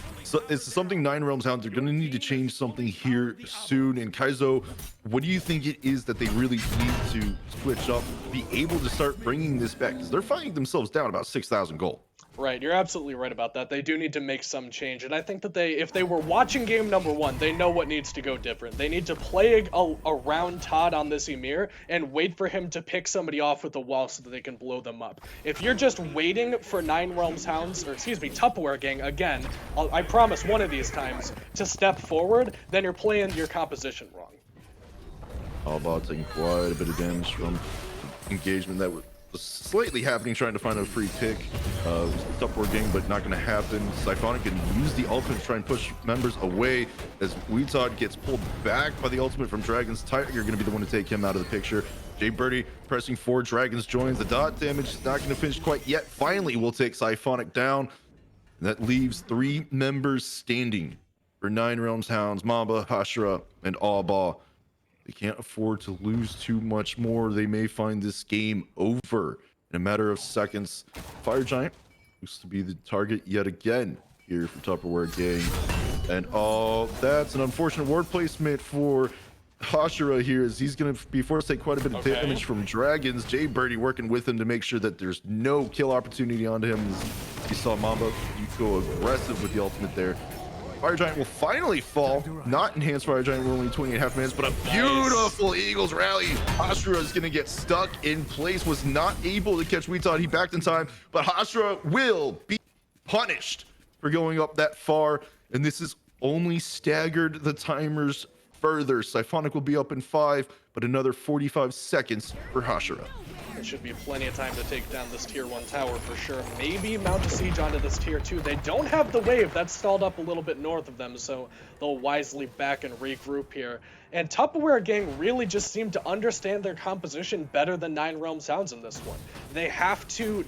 it's something Nine Realms Hounds are going to need to change something here soon. And Kaizo, what do you think it is that they really need to switch up, be able to start bringing this back? Because they're finding themselves down about 6,000 gold. Right, you're absolutely right about that. They do need to make some change, and I think that if they were watching game number 1, they know what needs to go different. They need to play around Todd on this Ymir and wait for him to pick somebody off with the wall so that they can blow them up. If you're just waiting for Nine Realms Hounds, or Tupperware Gang, again, I promise one of these times, to step forward, then you're playing your composition wrong. Alba taking quite a bit of damage from engagement that was slightly happening, trying to find a free pick. Tupperware Gang, but not going to happen. Siphonic can use the ultimate to try and push members away as Weetah gets pulled back by the ultimate from Dragons. Tiger going to be the one to take him out of the picture. Jay Birdie pressing forward. Dragons joins. The dot damage is not going to finish quite yet. Finally, we'll take Siphonic down. And that leaves 3 members standing for Nine Realms Hounds, Mamba, Hashira, and Alba. They can't afford to lose too much more. They may find this game over in a matter of seconds. Fire Giant looks to be the target yet again here for Tupperware Gang. And that's an unfortunate ward placement for Hashira here, as he's going to be forced to take quite a bit of damage from Dragons. Jay Birdie working with him to make sure that there's no kill opportunity onto him. As you saw Mamba, you go aggressive with the ultimate there. Fire Giant will finally fall. Not enhanced Fire Giant, we're only 28.5 minutes, but a beautiful Eagles rally. Hashira is going to get stuck in place, was not able to catch Weetah. He backed in time, but Hashira will be punished for going up that far, and this has only staggered the timers further. Siphonic will be up in 5, but another 45 seconds for Hashira. There should be plenty of time to take down this tier 1 tower for sure. Maybe mount a siege onto this tier 2. They don't have the wave. That's stalled up a little bit north of them, so they'll wisely back and regroup here. And Tupperware Gang really just seemed to understand their composition better than Nine Realms Hounds in this one.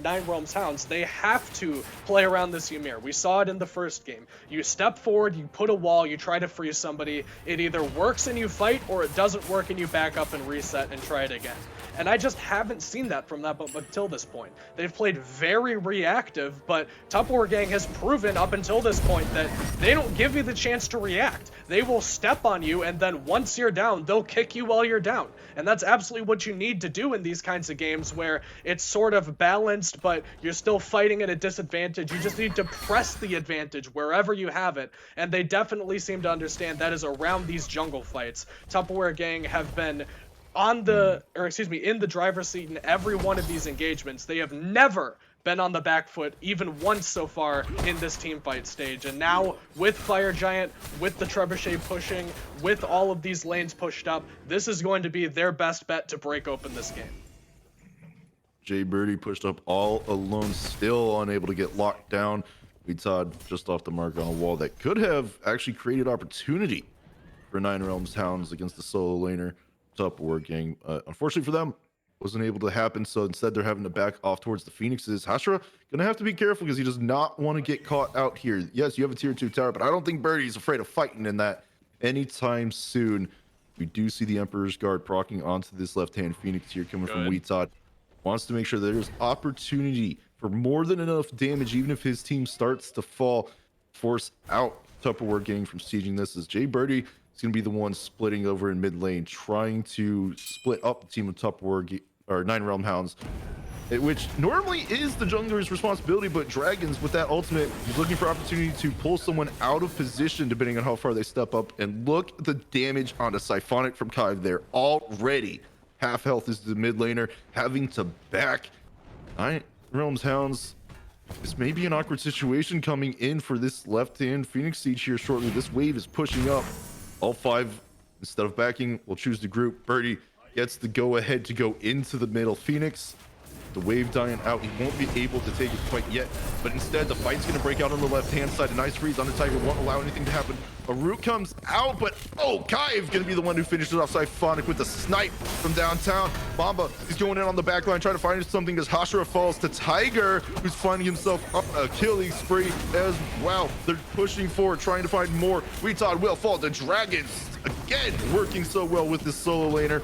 Nine Realms Hounds, they have to play around this Ymir. We saw it in the first game. You step forward, you put a wall, you try to freeze somebody. It either works and you fight, or it doesn't work and you back up and reset and try it again. And I just haven't seen that from them until this point. They've played very reactive, but Tupperware Gang has proven up until this point that they don't give you the chance to react. They will step on you, and then once you're down, they'll kick you while you're down. And that's absolutely what you need to do in these kinds of games where it's sort of balanced, but you're still fighting at a disadvantage. You just need to press the advantage wherever you have it. And they definitely seem to understand that is around these jungle fights. Tupperware Gang have been in the driver's seat in every one of these engagements. They have never been on the back foot even once so far in this team fight stage. And now with Fire Giant, with the Trebuchet pushing, with all of these lanes pushed up, this is going to be their best bet to break open this game. Jay Birdie pushed up all alone, still unable to get locked down. Todd just off the mark on a wall that could have actually created opportunity for Nine Realms Hounds against the solo laner. Top working. Unfortunately for them, wasn't able to happen. So instead, they're having to back off towards the Phoenixes. Hashra gonna have to be careful because he does not want to get caught out here. Yes, you have a tier 2 tower, but I don't think Birdie's afraid of fighting in that anytime soon. We do see the Emperor's Guard proccing onto this left-hand Phoenix here coming from Todd. Wants to make sure that there's opportunity for more than enough damage, even if his team starts to fall. Force out Tupperware Gang from sieging this, as Jay Birdie is going to be the one splitting over in mid lane, trying to split up the team of Tupperware or Nine Realm Hounds, which normally is the jungler's responsibility, but Dragons with that ultimate, he's looking for opportunity to pull someone out of position depending on how far they step up. And look at the damage onto Siphonic from Kive there. Already half health is the mid laner, having to back Nine Realms Hounds. This may be an awkward situation coming in for this left-hand Phoenix Siege here shortly. This wave is pushing up. All 5, instead of backing, will choose the group. Birdie gets the go-ahead to go into the middle. Phoenix, the wave dying out. He won't be able to take it quite yet, but instead the fight's going to break out on the left-hand side. A nice freeze on the Tiger, won't allow anything to happen. A root comes out, but Kai's going to be the one who finishes off Siphonic with the snipe from downtown. Mamba is going in on the back line, trying to find something as Hashra falls to Tiger, who's finding himself up a killing spree as well. They're pushing forward, trying to find more. Todd will fall to Dragons. Again, working so well with this solo laner.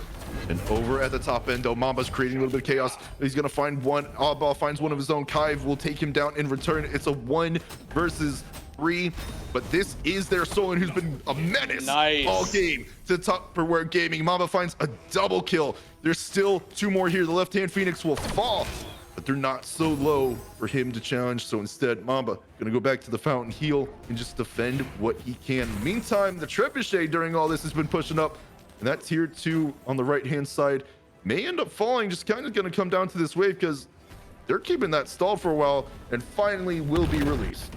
And over at the top end, though, Mamba's creating a little bit of chaos. He's going to find one. Oddball finds one of his own. Kive will take him down in return. It's a 1 versus 3. But this is their Solon, who's been a menace all game to Tupperware Gaming. Mamba finds a double kill. There's still 2 more here. The left-hand Phoenix will fall, but they're not so low for him to challenge. So instead, Mamba going to go back to the fountain, heal, and just defend what he can. Meantime, the Trebuchet during all this has been pushing up. And that tier 2 on the right-hand side may end up falling. Just kind of going to come down to this wave because they're keeping that stalled for a while and finally will be released.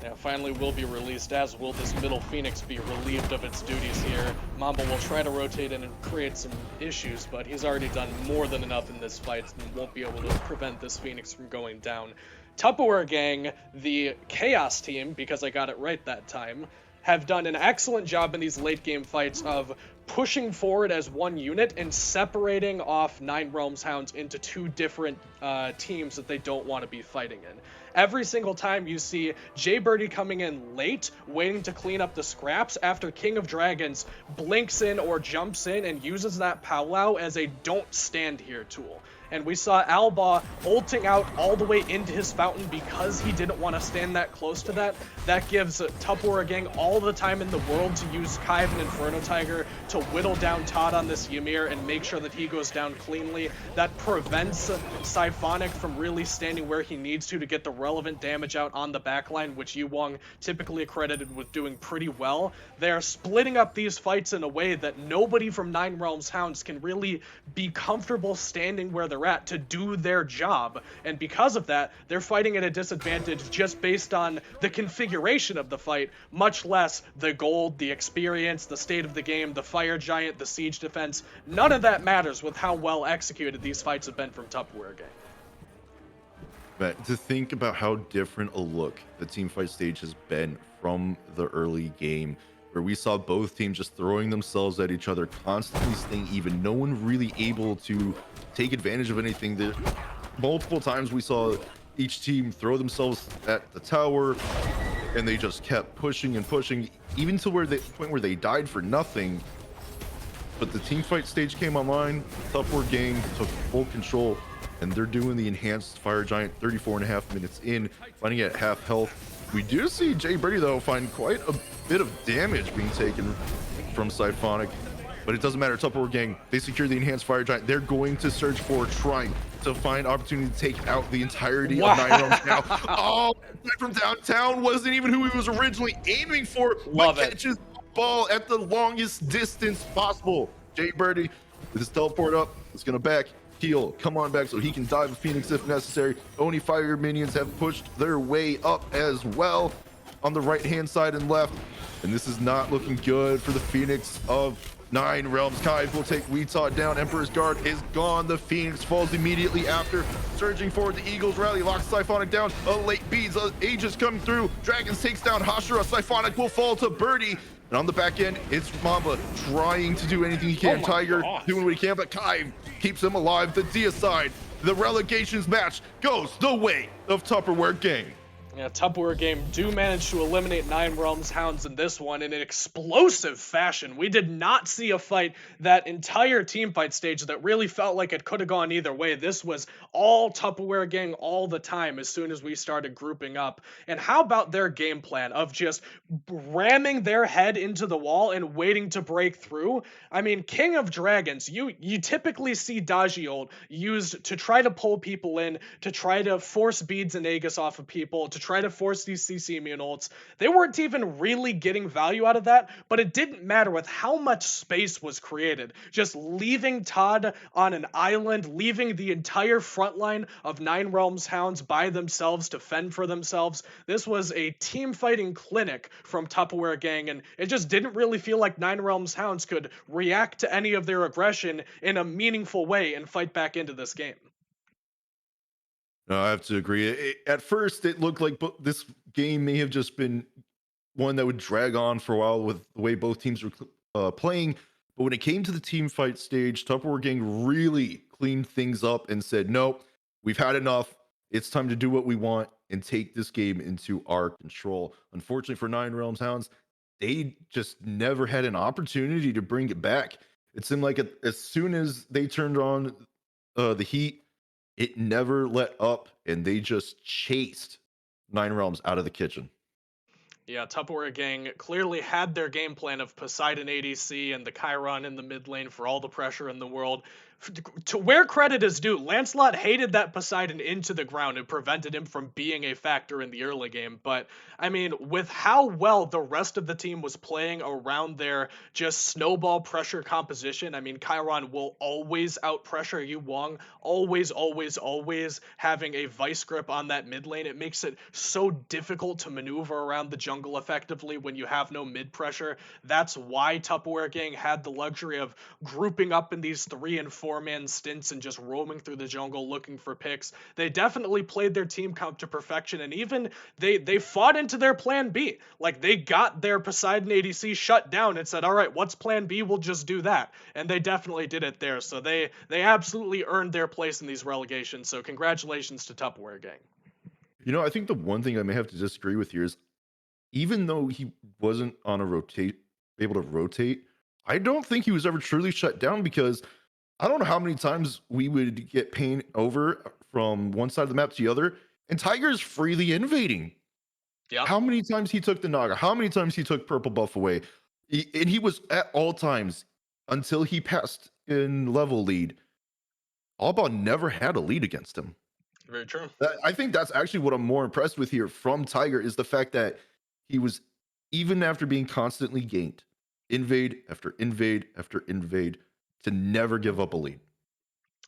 Yeah, finally will be released, as will this middle Phoenix be relieved of its duties here. Mamba will try to rotate in and create some issues, but he's already done more than enough in this fight and won't be able to prevent this Phoenix from going down. Tupperware Gang, the Chaos team, because I got it right that time, have done an excellent job in these late game fights of pushing forward as one unit and separating off Nine Realms Hounds into 2 different teams that they don't want to be fighting in. Every single time you see Jay Birdie coming in late, waiting to clean up the scraps after King of Dragons blinks in or jumps in and uses that powwow as a don't stand here tool. And we saw Alba ulting out all the way into his fountain because he didn't want to stand that close to that. That gives Tupperware Gang all the time in the world to use Kive and Inferno Tiger to whittle down Todd on this Ymir and make sure that he goes down cleanly. That prevents Siphonic from really standing where he needs to get the relevant damage out on the backline, which Yuwong typically accredited with doing pretty well. They're splitting up these fights in a way that nobody from Nine Realms Hounds can really be comfortable standing where they're at to do their job, and because of that, they're fighting at a disadvantage just based on the configuration of the fight, much less the gold, the experience, the state of the game, the fire giant, the siege defense. None of that matters with how well executed these fights have been from Tupperware Gang. But to think about how different a look the team fight stage has been from the early game, where we saw both teams just throwing themselves at each other, constantly staying even, no one really able to take advantage of anything. There multiple times we saw each team throw themselves at the tower and they just kept pushing and pushing, even to where the point where they died for nothing. But the team fight stage came online, Tupperware Gang took full control, and they're doing the enhanced fire giant 34.5 minutes in, finding at half health. We do see Jay Birdie though find quite a bit of damage being taken from Siphonic, but it doesn't matter. Tupperware Gang, they secure the enhanced fire giant. They're going to search for, trying to find opportunity to take out the entirety of Nine Realms now. Oh, from downtown wasn't even who he was originally aiming for. Love but it. Catches the ball at the longest distance possible. Jay Birdie with his teleport up, is gonna back heal, come on back so he can dive a Phoenix if necessary. Oni fire minions have pushed their way up as well on the right hand side and left, and this is not looking good for the Phoenix of Nine Realms. Kai will take Weetod down. Emperor's Guard is gone. The Phoenix falls immediately after. Surging forward, the Eagles rally. Locks Siphonic down. A late beads. Aegis come through. Dragons takes down Hashira. Siphonic will fall to Birdie. And on the back end, it's Mamba trying to do anything he can. Tiger doing what he can, but Kai keeps him alive. The Deicide, the relegations match goes the way of Tupperware Game. Yeah, Tupperware Game do manage to eliminate 9 Realms Hounds in this one in an explosive fashion. We did not see a fight that entire team fight stage that really felt like it could have gone either way. This was all Tupperware Gang all the time as soon as we started grouping up. And how about their game plan of just ramming their head into the wall and waiting to break through? I mean, King of Dragons, you typically see Dagiol used to try to pull people in, to try to force beads and Aegis off of people, to try to force these CC immune ults. They weren't even really getting value out of that, but it didn't matter with how much space was created. Just leaving Todd on an island, leaving the entire front line of 9 Realms Hounds by themselves to fend for themselves. This was a team fighting clinic from Tupperware Gang, and it just didn't really feel like 9 Realms Hounds could react to any of their aggression in a meaningful way and fight back into this game. No, I have to agree. At first, it looked like this game may have just been one that would drag on for a while with the way both teams were playing. But when it came to the team fight stage, Tupperware Gang really cleaned things up and said, no, we've had enough. It's time to do what we want and take this game into our control. Unfortunately for 9 Realms Hounds, they just never had an opportunity to bring it back. It seemed like as soon as they turned on the heat, it never let up, and they just chased 9 Realms out of the kitchen. Yeah, Tupperware Gang clearly had their game plan of Poseidon ADC and the Chiron in the mid lane for all the pressure in the world. To where credit is due, Lancelot hated that Poseidon into the ground and prevented him from being a factor in the early game. But, I mean, with how well the rest of the team was playing around their just snowball pressure composition, I mean, Chiron will always out-pressure Yu Wong, always, always, always having a vice grip on that mid lane. It makes it so difficult to maneuver around the jungle effectively when you have no mid pressure. That's why Tupperware Gang had the luxury of grouping up in these 3 and 4-man stints and just roaming through the jungle looking for picks. They definitely played their team count to perfection, and even they fought into their plan B. Like, they got their Poseidon ADC shut down and said, all right, what's plan B? We'll just do that. And they definitely did it there. So they absolutely earned their place in these relegations. So congratulations to Tupperware Gang. You know, I think the one thing I may have to disagree with here is even though he wasn't on a able to rotate, I don't think he was ever truly shut down because I don't know how many times we would get pain over from one side of the map to the other, and Tiger's freely invading. Yep. How many times he took the Naga? How many times he took purple buff away? And he was at all times until he passed in level lead. Alba never had a lead against him. Very true. I think that's actually what I'm more impressed with here from Tiger is the fact that he was, even after being constantly ganked, invade after invade after invade, to never give up a lead.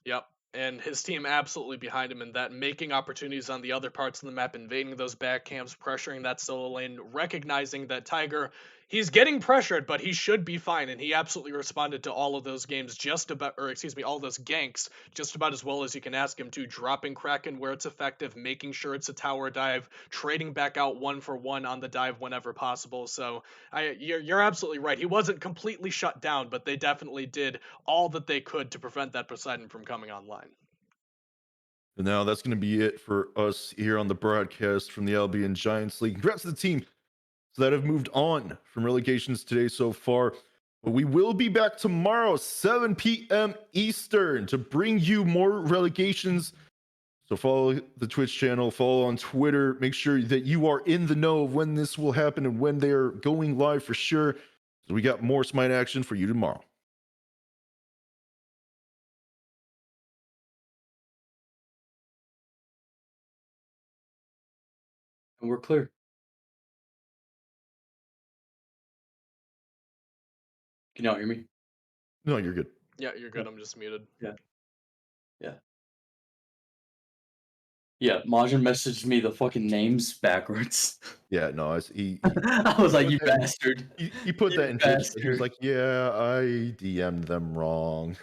Yep. And his team absolutely behind him in that, making opportunities on the other parts of the map, invading those back camps, pressuring that solo lane, recognizing that Tiger, he's getting pressured, but he should be fine. And he absolutely responded to all of those games just about, or excuse me, all those ganks just about as well as you can ask him to, dropping Kraken where it's effective, making sure it's a tower dive, trading back out 1-for-1 on the dive whenever possible. So you're absolutely right. He wasn't completely shut down, but they definitely did all that they could to prevent that Poseidon from coming online. And now that's going to be it for us here on the broadcast from the Albion Giants League. Congrats to the team that have moved on from relegations today so far. But we will be back tomorrow, 7 p.m. Eastern, to bring you more relegations. So follow the Twitch channel, follow on Twitter. Make sure that you are in the know of when this will happen and when they are going live for sure. So we got more Smite action for you tomorrow. And we're clear. Can y'all hear me? No, you're good. Yeah, you're good. I'm just muted. Yeah. Yeah. Yeah, Majin messaged me the fucking names backwards. Yeah, no, he I was like, put you that in, bastard. he put that You in Twitch. He was bastard. like, "Yeah, I DM'd them wrong."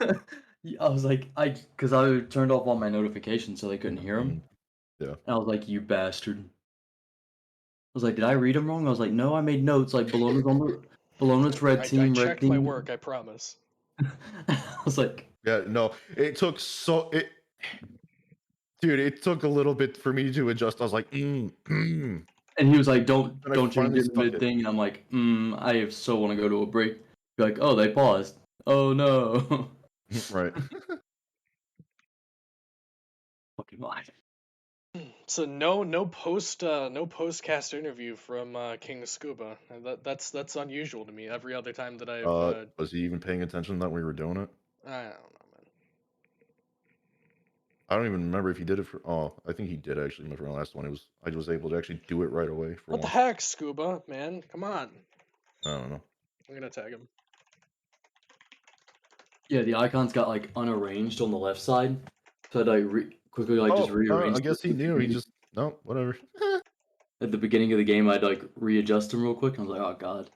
I was like, because I turned off all my notifications so they couldn't hear him. Yeah. And I was like, you bastard. I was like, did I read him wrong? I was like, no, I made notes. Like, Bologna's red I team, red checked my team. work, I promise. I was like, Yeah, no, dude, it took a little bit for me to adjust. I was like, and he was like, don't and I change finally it stuck mid it. thing. And I'm like, I so want to go to a break. Be like, oh, they paused. Oh no. Right. Fucking live. So no postcast interview from King Scuba. That's unusual to me. Every other time that I've Was he even paying attention that we were doing it? I don't know, man. I don't even remember if he did it for. Oh, I think he did actually. For the last one, I was able to actually do it right away for What the once. heck, Scuba, man? Come on. I don't know. I'm gonna tag him. Yeah, the icons got like unarranged on the left side. So I'd like quickly like just rearrange I guess he knew. He just no, whatever. at the beginning of the game. I'd like readjust them real quick. I was like, oh god.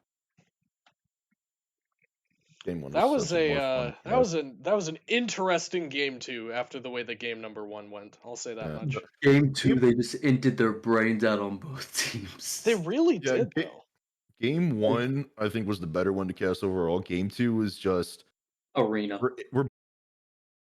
Game one That was was such a more fun. that was an interesting game 2 after the way that game number 1 went. I'll say that much. Game 2, they just inted their brains out on both teams. They really did though. Game 1, I think, was the better one to cast overall. Game 2 was just Arena. we're